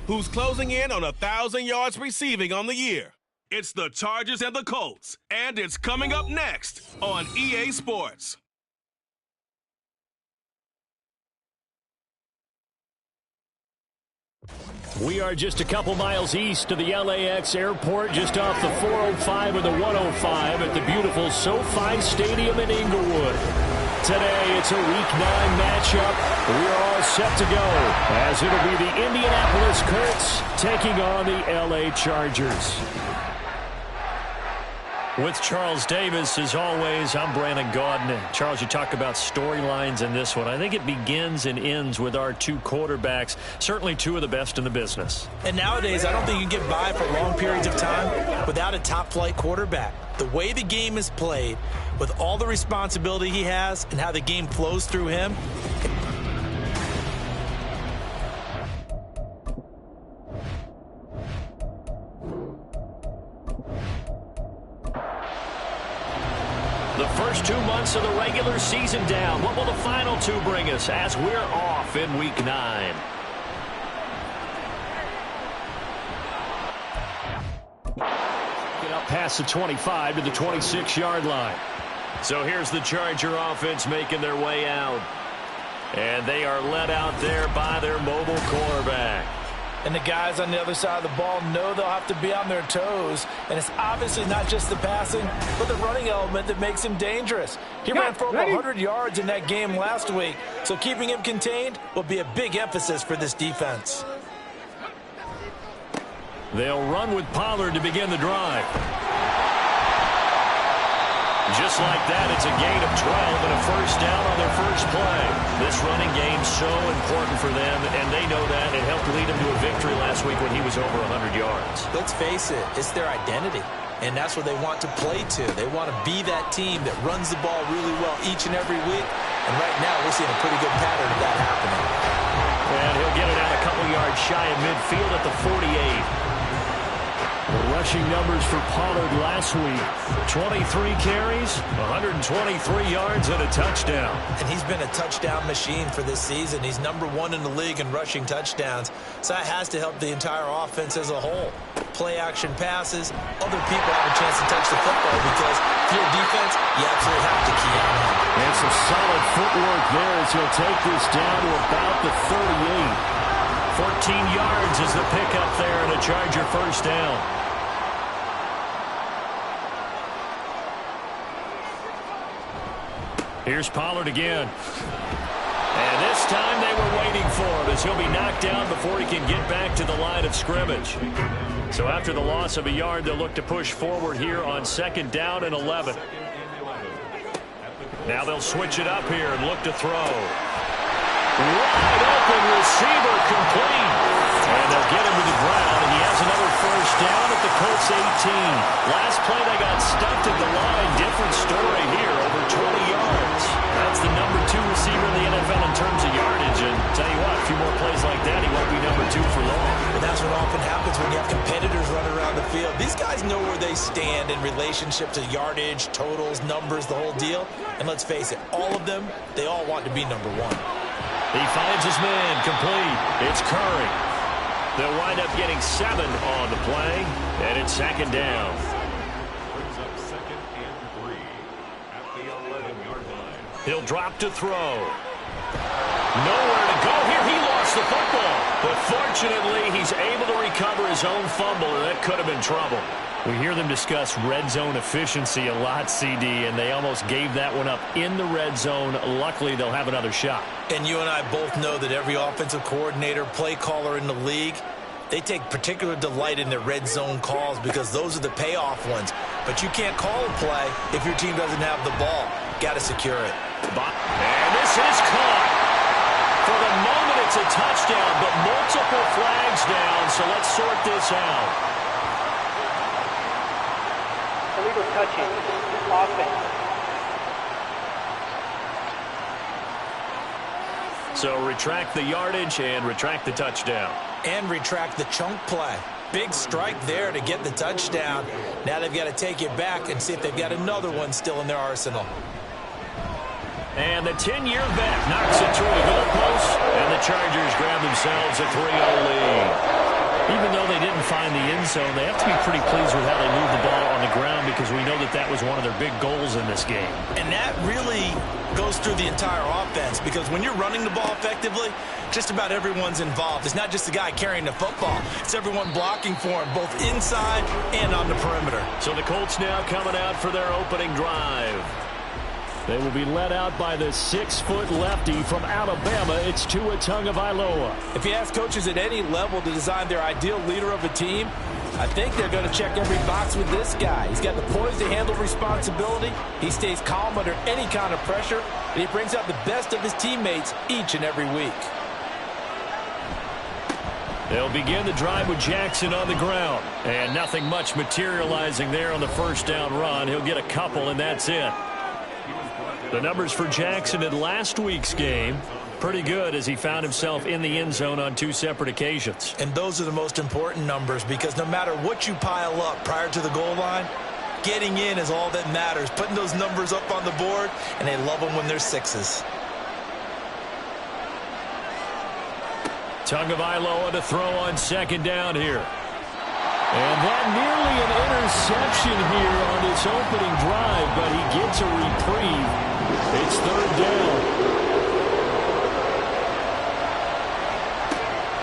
who's closing in on 1,000 yards receiving on the year. It's the Chargers and the Colts, and it's coming up next on EA Sports. We are just a couple miles east of the LAX airport, just off the 405 and the 105 at the beautiful SoFi Stadium in Inglewood. Today, it's a Week 9 matchup. We are all set to go, as it'll be the Indianapolis Colts taking on the LA Chargers. With Charles Davis, as always, I'm Brandon Gaudin. Charles, you talk about storylines in this one. I think it begins and ends with our two quarterbacks, certainly two of the best in the business. And nowadays, I don't think you can get by for long periods of time without a top-flight quarterback. The way the game is played, with all the responsibility he has and how the game flows through him, the first 2 months of the regular season down. What will the final two bring us as we're off in Week 9? Get up past the 25 to the 26-yard line. So here's the Charger offense making their way out. And they are led out there by their mobile quarterback. and the guys on the other side of the ball know they'll have to be on their toes. And it's obviously not just the passing, but the running element that makes him dangerous. He ran for over 100 yards in that game last week, so keeping him contained will be a big emphasis for this defense. They'll run with Pollard to begin the drive. Just like that, it's a gain of 12 and a first down on their first play. This running game so important for them, and they know that. It helped lead them to a victory last week when he was over 100 yards. Let's face it, it's their identity, and that's what they want to play to. They want to be that team that runs the ball really well each and every week, and right now we're seeing a pretty good pattern of that happening. And he'll get it out a couple yards shy of midfield at the 48. The rushing numbers for Pollard last week: 23 carries, 123 yards, and a touchdown. And he's been a touchdown machine for this season. He's #1 in the league in rushing touchdowns. So that has to help the entire offense as a whole. Play action passes, other people have a chance to touch the football because if you're a defense, you absolutely have to key on him. And some solid footwork there as he'll take this down to about the 38. 14 yards is the pickup there and a Charger first down. Here's Pollard again. And this time they were waiting for him as he'll be knocked down before he can get back to the line of scrimmage. So after the loss of a yard, they'll look to push forward here on 2nd down and 11. Now they'll switch it up here and look to throw. Wide open receiver complete. And they'll get him to the ground, and he has another first down at the Colts 18. Last play they got stuffed at the line. Different story here, over 20 yards. That's the #2 receiver in the NFL in terms of yardage. And tell you what, a few more plays like that, he won't be #2 for long. And that's what often happens when you have competitors running around the field. These guys know where they stand in relationship to yardage, totals, numbers, the whole deal. And let's face it, all of them, they all want to be #1. He finds his man complete. It's Curry. They'll wind up getting 7 on the play, and it's 2nd down. Brings up 2nd and 3 at the 11-yard line. He'll drop to throw. Nowhere to go here. He lost the football. But fortunately, he's able to recover his own fumble, and that could have been trouble. We hear them discuss red zone efficiency a lot, CD, and they almost gave that one up in the red zone. Luckily, they'll have another shot. And you and I both know that every offensive coordinator, play caller in the league, they take particular delight in their red zone calls because those are the payoff ones. But you can't call a play if your team doesn't have the ball. Got to secure it. And this is caught. For the moment, it's a touchdown, but multiple flags down, so let's sort this out. Illegal touching. Offense. So retract the yardage and retract the touchdown. And retract the chunk play. Big strike there to get the touchdown. Now they've got to take it back and see if they've got another one still in their arsenal. And the 10-year vet knocks it through the goalpost, and the Chargers grab themselves a 3-0 lead. Even though they didn't find the end zone, they have to be pretty pleased with how they moved the ball on the ground because we know that that was one of their big goals in this game. And that really goes through the entire offense because when you're running the ball effectively, just about everyone's involved. It's not just the guy carrying the football. It's everyone blocking for him, both inside and on the perimeter. So the Colts now coming out for their opening drive. They will be led out by the 6-foot lefty from Alabama. It's Tua Tagovailoa. If you ask coaches at any level to design their ideal leader of a team, I think they're going to check every box with this guy. He's got the poise to handle responsibility. He stays calm under any kind of pressure, and he brings out the best of his teammates each and every week. They'll begin the drive with Jackson on the ground. And nothing much materializing there on the first down run. He'll get a couple, and that's it. The numbers for Jackson in last week's game, pretty good as he found himself in the end zone on 2 separate occasions. And those are the most important numbers because no matter what you pile up prior to the goal line, getting in is all that matters. Putting those numbers up on the board, and they love them when they're 6s. Tagovailoa to throw on second down here. And that nearly an interception here on this opening drive, but he gets a reprieve. It's third down.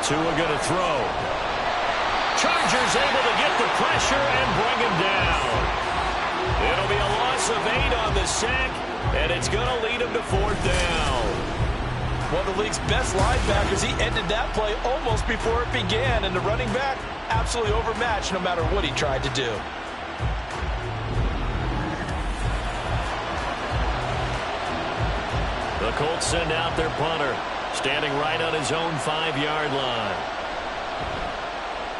Tua going to throw. Chargers able to get the pressure and bring him down. It'll be a loss of 8 on the sack, and it's going to lead him to 4th down. One of the league's best linebackers, he ended that play almost before it began, and the running back absolutely overmatched no matter what he tried to do. The Colts send out their punter, standing right on his own 5-yard line.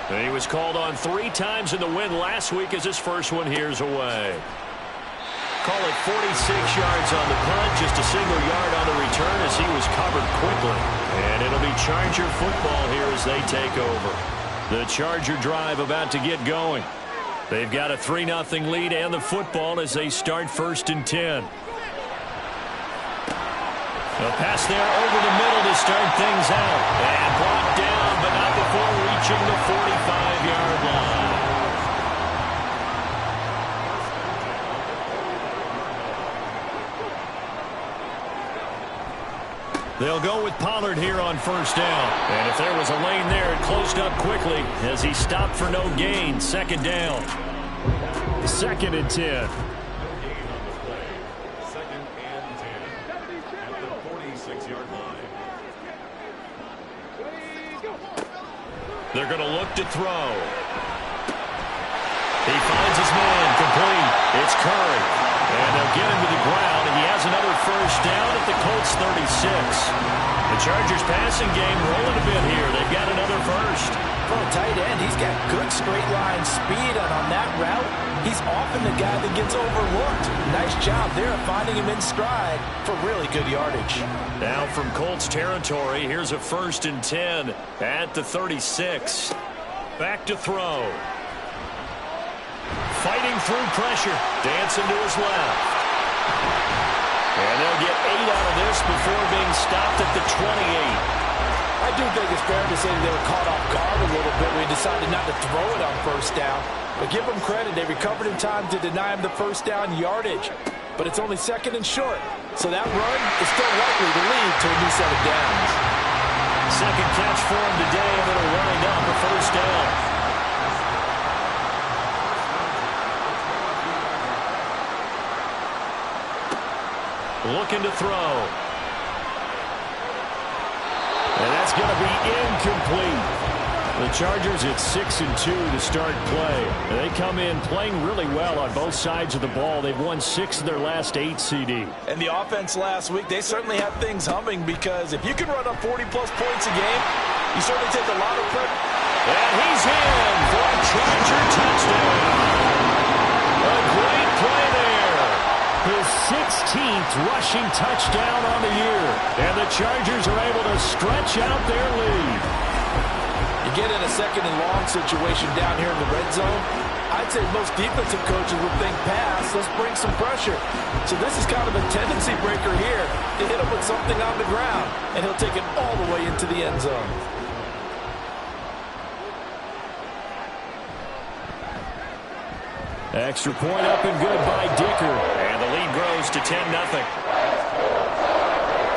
And he was called on 3 times in the win last week as his first one here's away. Call it 46 yards on the punt, just a single yard on the return as he was covered quickly. And it'll be Charger football here as they take over. The Charger drive about to get going. They've got a 3-0 lead and the football as they start 1st and 10. A pass there over the middle to start things out. And brought down, but not before reaching the 45-yard line. They'll go with Pollard here on 1st down. And if there was a lane there, it closed up quickly as he stopped for no gain. 2nd down. 2nd and 10. They're going to look to throw. He finds his man complete. It's Curry. And they'll get him to the ground, and he has another 1st down at the Colts 36. The Chargers passing game rolling a bit here. They've got another 1st. For a tight end, he's got good straight line speed, and on that route, he's often the guy that gets overlooked. Nice job there of finding him in stride for really good yardage. Now from Colts territory, here's a 1st and 10 at the 36. Back to throw. Fighting through pressure. Dancing to his left. And they'll get 8 out of this before being stopped at the 28. I do think it's fair to say they were caught off guard a little bit when he decided not to throw it on 1st down. But give them credit. They recovered in time to deny him the 1st down yardage. But it's only 2nd and short. So that run is still likely to lead to a new set of downs. Second catch for him today, and it'll wind up a 1st down. Looking to throw. And that's going to be incomplete. The Chargers at 6-2 to start play. They come in playing really well on both sides of the ball. They've won 6 of their last 8 CD. And the offense last week, they certainly have things humming because if you can run up 40-plus points a game, you certainly take a lot of credit. And he's in for a Charger touchdown. A great play there. His 16th rushing touchdown on the year. And the Chargers are able to stretch out their lead. You get in a 2nd and long situation down here in the red zone, I'd say most defensive coaches would think pass, let's bring some pressure. So this is kind of a tendency breaker here to hit him with something on the ground, and he'll take it all the way into the end zone. Extra point up and good by Dicker. And the lead grows to 10-0.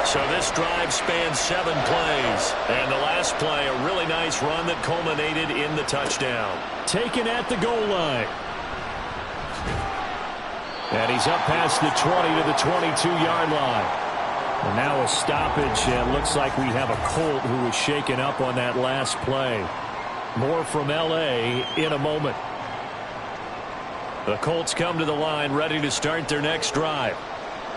So this drive spans 7 plays. And the last play, a really nice run that culminated in the touchdown. Taken at the goal line. And he's up past the 20 to the 22-yard line. And now a stoppage, and looks like we have a Colt who was shaken up on that last play. More from L.A. in a moment. The Colts come to the line ready to start their next drive.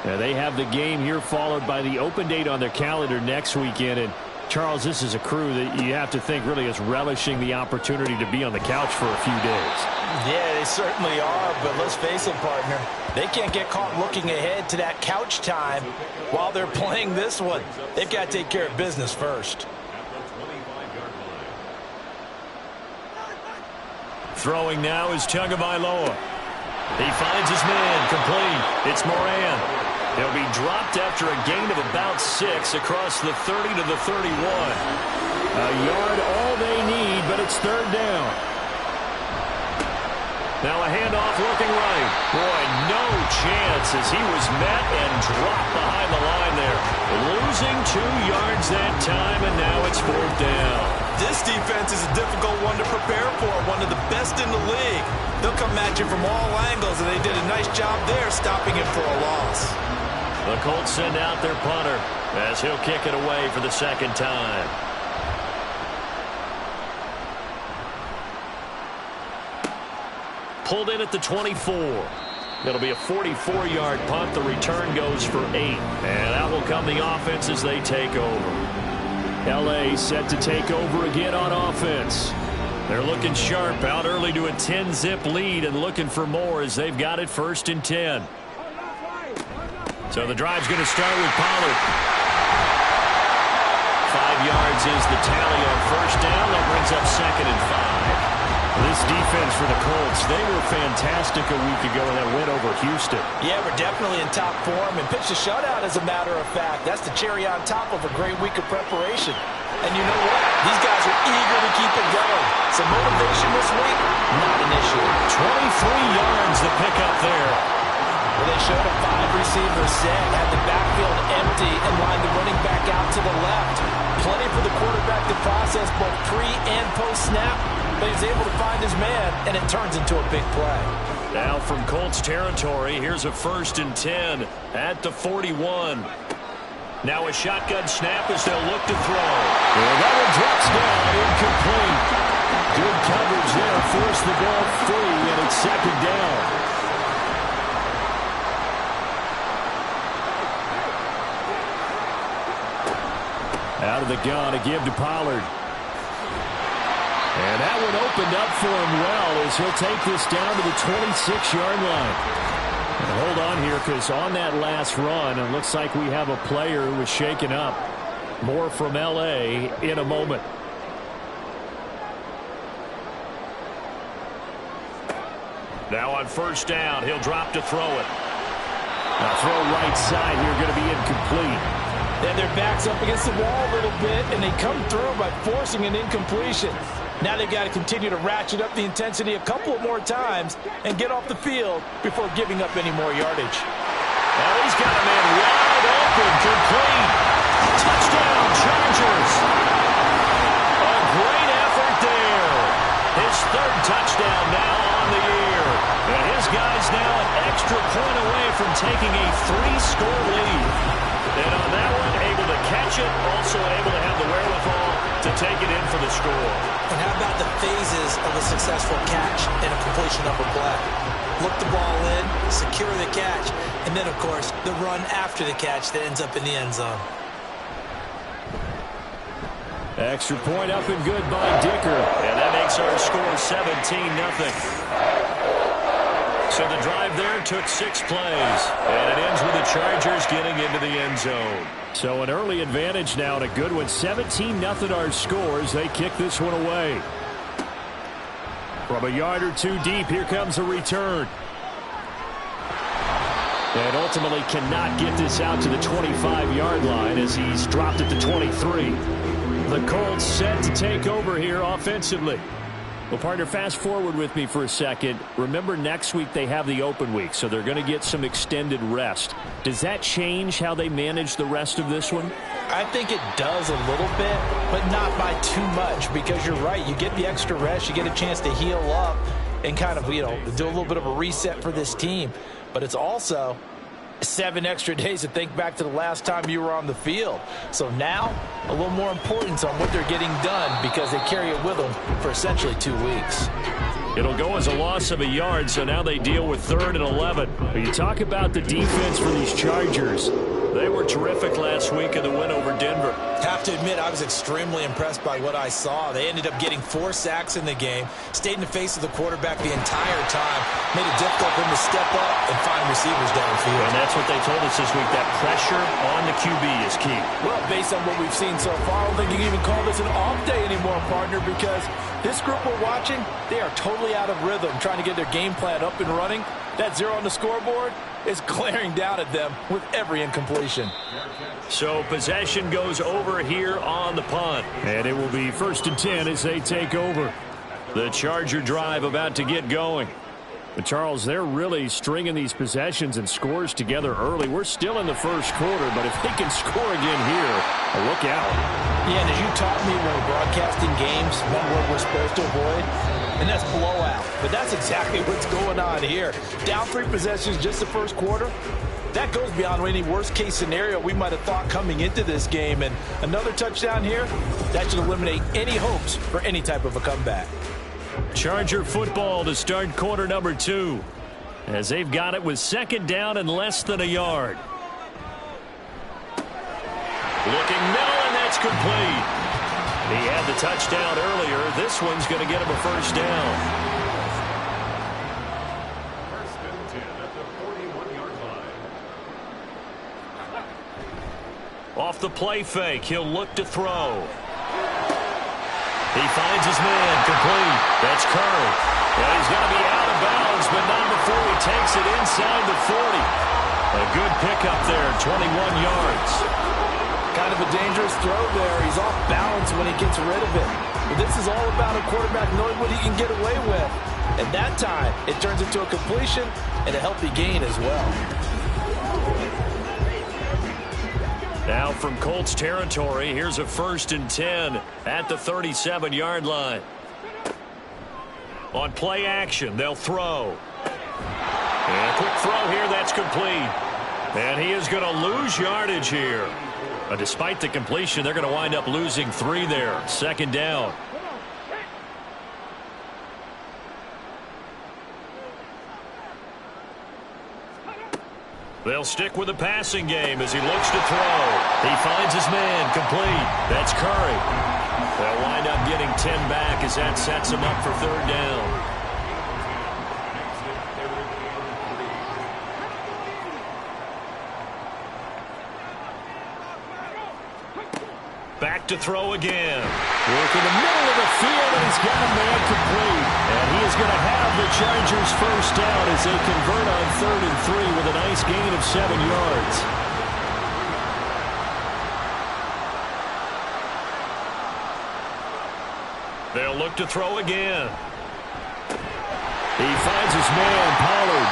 Now they have the game here followed by the open date on their calendar next weekend. And Charles, this is a crew that you have to think really is relishing the opportunity to be on the couch for a few days. Yeah, they certainly are, but let's face it, partner. They can't get caught looking ahead to that couch time while they're playing this one. They've got to take care of business first. Throwing now is Tagovailoa. He finds his man, complete. It's Moran. He'll be dropped after a gain of about 6 across the 30 to the 31. A yard all they need, but it's third down. Now a handoff looking right. Boy, no chance as he was met and dropped behind the line there. Losing 2 yards that time, and now it's fourth down. This defense is a difficult one to prepare for, one of the best in the league. They'll come at you from all angles, and they did a nice job there stopping him for a loss. The Colts send out their punter as he'll kick it away for the second time. Pulled in at the 24. It'll be a 44-yard punt. The return goes for 8. And that will come the offense as they take over. L.A. set to take over again on offense. They're looking sharp, out early to a 10-zip lead and looking for more as they've got it 1st and 10. So the drive's going to start with Pollard. 5 yards is the tally on first down. That brings up 2nd and 5. This defense for the Colts, they were fantastic a week ago in that win over Houston. Yeah, we're definitely in top form and pitched a shutout, as a matter of fact. That's the cherry on top of a great week of preparation. And you know what? These guys are eager to keep it going. Some motivation this week, not an issue. 23 yards the pickup there. Well, they showed a 5-receiver set, had the backfield empty, and lined the running back out to the left. Plenty for the quarterback to process both pre- and post-snap, but he's able to find his man, and it turns into a big play. Now from Colts territory, here's a 1st and 10 at the 41. Now a shotgun snap as they'll look to throw. And that one drops down, incomplete. Good coverage there, forced the ball free, and it's 2nd down. Out of the gun, a give to Pollard. And that one opened up for him well as he'll take this down to the 26-yard line. And hold on here, because on that last run, it looks like we have a player who was shaken up. More from L.A. in a moment. Now on first down, he'll drop to throw it. Now throw right side here, going to be incomplete. Then their back's up against the wall a little bit, and they come through by forcing an incompletion. Now they've got to continue to ratchet up the intensity a couple of more times and get off the field before giving up any more yardage. Now he's got a man wide open, complete. Touchdown, Chargers. A great effort there. His 3rd touchdown now on the year. And his guy's now an extra point away from taking a 3-score lead. And on that one, able to catch it, also able to have the wherewithal to take it in for the score. And how about the phases of a successful catch and a completion of a play? Look the ball in, secure the catch, and then, of course, the run after the catch that ends up in the end zone. Extra point up and good by Dicker. And that makes our score 17-0. So the drive there took 6 plays, and it ends with the Chargers getting into the end zone. So an early advantage now, and a good one. 17-0 our scores. They kick this one away. From a yard or two deep, here comes a return. And ultimately cannot get this out to the 25-yard line as he's dropped it to 23. The Colts set to take over here offensively. Well, partner, fast forward with me for a second. Remember, next week they have the open week, so they're going to get some extended rest. Does that change how they manage the rest of this one? I think it does a little bit, but not by too much, because you're right. You get the extra rest. You get a chance to heal up and kind of, do a little bit of a reset for this team. But it's also 7 extra days to think back to the last time you were on the field. So now, a little more importance on what they're getting done because they carry it with them for essentially 2 weeks. It'll go as a loss of a yard, so now they deal with 3rd and 11. But you talk about the defense for these Chargers. They were terrific last week in the win over Denver. Have to admit, I was extremely impressed by what I saw. They ended up getting 4 sacks in the game, stayed in the face of the quarterback the entire time, made it difficult for him to step up and find receivers downfield. And that's what they told us this week, that pressure on the QB is key. Well, based on what we've seen so far, I don't think you can even call this an off day anymore, partner, because this group we're watching, they are totally out of rhythm, trying to get their game plan up and running. That 0 on the scoreboard is glaring down at them with every incompletion. So possession goes over here on the punt. And it will be 1st and 10 as they take over. The Charger drive about to get going. But Charles, they're really stringing these possessions and scores together early. We're still in the first quarter, but if they can score again here, look out. Yeah, and as you taught me when we're broadcasting games, what we're supposed to avoid, and that's blowout. But that's exactly what's going on here. Down 3 possessions just the first quarter. That goes beyond any worst-case scenario we might have thought coming into this game. And another touchdown here, that should eliminate any hopes for any type of a comeback. Charger football to start quarter number 2. As they've got it with 2nd down and less than a yard. Looking middle, and that's complete. He had the touchdown earlier. This one's going to get him a 1st down. 1st and 10 at the 41-yard line. Off the play fake, he'll look to throw. He finds his man, complete. That's Curry. Well, he's going to be out of bounds, but not before he takes it inside the 40. A good pickup there, 21 yards. Kind of a dangerous throw there. He's off balance when he gets rid of it. But this is all about a quarterback knowing what he can get away with. And that time, it turns into a completion and a healthy gain as well. Now from Colts territory, here's a 1st and 10 at the 37-yard line. On play action, they'll throw. And a quick throw here, that's complete. And he is going to lose yardage here. But despite the completion, they're going to wind up losing 3 there. 2nd down. They'll stick with the passing game as he looks to throw. He finds his man, complete. That's Curry. They'll wind up getting 10 back as that sets him up for 3rd down. Back to throw again. Work in the middle of the field, and he's got a man complete. And he is going to have the Chargers 1st down as they convert on 3rd and 3 with a nice gain of 7 yards. They'll look to throw again. He finds his man, Pollard.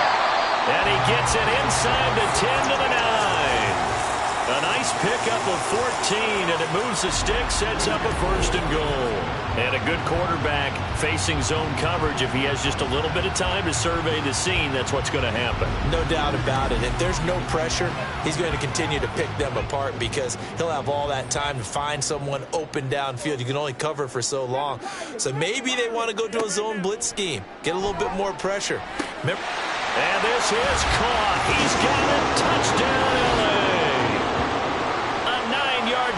And he gets it inside the 10 to the 9. A nice pickup of 14, and it moves the stick, sets up a 1st and goal. And a good quarterback facing zone coverage. If he has just a little bit of time to survey the scene, that's what's going to happen. No doubt about it. If there's no pressure, he's going to continue to pick them apart because he'll have all that time to find someone open downfield. You can only cover for so long. So maybe they want to go to a zone blitz scheme, get a little bit more pressure. Remember, and this is caught. He's got it. Touchdown, LA.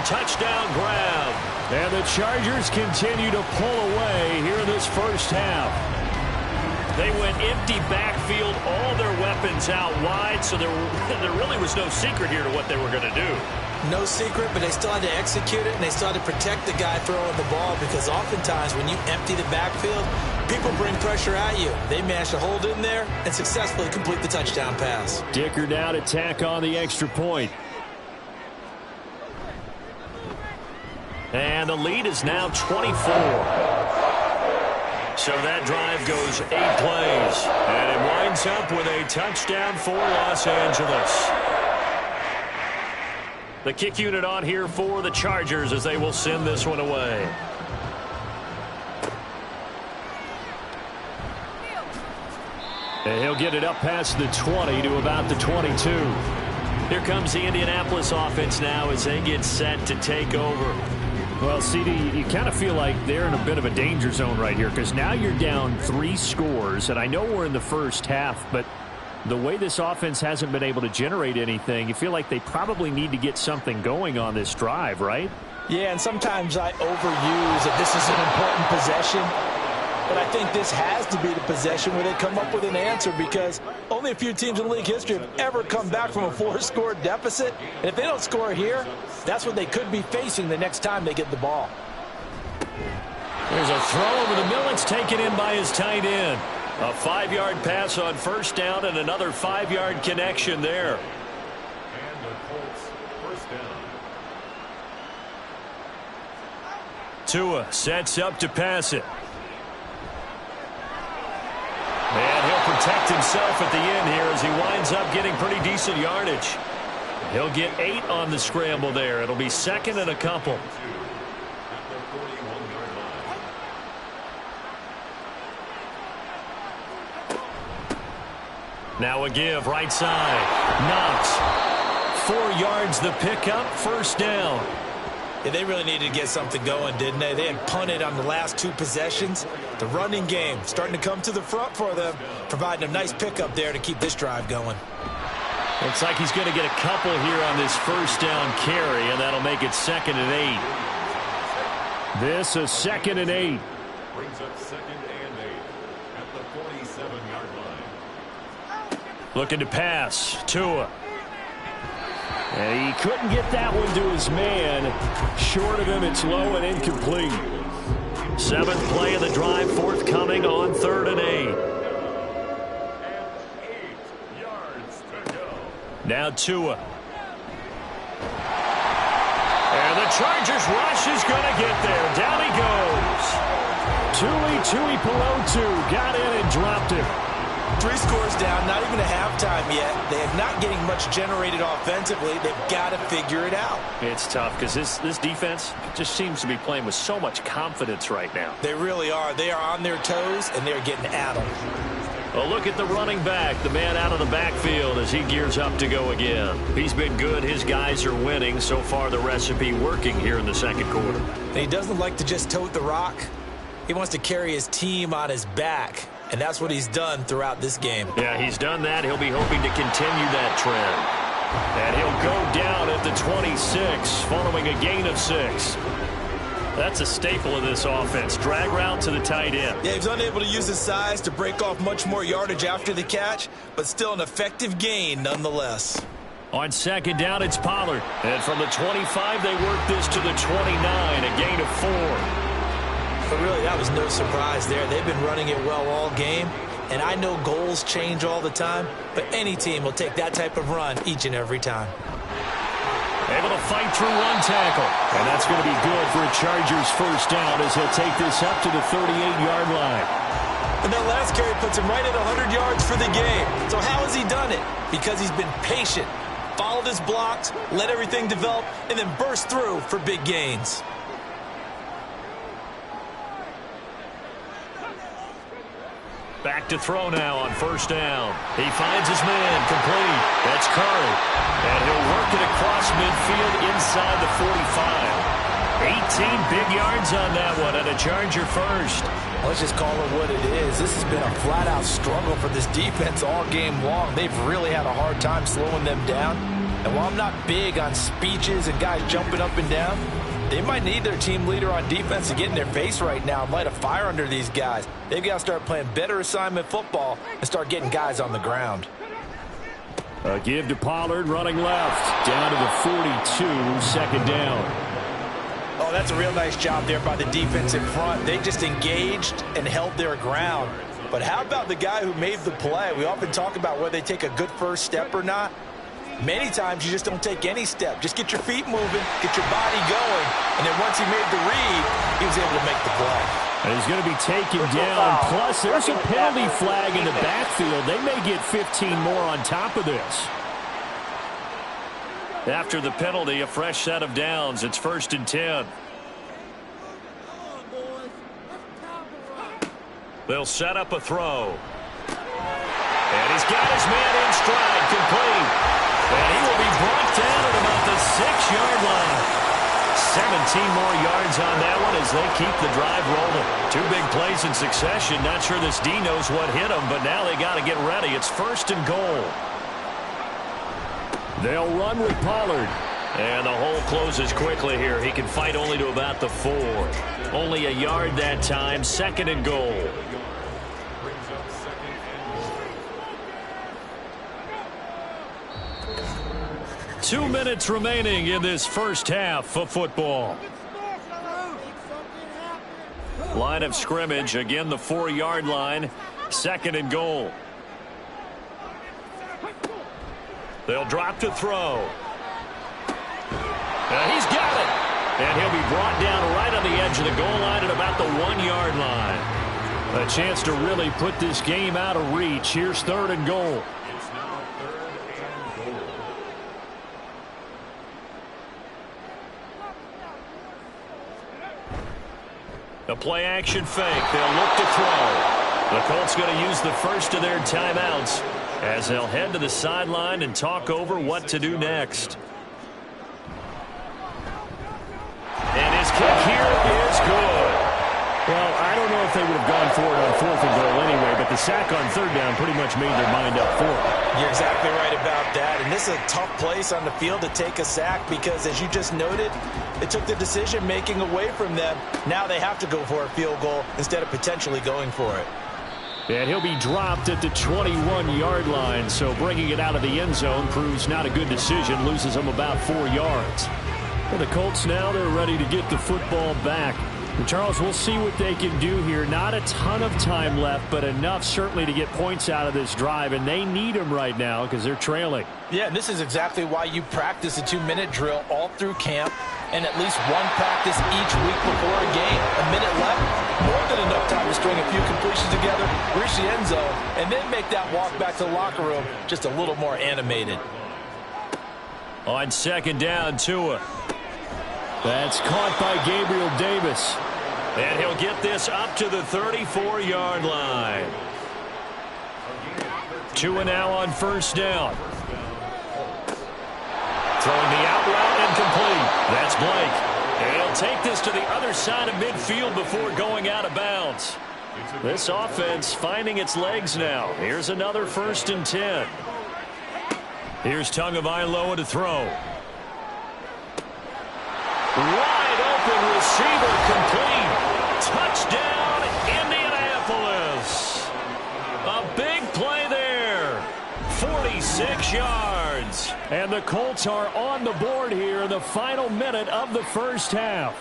Touchdown grab. And the Chargers continue to pull away here in this 1st half. They went empty backfield, all their weapons out wide, so there really was no secret here to what they were going to do. No secret, but they still had to execute it, and they still had to protect the guy throwing the ball, because oftentimes when you empty the backfield, people bring pressure at you. They managed to hold in there and successfully complete the touchdown pass. Dicker now to tack on the extra point. And the lead is now 24. So that drive goes 8 plays. And it winds up with a touchdown for Los Angeles. The kick unit on here for the Chargers as they will send this one away. And he'll get it up past the 20 to about the 22. Here comes the Indianapolis offense now as they get set to take over. Well, CD, you kind of feel like they're in a bit of a danger zone right here, because now you're down 3 scores, and I know we're in the first half, but the way this offense hasn't been able to generate anything, you feel like they probably need to get something going on this drive, right? Yeah, and sometimes I overuse that this is an important possession, but I think this has to be the possession where they come up with an answer, because only a few teams in league history have ever come back from a 4-score deficit. And if they don't score here, that's what they could be facing the next time they get the ball. There's a throw over the middle. It's taken in by his tight end. A 5-yard pass on first down and another 5-yard connection there. And the Colts first down. Tua sets up to pass it. And he'll protect himself at the end here as he winds up getting pretty decent yardage. He'll get 8 on the scramble there. It'll be second and a couple. Now a give right side. Knox. 4 yards the pickup. First down. Yeah, they really needed to get something going, didn't they? They had punted on the last 2 possessions. The running game starting to come to the front for them, providing a nice pickup there to keep this drive going. Looks like he's going to get a couple here on this first down carry, and that'll make it second and 8. This is second and 8. Brings up second and 8 at the 47-yard line. Looking to pass. Tua. And he couldn't get that one to his man. Short of him, it's low and incomplete. 7th play of the drive, forthcoming on 3rd and 8. And 8 yards to go. Now Tua. And the Chargers rush is going to get there. Down he goes. Tui Pelotu got in and dropped it. 3 scores down, not even a halftime yet. They are not getting much generated offensively. They've got to figure it out. It's tough because this defense just seems to be playing with so much confidence right now. They really are. They are on their toes, and they're getting at them. Well, look at the running back, the man out of the backfield as he gears up to go again. He's been good. His guys are winning. So far, the recipe working here in the second quarter. And he doesn't like to just tote the rock. He wants to carry his team on his back. And that's what he's done throughout this game. Yeah, he's done that. He'll be hoping to continue that trend. And he'll go down at the 26, following a gain of 6. That's a staple of this offense. Drag route to the tight end. Yeah, he's unable to use his size to break off much more yardage after the catch, but still an effective gain nonetheless. On second down, it's Pollard. And from the 25, they work this to the 29, a gain of 4. But really, that was no surprise there. They've been running it well all game. And I know goals change all the time, but any team will take that type of run each and every time. Able to fight through one tackle. And that's going to be good for a Chargers first down as he'll take this up to the 38-yard line. And that last carry puts him right at 100 yards for the game. So how has he done it? Because he's been patient, followed his blocks, let everything develop, and then burst through for big gains. Back to throw now on first down. He finds his man, complete. That's Curry. And he'll work it across midfield inside the 45. 18 big yards on that one, and a Charger first. Let's just call it what it is. This has been a flat-out struggle for this defense all game long. They've really had a hard time slowing them down. And while I'm not big on speeches and guys jumping up and down, They might need their team leader on defense to get in their face right now and light a fire under these guys. They've got to start playing better assignment football and start getting guys on the ground. A give to Pollard running left. Down to the 42, second down. Oh, that's a real nice job there by the defense in front. They just engaged and held their ground. But how about the guy who made the play? We often talk about whether they take a good first step or not. Many times you just don't take any step. Just get your feet moving, get your body going, and then once he made the read, he was able to make the play. And he's going to be taken down. Plus, there's a penalty flag in the backfield. They may get 15 more on top of this. After the penalty, a fresh set of downs. It's 1st and 10. They'll set up a throw. And he's got his man in stride, complete. And he will be brought down at about the 6-yard line. 17 more yards on that one as they keep the drive rolling. 2 big plays in succession. Not sure this D knows what hit him, but now they got to get ready. It's 1st and goal. They'll run with Pollard. And the hole closes quickly here. He can fight only to about the 4. Only a yard that time. 2nd and goal. 2 minutes remaining in this first half of football. Line of scrimmage, again the 4-yard line. 2nd and goal. They'll drop to throw. He's got it. And he'll be brought down right on the edge of the goal line at about the 1-yard line. A chance to really put this game out of reach. Here's 3rd and goal. A play-action fake. They'll look to throw. The Colts going to use the first of their timeouts as they'll head to the sideline and talk over what to do next. And his kick here is good. Well, I don't know if they would have gone for it on 4th and goal anyway, but the sack on 3rd down pretty much made their mind up for it. You're exactly right about that. And this is a tough place on the field to take a sack because, as you just noted, it took the decision-making away from them. Now they have to go for a field goal instead of potentially going for it. And he'll be dropped at the 21-yard line, so bringing it out of the end zone proves not a good decision, loses them about 4 yards. For the Colts now, they're ready to get the football back. And Charles, we'll see what they can do here. Not a ton of time left, but enough certainly to get points out of this drive, and they need them right now because they're trailing. Yeah, and this is exactly why you practice a 2-minute drill all through camp and at least one practice each week before a game. A minute left, more than enough time to string a few completions together, reach the end zone, and then make that walk back to the locker room just a little more animated. On 2nd down, Tua. That's caught by Gabriel Davis. And he'll get this up to the 34-yard line. Tua now on 1st down. Throwing the out route incomplete. That's Blake. And he'll take this to the other side of midfield before going out of bounds. This offense finding its legs now. Here's another 1st and 10. Here's Tagovailoa to throw. Wide open receiver complete. Touchdown, Indianapolis. A big play there. 46 yards. And the Colts are on the board here in the final minute of the first half.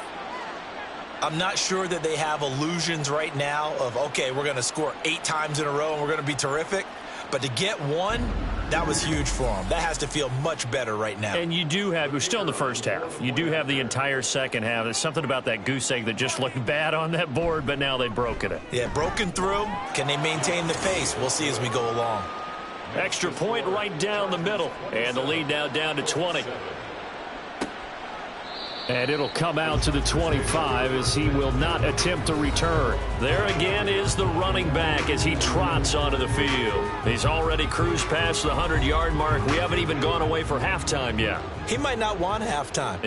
I'm not sure that they have illusions right now of, okay, we're going to score 8 times in a row and we're going to be terrific. But to get one, that was huge for them. That has to feel much better right now. And you do have, we're still in the first half. You do have the entire second half. There's something about that goose egg that just looked bad on that board, but now they've broken it. Yeah, broken through. Can they maintain the pace? We'll see as we go along. Extra point right down the middle. And the lead now down to 20. And it'll come out to the 25 as he will not attempt to return. There again is the running back as he trots onto the field. He's already cruised past the 100-yard mark. We haven't even gone away for halftime yet. He might not want halftime.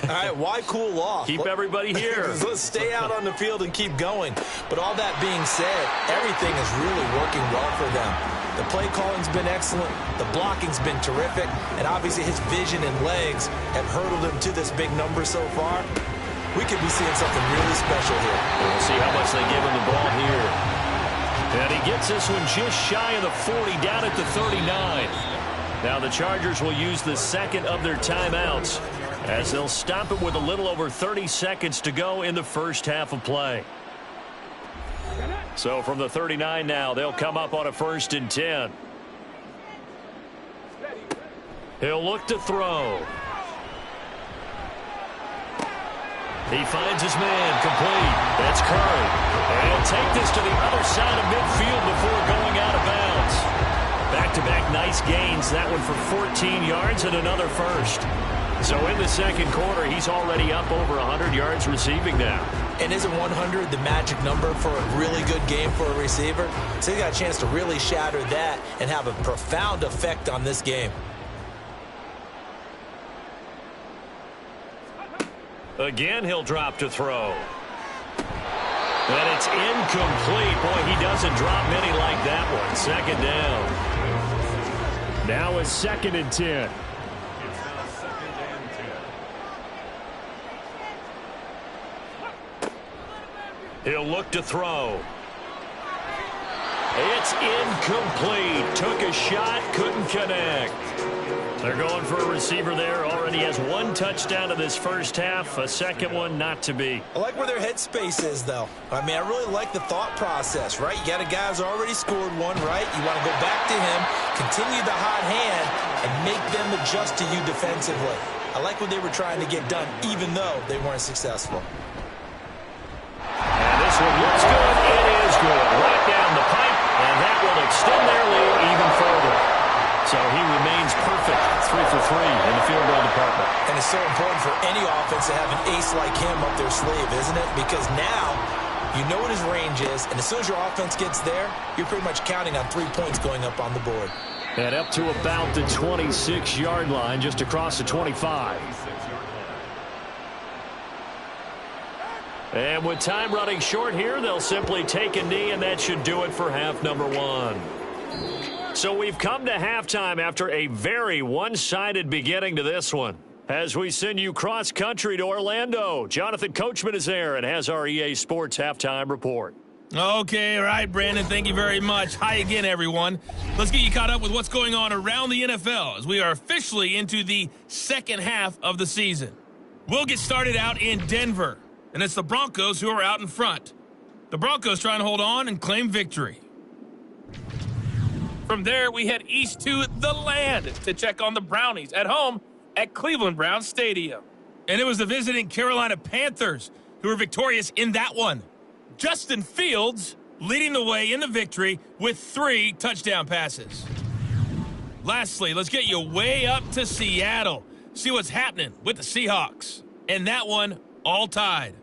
All right, why cool off? Keep everybody here. Let's stay out on the field and keep going. But all that being said, everything is really working well for them. The play calling's been excellent. The blocking's been terrific. And obviously his vision and legs have hurdled him to this big number so far. we could be seeing something really special here. We'll see how much they give him the ball here. And he gets this one just shy of the 40, down at the 39. Now the Chargers will use the second of their timeouts as they'll stop it with a little over 30 seconds to go in the first half of play. So from the 39 now, they'll come up on a 1st and 10. He'll look to throw. He finds his man, complete. That's Curry. And he'll take this to the other side of midfield before going out of bounds. Back-to-back nice gains. That one for 14 yards and another first. So in the second quarter, he's already up over 100 yards receiving now. And isn't 100 the magic number for a really good game for a receiver? So he got a chance to really shatter that and have a profound effect on this game. Again, he'll drop to throw. And it's incomplete. Boy, he doesn't drop many like that one. Second down. Now a 2nd and 10. He'll look to throw. It's incomplete. Took a shot, couldn't connect. They're going for a receiver there. Already has 1 touchdown in this first half. A second one not to be. I like where their headspace is, though. I mean, I really like the thought process, right? You got a guy who's already scored one, right? You want to go back to him, continue the hot hand, and make them adjust to you defensively. I like what they were trying to get done, even though they weren't successful. And this one looks good. It is good. Right down the pipe, and that will extend their lead even further. So he remains perfect, 3 for 3 in the field goal department. And it's so important for any offense to have an ace like him up their sleeve, isn't it? Because now you know what his range is, and as soon as your offense gets there, you're pretty much counting on 3 points going up on the board. And up to about the 26-yard line, just across the 25. And with time running short here, they'll simply take a knee, and that should do it for half number 1. So we've come to halftime after a very one-sided beginning to this one. As we send you cross-country to Orlando, Jonathan Coachman is there and has our EA Sports halftime report. Okay, all right, Brandon, thank you very much. Hi again, everyone. Let's get you caught up with what's going on around the NFL as we are officially into the second half of the season. We'll get started out in Denver, and it's the Broncos who are out in front. The Broncos trying to hold on and claim victory. From there, we head east to the land to check on the Brownies at home at Cleveland Browns Stadium. And it was the visiting Carolina Panthers who were victorious in that one. Justin Fields leading the way in the victory with 3 touchdown passes. Lastly, let's get you way up to Seattle. See what's happening with the Seahawks. And that one all tied.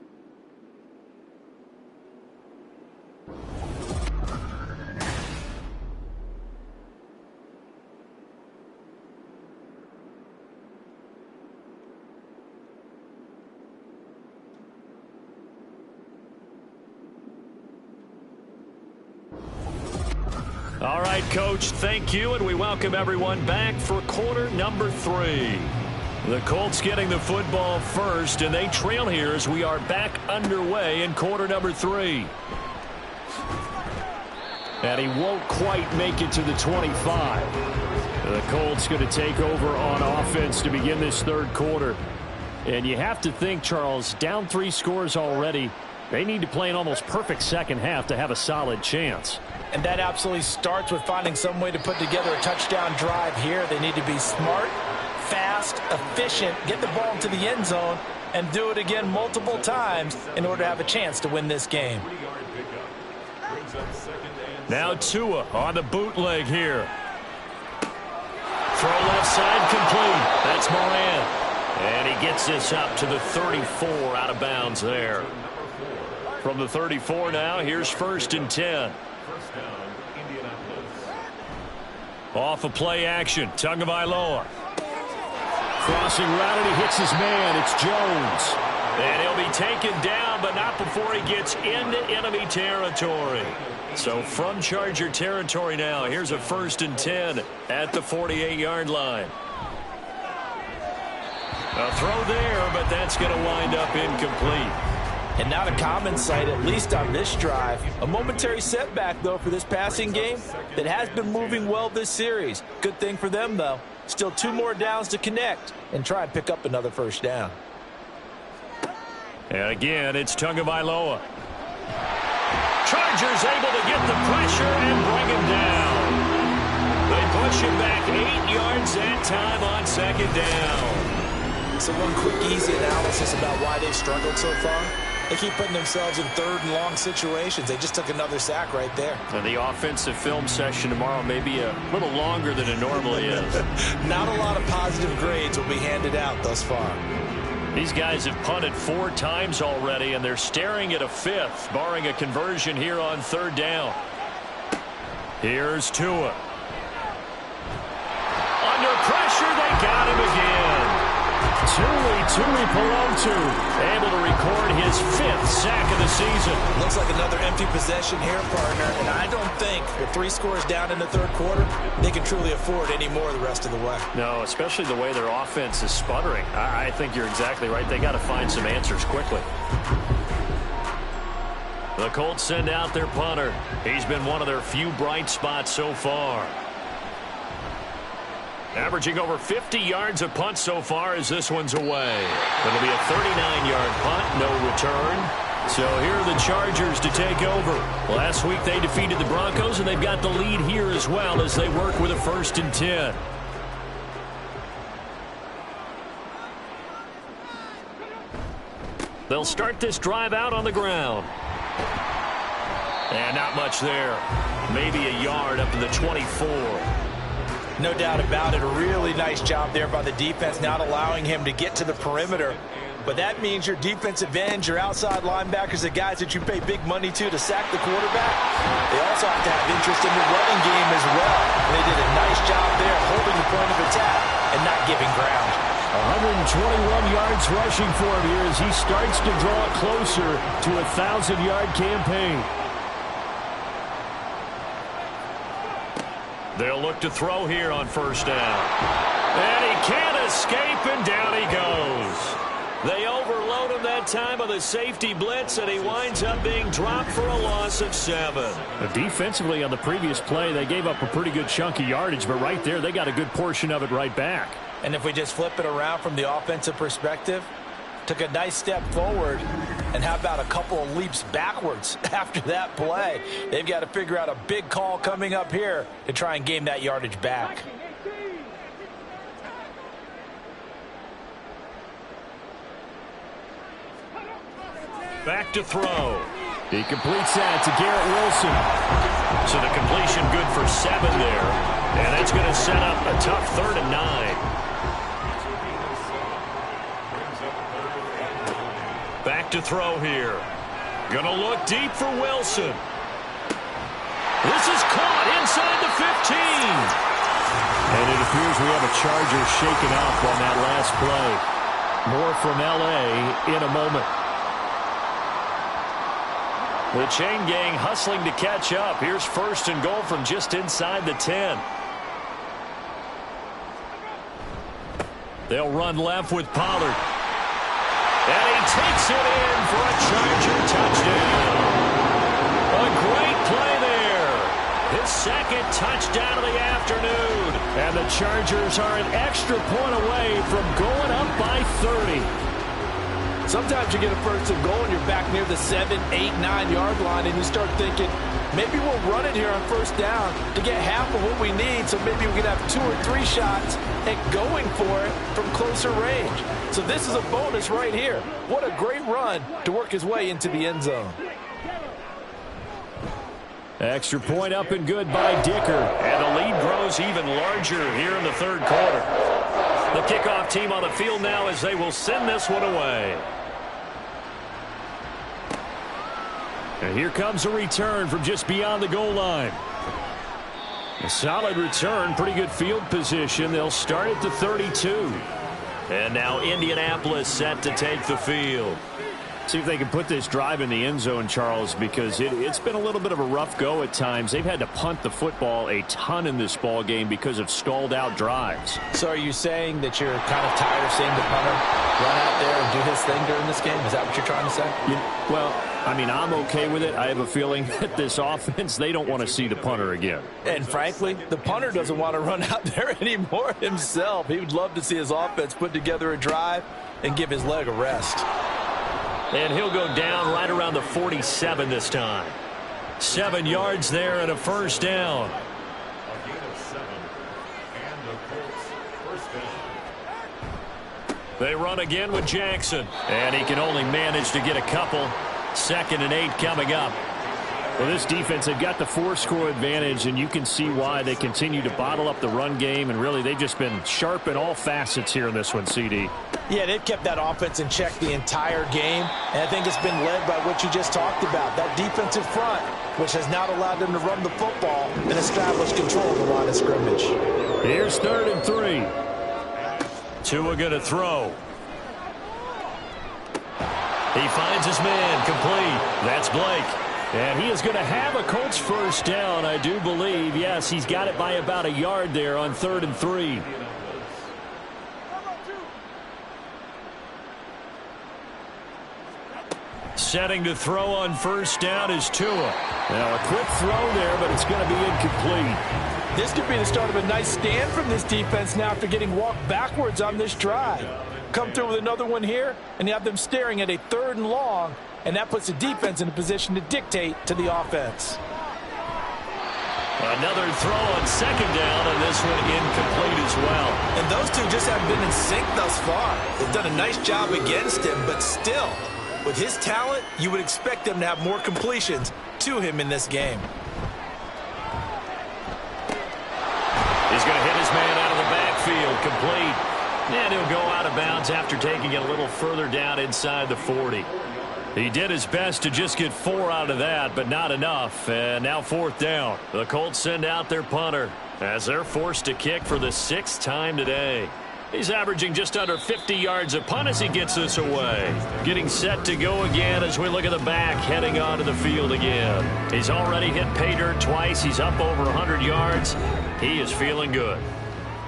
All right, Coach, thank you, and we welcome everyone back for quarter number 3. The Colts getting the football first, and they trail here as we are back underway in quarter number 3. And he won't quite make it to the 25. The Colts going to take over on offense to begin this third quarter. And you have to think, Charles, down 3 scores already. They need to play an almost perfect second half to have a solid chance. And that absolutely starts with finding some way to put together a touchdown drive here. They need to be smart, fast, efficient, get the ball into the end zone, and do it again multiple times in order to have a chance to win this game. Now Tua on the bootleg here. Throw left side complete. That's Moran. And he gets this up to the 34 out of bounds there. From the 34 now, here's 1st and 10. Off of play action, Tagovailoa. Crossing route, and he hits his man. It's Jones. And he'll be taken down, but not before he gets into enemy territory. So from Charger territory now, here's a 1st and 10 at the 48-yard line. A throw there, but that's going to wind up incomplete. And not a common sight, at least on this drive. A momentary setback, though, for this passing game that has been moving well this series. Good thing for them, though. Still 2 more downs to connect and try and pick up another first down. And again, it's Tagovailoa. Chargers able to get the pressure and bring him down. They push him back 8 yards that time on second down. So one quick, easy analysis about why they've struggled so far. They keep putting themselves in 3rd and long situations. They just took another sack right there. And the offensive film session tomorrow may be a little longer than it normally is. Not a lot of positive grades will be handed out thus far. These guys have punted 4 times already, and they're staring at a 5th, barring a conversion here on 3rd down. Here's Tua. Under pressure, they got him again. Tui Pelotu able to record his 5th sack of the season. Looks like another empty possession here, partner. And I don't think with 3 scores down in the 3rd quarter, they can truly afford any more the rest of the way. No, especially the way their offense is sputtering. I think you're exactly right. They got to find some answers quickly. The Colts send out their punter. He's been one of their few bright spots so far. Averaging over 50 yards a punt so far as this one's away. It'll be a 39-yard punt, no return. So here are the Chargers to take over. Last week they defeated the Broncos, and they've got the lead here as well as they work with a 1st and 10. They'll start this drive out on the ground. And not much there. Maybe a yard up to the 24. No doubt about it. A really nice job there by the defense, not allowing him to get to the perimeter. But that means your defensive ends, your outside linebackers, the guys that you pay big money to sack the quarterback, they also have to have interest in the running game as well. And they did a nice job there holding the point of attack and not giving ground. 121 yards rushing for him here as he starts to draw closer to a 1,000-yard campaign. They'll look to throw here on 1st down. And he can't escape, and down he goes. They overload him that time with a safety blitz, and he winds up being dropped for a loss of 7. Defensively on the previous play, they gave up a pretty good chunk of yardage, but right there, they got a good portion of it right back. And if we just flip it around from the offensive perspective, took a nice step forward, and how about a couple of leaps backwards after that play? They've got to figure out a big call coming up here to try and gain that yardage back. Back to throw. He completes that to Garrett Wilson. So the completion good for 7 there. And that's going to set up a tough 3rd and 9. Back to throw here. Gonna look deep for Wilson. This is caught inside the 15. And it appears we have a Charger shaken off on that last play. More from L.A. in a moment. The chain gang hustling to catch up. Here's 1st and goal from just inside the 10. They'll run left with Pollard. And he takes it in for a Charger touchdown. A great play there. His 2nd touchdown of the afternoon. And the Chargers are an extra point away from going up by 30. Sometimes you get a 1st and goal and you're back near the 7, 8, 9-yard line, and you start thinking, maybe we'll run it here on 1st down to get half of what we need, so maybe we can have 2 or 3 shots at going for it from closer range. So this is a bonus right here. What a great run to work his way into the end zone. Extra point up and good by Dicker. And the lead grows even larger here in the 3rd quarter. The kickoff team on the field now as they will send this one away. And here comes a return from just beyond the goal line. A solid return, pretty good field position. They'll start at the 32. And now Indianapolis set to take the field. See if they can put this drive in the end zone, Charles, because it's been a little bit of a rough go at times. They've had to punt the football a ton in this ball game because of stalled out drives. So are you saying that you're kind of tired of seeing the punter run out there and do his thing during this game? Is that what you're trying to say? Well, I mean, I'm okay with it. I have a feeling that this offense, they don't want to see the punter again. And frankly, the punter doesn't want to run out there anymore himself. He would love to see his offense put together a drive and give his leg a rest. And he'll go down right around the 47 this time. 7 yards there and a first down. A gain of 7, and the Colts first down. They run again with Jackson. And he can only manage to get a couple. 2nd and 8 coming up. Well, this defense, they've got the 4-score advantage, and you can see why they continue to bottle up the run game, and really they've just been sharp in all facets here in this one, CD. Yeah, they've kept that offense in check the entire game, and I think it's been led by what you just talked about, that defensive front, which has not allowed them to run the football and establish control of the line of scrimmage. Here's 3rd and 3. Tua going to throw. He finds his man, complete. That's Blake. And he is going to have a Colts first down, I do believe. Yes, he's got it by about a yard there on 3rd and 3. Setting to throw on first down is Tua. Now, a quick throw there, but it's going to be incomplete. This could be the start of a nice stand from this defense now after getting walked backwards on this drive. Come through with another one here, and you have them staring at a 3rd and long, and that puts the defense in a position to dictate to the offense. Another throw on 2nd down, and this one incomplete as well. And those two just haven't been in sync thus far. They've done a nice job against him, but still, with his talent, you would expect them to have more completions to him in this game. He's going to hit his man out of the backfield, complete. And he'll go out of bounds after taking it a little further down inside the 40. He did his best to just get 4 out of that, but not enough. And now 4th down. The Colts send out their punter as they're forced to kick for the 6th time today. He's averaging just under 50 yards a punt as he gets this away. Getting set to go again as we look at the back heading onto the field again. He's already hit pay dirt twice. He's up over 100 yards. He is feeling good.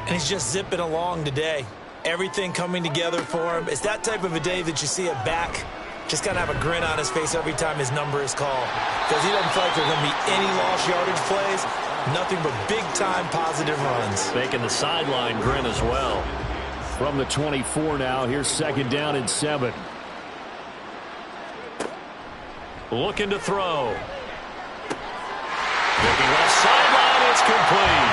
And he's just zipping along today. Everything coming together for him. It's that type of a day that you see a back just kind of have a grin on his face every time his number is called. Because he doesn't feel like there's going to be any lost yardage plays. Nothing but big-time positive runs. Making the sideline grin as well. From the 24 now, here's 2nd down and 7. Looking to throw. Looking left sideline, it's complete.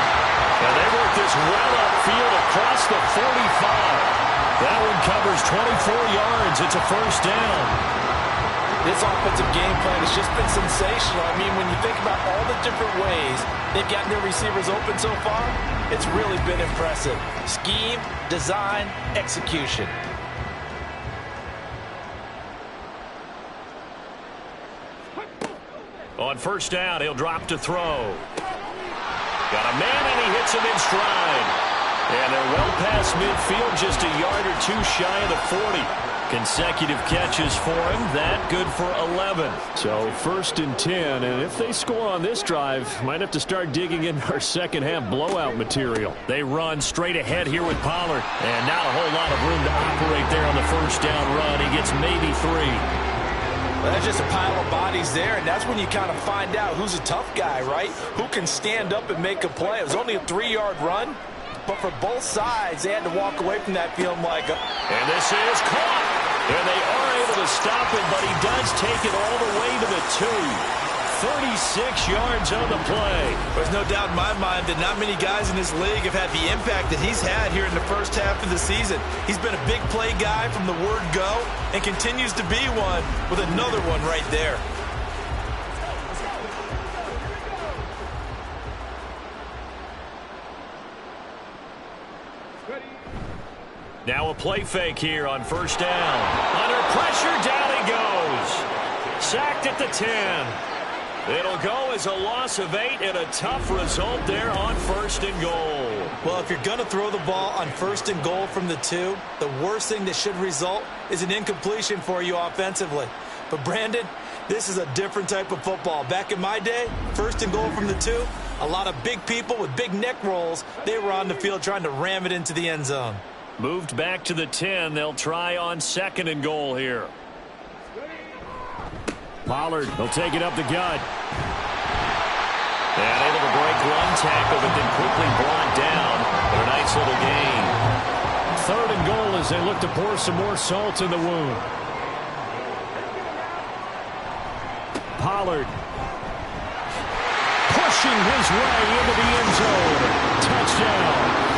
And they work this well upfield across the 45. That one covers 24 yards. It's a first down. This offensive game plan has just been sensational. I mean, when you think about all the different ways they've gotten their receivers open so far, it's really been impressive. Scheme, design, execution. On first down, he'll drop to throw. Got a man, and he hits him in stride. And they're well past midfield, just a yard or 2 shy of the 40. Consecutive catches for him. That good for 11. So 1st and 10, and if they score on this drive, might have to start digging in our second-half blowout material. They run straight ahead here with Pollard. And not a whole lot of room to operate there on the first down run. He gets maybe 3. Well, that's just a pile of bodies there, and that's when you kind of find out who's a tough guy, right? Who can stand up and make a play. It was only a 3-yard run, but for both sides, they had to walk away from that feeling like and this is caught. And they are able to stop him, but he does take it all the way to the 2. 36 yards on the play. There's no doubt in my mind that not many guys in this league have had the impact that he's had here in the first half of the season. He's been a big play guy from the word go and continues to be one with another one right there. Now a play fake here on first down. Under pressure, down he goes. Sacked at the 10. It'll go as a loss of 8 and a tough result there on 1st and goal. Well, if you're going to throw the ball on 1st and goal from the 2, the worst thing that should result is an incompletion for you offensively. But, Brandon, this is a different type of football. Back in my day, 1st and goal from the 2, a lot of big people with big neck rolls, they were on the field trying to ram it into the end zone. Moved back to the 10. They'll try on 2nd and goal here. Pollard, he'll take it up the gut. And able to break one tackle, but then quickly brought down. But a nice little gain. 3rd and goal as they look to pour some more salt in the wound. Pollard pushing his way into the end zone. Touchdown.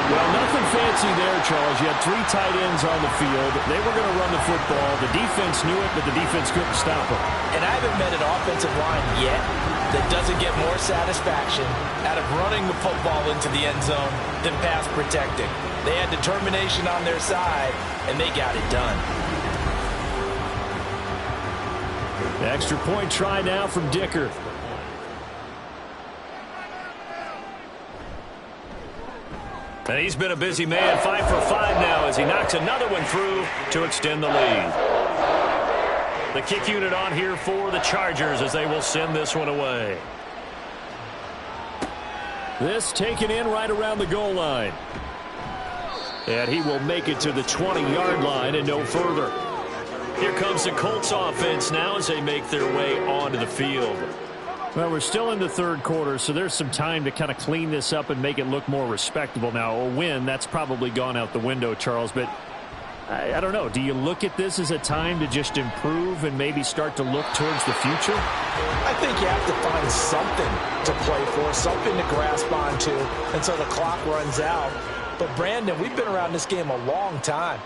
Well, nothing fancy there, Charles. You had 3 tight ends on the field. They were going to run the football. The defense knew it, but the defense couldn't stop them. And I haven't met an offensive line yet that doesn't get more satisfaction out of running the football into the end zone than pass protecting. They had determination on their side, and they got it done. The extra point try now from Dicker. And he's been a busy man, 5 for 5 now as he knocks another one through to extend the lead. The kick unit on here for the Chargers as they will send this one away. This taken in right around the goal line. And he will make it to the 20-yard line and no further. Here comes the Colts offense now as they make their way onto the field. Well, we're still in the 3rd quarter, so there's some time to kind of clean this up and make it look more respectable. Now, a win, that's probably gone out the window, Charles, but I don't know. Do you look at this as a time to just improve and maybe start to look towards the future? I think you have to find something to play for, something to grasp onto until the clock runs out. But, Brandon, we've been around this game a long time.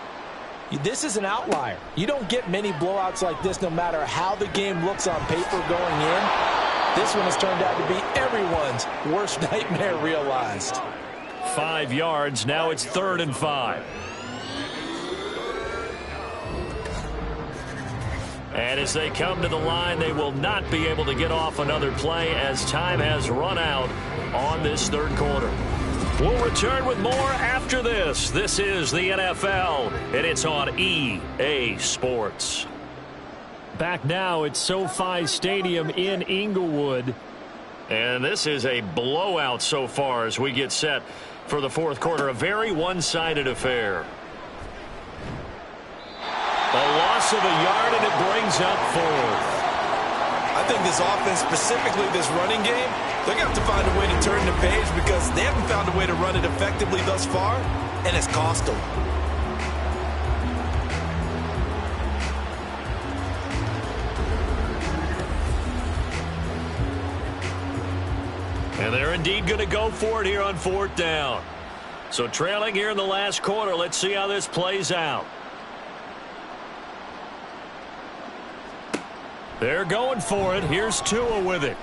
This is an outlier. You don't get many blowouts like this no matter how the game looks on paper going in. This one has turned out to be everyone's worst nightmare realized. 5 yards. Now it's 3rd and 5. And as they come to the line, they will not be able to get off another play as time has run out on this 3rd quarter. We'll return with more after this. This is the NFL, and it's on EA Sports. Back now at SoFi Stadium in Inglewood. And this is a blowout so far as we get set for the 4th quarter. A very one-sided affair. A loss of a yard, and it brings up 4th. I think this offense, specifically this running game, they're going to have to find a way to turn the page because they haven't found a way to run it effectively thus far, and it's cost them. And they're indeed going to go for it here on 4th down. So trailing here in the last quarter, let's see how this plays out. They're going for it. Here's Tua with it.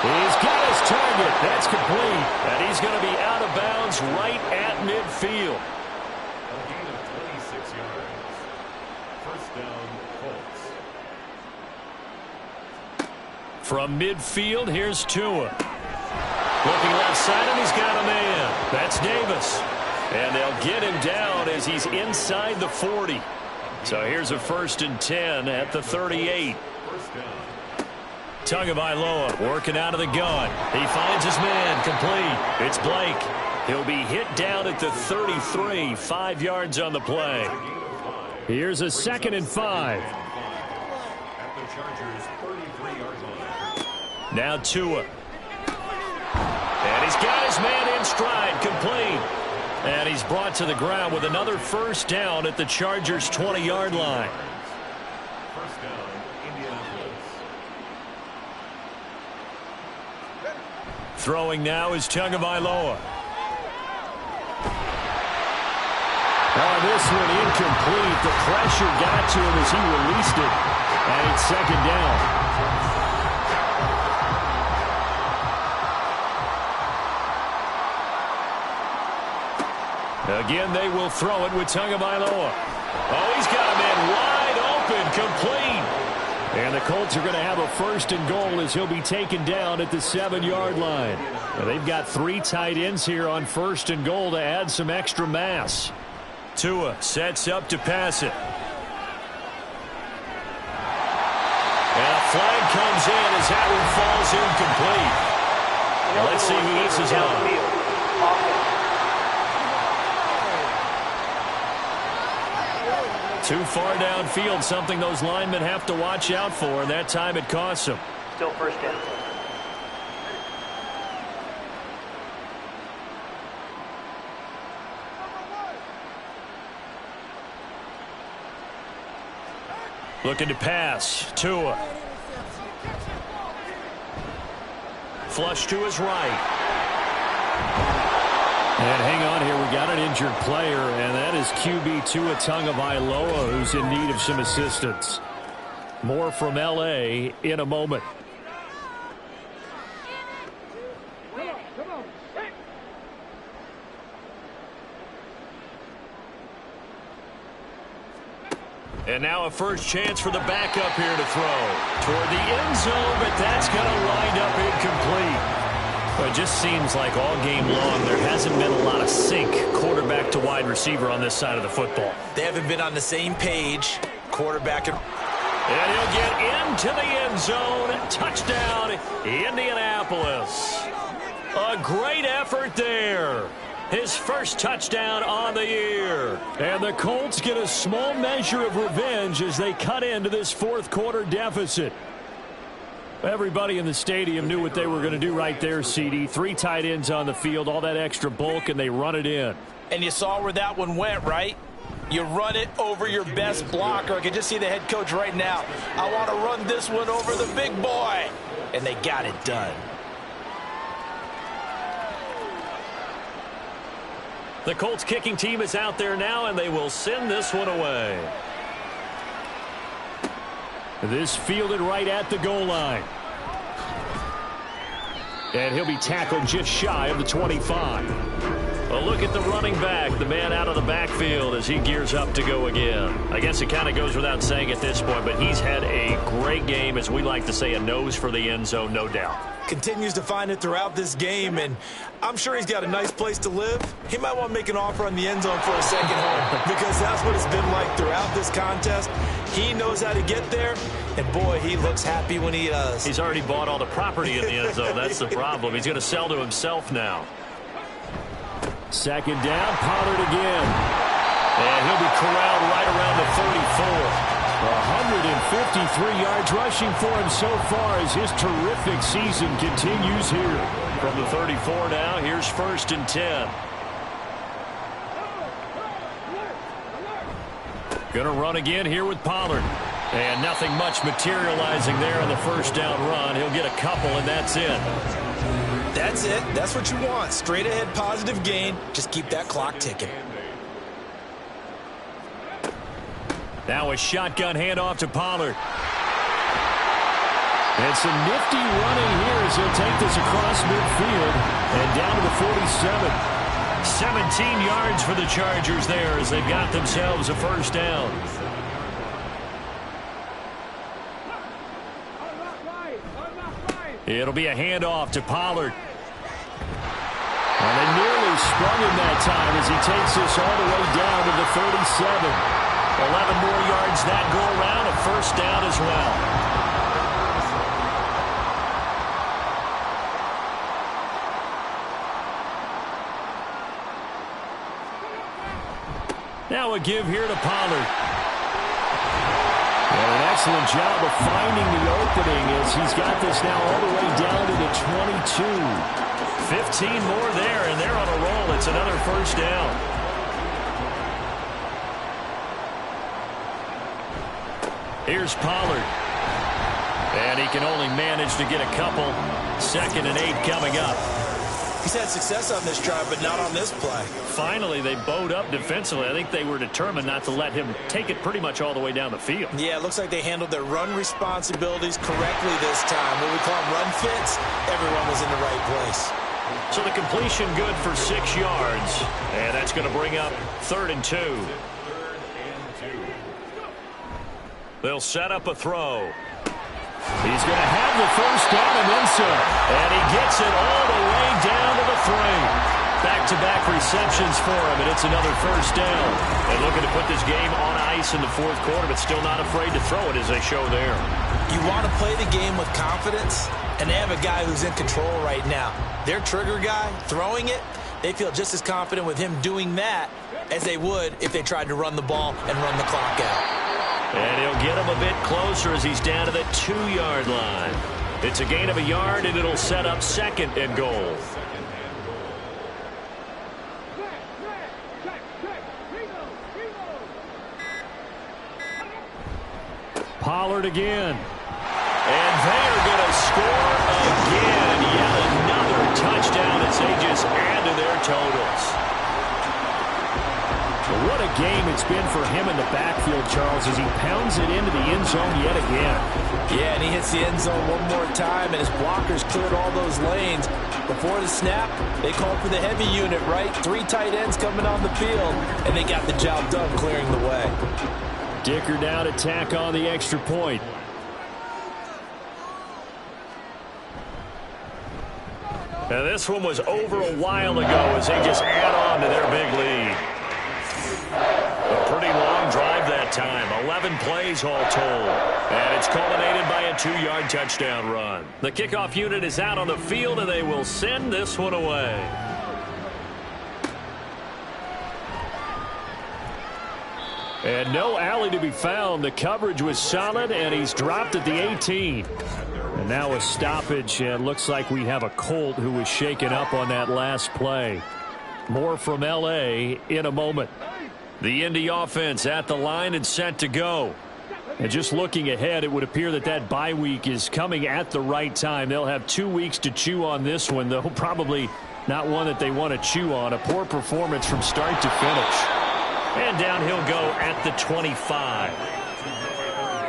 He's got his target. That's complete. And he's going to be out of bounds right at midfield. A gain of 26 yards. 1st down, Colts. From midfield, here's Tua. Looking left side, and he's got a man. That's Davis. And they'll get him down as he's inside the 40. So here's a 1st and 10 at the 38. Tagovailoa working out of the gun. He finds his man complete. It's Blake. He'll be hit down at the 33. 5 yards on the play. Here's a 2nd and 5. At the Chargers' 33-yard line. Now Tua. And he's got his man in stride, complete. And he's brought to the ground with another 1st down at the Chargers' 20-yard line. 1st down, Indianapolis. Throwing now is Tagovailoa. Oh, this one incomplete. The pressure got to him as he released it. And it's 2nd down. Again, they will throw it with Tagovailoa. Oh, he's got a man wide open, complete. And the Colts are going to have a 1st and goal as he'll be taken down at the 7-yard line. Now, they've got 3 tight ends here on 1st and goal to add some extra mass. Tua sets up to pass it. And a flag comes in as that one falls incomplete. Let's see who this is on. Too far downfield, something those linemen have to watch out for, and that time it costs them. Still 1st down. Looking to pass. Tua. Flush to his right. And hang on here, we got an injured player, and that is QB Tua Tagovailoa, who's in need of some assistance. More from L.A. in a moment. And now a first chance for the backup here to throw. Toward the end zone, but that's going to wind up incomplete. Well, it just seems like all game long there hasn't been a lot of sync quarterback to wide receiver on this side of the football. They haven't been on the same page, quarterback and he'll get into the end zone. Touchdown, Indianapolis. A great effort there. His first touchdown on the year. And the Colts get a small measure of revenge as they cut into this 4th quarter deficit. Everybody in the stadium knew what they were going to do right there, CD. 3 tight ends on the field, all that extra bulk, and they run it in. And you saw where that one went, right? You run it over your best blocker. I can just see the head coach right now. I want to run this one over the big boy. And they got it done. The Colts kicking team is out there now, and they will send this one away. This fielded right at the goal line. And he'll be tackled just shy of the 25. A look at the running back, the man out of the backfield as he gears up to go again. I guess it kind of goes without saying at this point, but he's had a great game, as we like to say, a nose for the end zone, no doubt. continues to find it throughout this game, and I'm sure he's got a nice place to live. He might want to make an offer on the end zone for a second home, because that's what it's been like throughout this contest. He knows how to get there, and boy, he looks happy when he does. He's already bought all the property in the end zone. That's the problem. He's going to sell to himself now. Second down, Pollard again. And he'll be corralled right around the 34. 153 yards rushing for him so far as his terrific season continues here. From the 34 now, here's 1st and 10. Going to run again here with Pollard. And nothing much materializing there on the first down run. He'll get a couple, and that's it. That's it. That's what you want. Straight ahead positive gain. Just keep that clock ticking. Now a shotgun handoff to Pollard. And some nifty running here as he'll take this across midfield and down to the 47. 17 yards for the Chargers there as they've got themselves a first down. It'll be a handoff to Pollard. And they nearly sprung him that time as he takes this all the way down to the 37. 11 more yards that go around, a first down as well. Now a give here to Pollard. And an excellent job of finding the opening as he's got this now all the way down to the 22. 15 more there, and they're on a roll. It's another first down. Here's Pollard. And he can only manage to get a couple. 2nd and 8 coming up. He's had success on this drive, but not on this play. Finally, they bowed up defensively. I think they were determined not to let him take it pretty much all the way down the field. Yeah, it looks like they handled their run responsibilities correctly this time. What we call them run fits, everyone was in the right place. So the completion good for 6 yards. And that's going to bring up 3rd and 2. They'll set up a throw. He's going to have the first down and then some. And he gets it all the way down to the 3. Back-to-back receptions for him, and it's another first down. And looking to put this game on ice in the fourth quarter, but still not afraid to throw it as they show there. You want to play the game with confidence, and they have a guy who's in control right now. Their trigger guy, throwing it, they feel just as confident with him doing that as they would if they tried to run the ball and run the clock out. And he'll get him a bit closer as he's down to the 2-yard line. It's a gain of a yard, and it'll set up 2nd and goal. Pollard again. And they're going to score again. Yet another touchdown as they just add to their totals. What a game it's been for him in the backfield, Charles, as he pounds it into the end zone yet again. Yeah, and he hits the end zone one more time, and his blockers cleared all those lanes. Before the snap, they called for the heavy unit, right? 3 tight ends coming on the field, and they got the job done clearing the way. Dicker down to tack on the extra point. Now this one was over a while ago as they just add on to their big lead. A pretty long drive that time. 11 plays all told. And it's culminated by a 2-yard touchdown run. The kickoff unit is out on the field, and they will send this one away. And no alley to be found. The coverage was solid, and he's dropped at the 18. And now a stoppage, and looks like we have a Colt who was shaken up on that last play. More from L.A. in a moment. The Indy offense at the line and set to go. And just looking ahead, it would appear that that bye week is coming at the right time. They'll have 2 weeks to chew on this one, though probably not one that they want to chew on. A poor performance from start to finish. And down he'll go at the 25.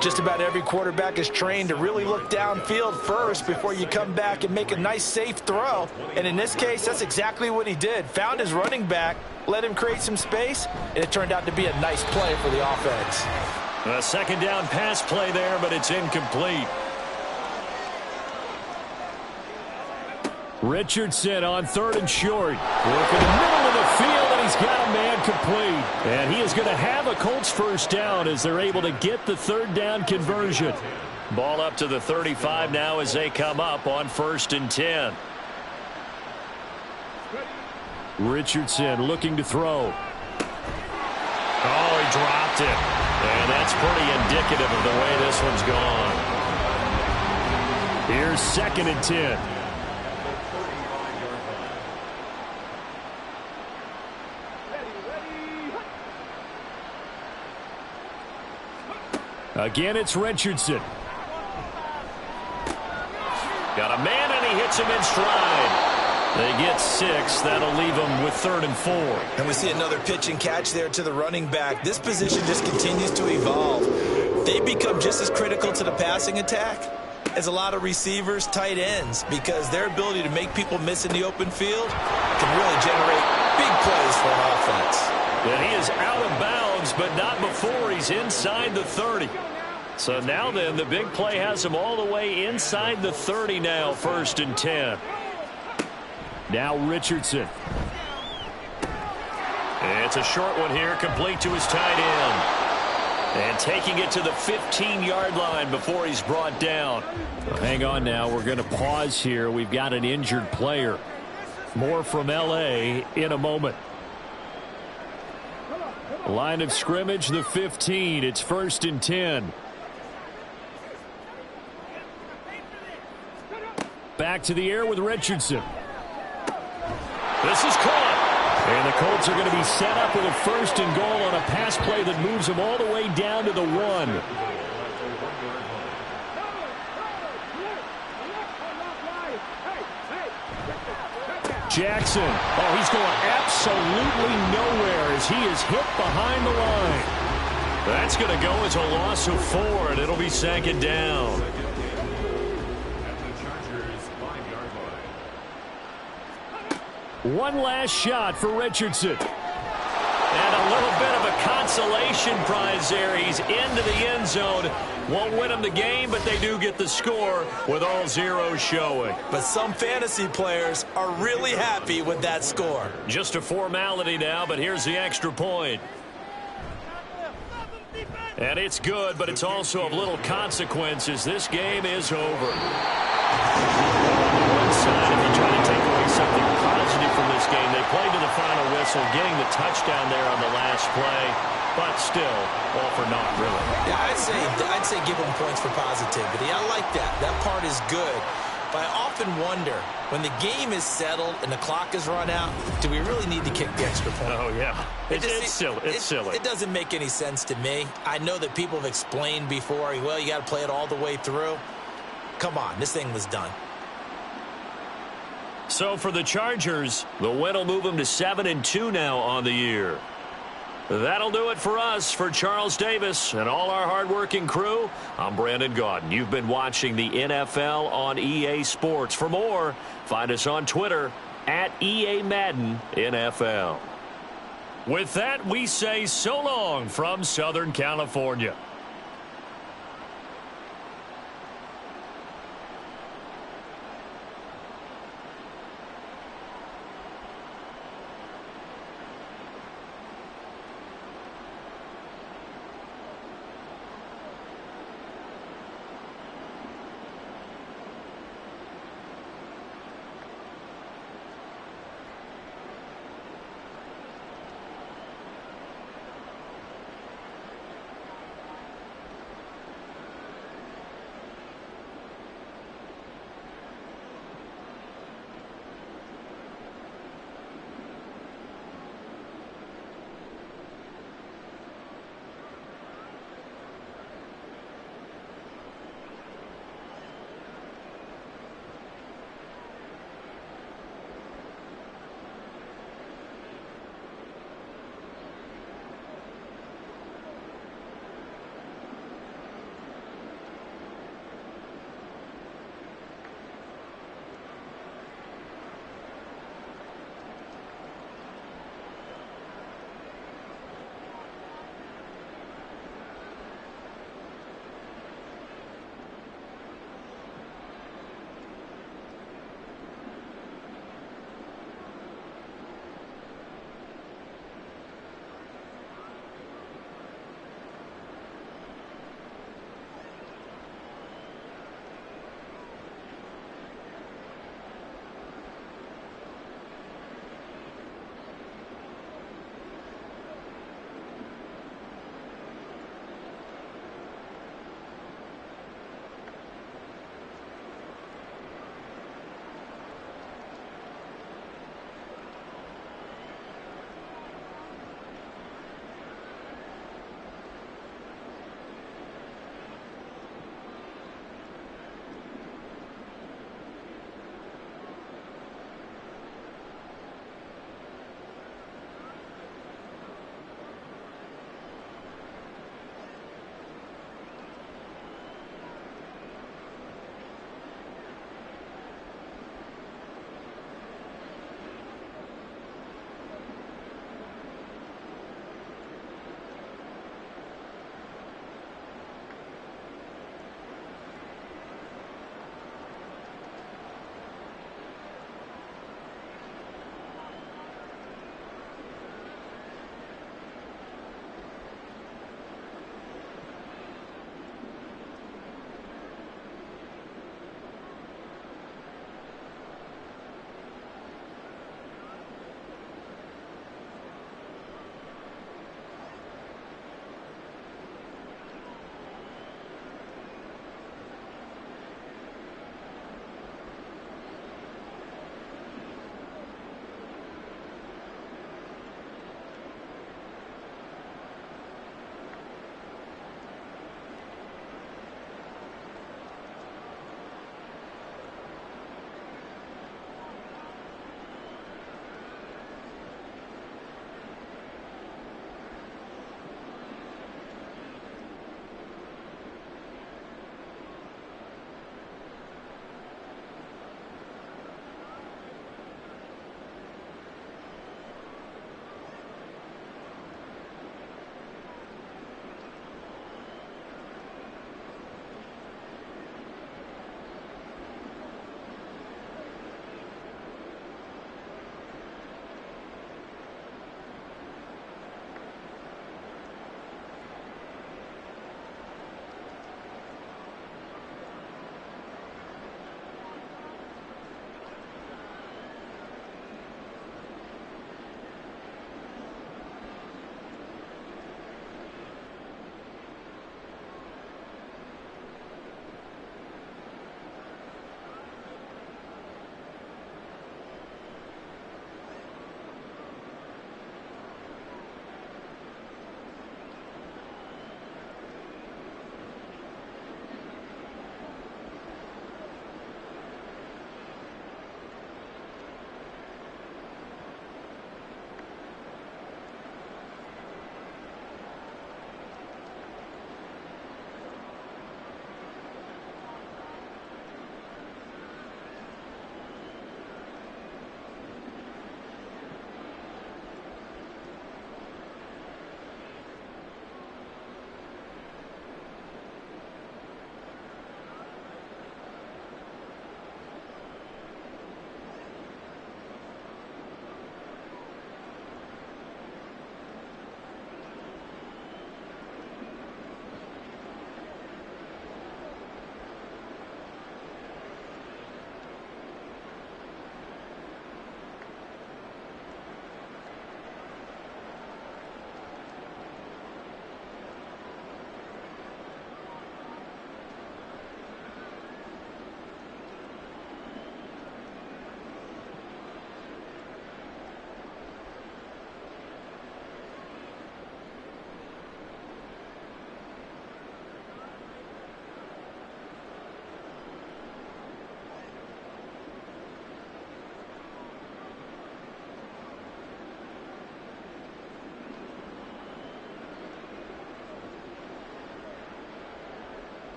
Just about every quarterback is trained to really look downfield first before you come back and make a nice, safe throw. And in this case, that's exactly what he did. Found his running back, let him create some space, and it turned out to be a nice play for the offense. A 2nd down pass play there, but it's incomplete. Richardson on 3rd and short. Working the middle of the field, and he's got a man complete. And he is going to have a Colts first down as they're able to get the 3rd down conversion. Ball up to the 35 now as they come up on 1st and 10. Richardson looking to throw. Oh, he dropped it. And that's pretty indicative of the way this one's gone. Here's 2nd and 10. Again, it's Richardson. Got a man, and he hits him in stride. They get 6. That'll leave them with 3rd and 4. And we see another pitch and catch there to the running back. This position just continues to evolve. They become just as critical to the passing attack as a lot of receivers, tight ends, because their ability to make people miss in the open field can really generate big plays for an offense. And he is out of bounds, but not before he's inside the 30. So now then, the big play has him all the way inside the 30 now, 1st and 10. Now Richardson. It's a short one here, complete to his tight end. And taking it to the 15-yard line before he's brought down. Well, hang on now. We're going to pause here. We've got an injured player. More from L.A. in a moment. Line of scrimmage, the 15. It's 1st and 10. Back to the air with Richardson. This is caught. And the Colts are going to be set up with a 1st and goal on a pass play that moves them all the way down to the 1. Jackson. Oh, he's going absolutely nowhere as he is hit behind the line. That's going to go as a loss of 4, and it'll be 2nd down. One last shot for Richardson. And a little bit of a consolation prize there. He's into the end zone. Won't win them the game, but they do get the score with all zeros showing. But some fantasy players are really happy with that score. Just a formality now, but here's the extra point. And it's good, but it's also of little consequence as this game is over. On one side, if you try to take away something positive from this game, they played to the final whistle, getting the touchdown there on the last play, but still, all for naught, really. Yeah, I'd say give them points for positivity. I like that. That part is good. But I often wonder, when the game is settled and the clock is run out, do we really need to kick the extra point? Oh, yeah. It's silly. It's silly. It doesn't make any sense to me. I know that people have explained before, well, you got to play it all the way through. Come on, this thing was done. So for the Chargers, the win will move them to 7-2 now on the year. That'll do it for us. For Charles Davis and all our hardworking crew, I'm Brandon Gaudin. You've been watching the NFL on EA Sports. For more, find us on Twitter at EA Madden NFL. With that, we say so long from Southern California.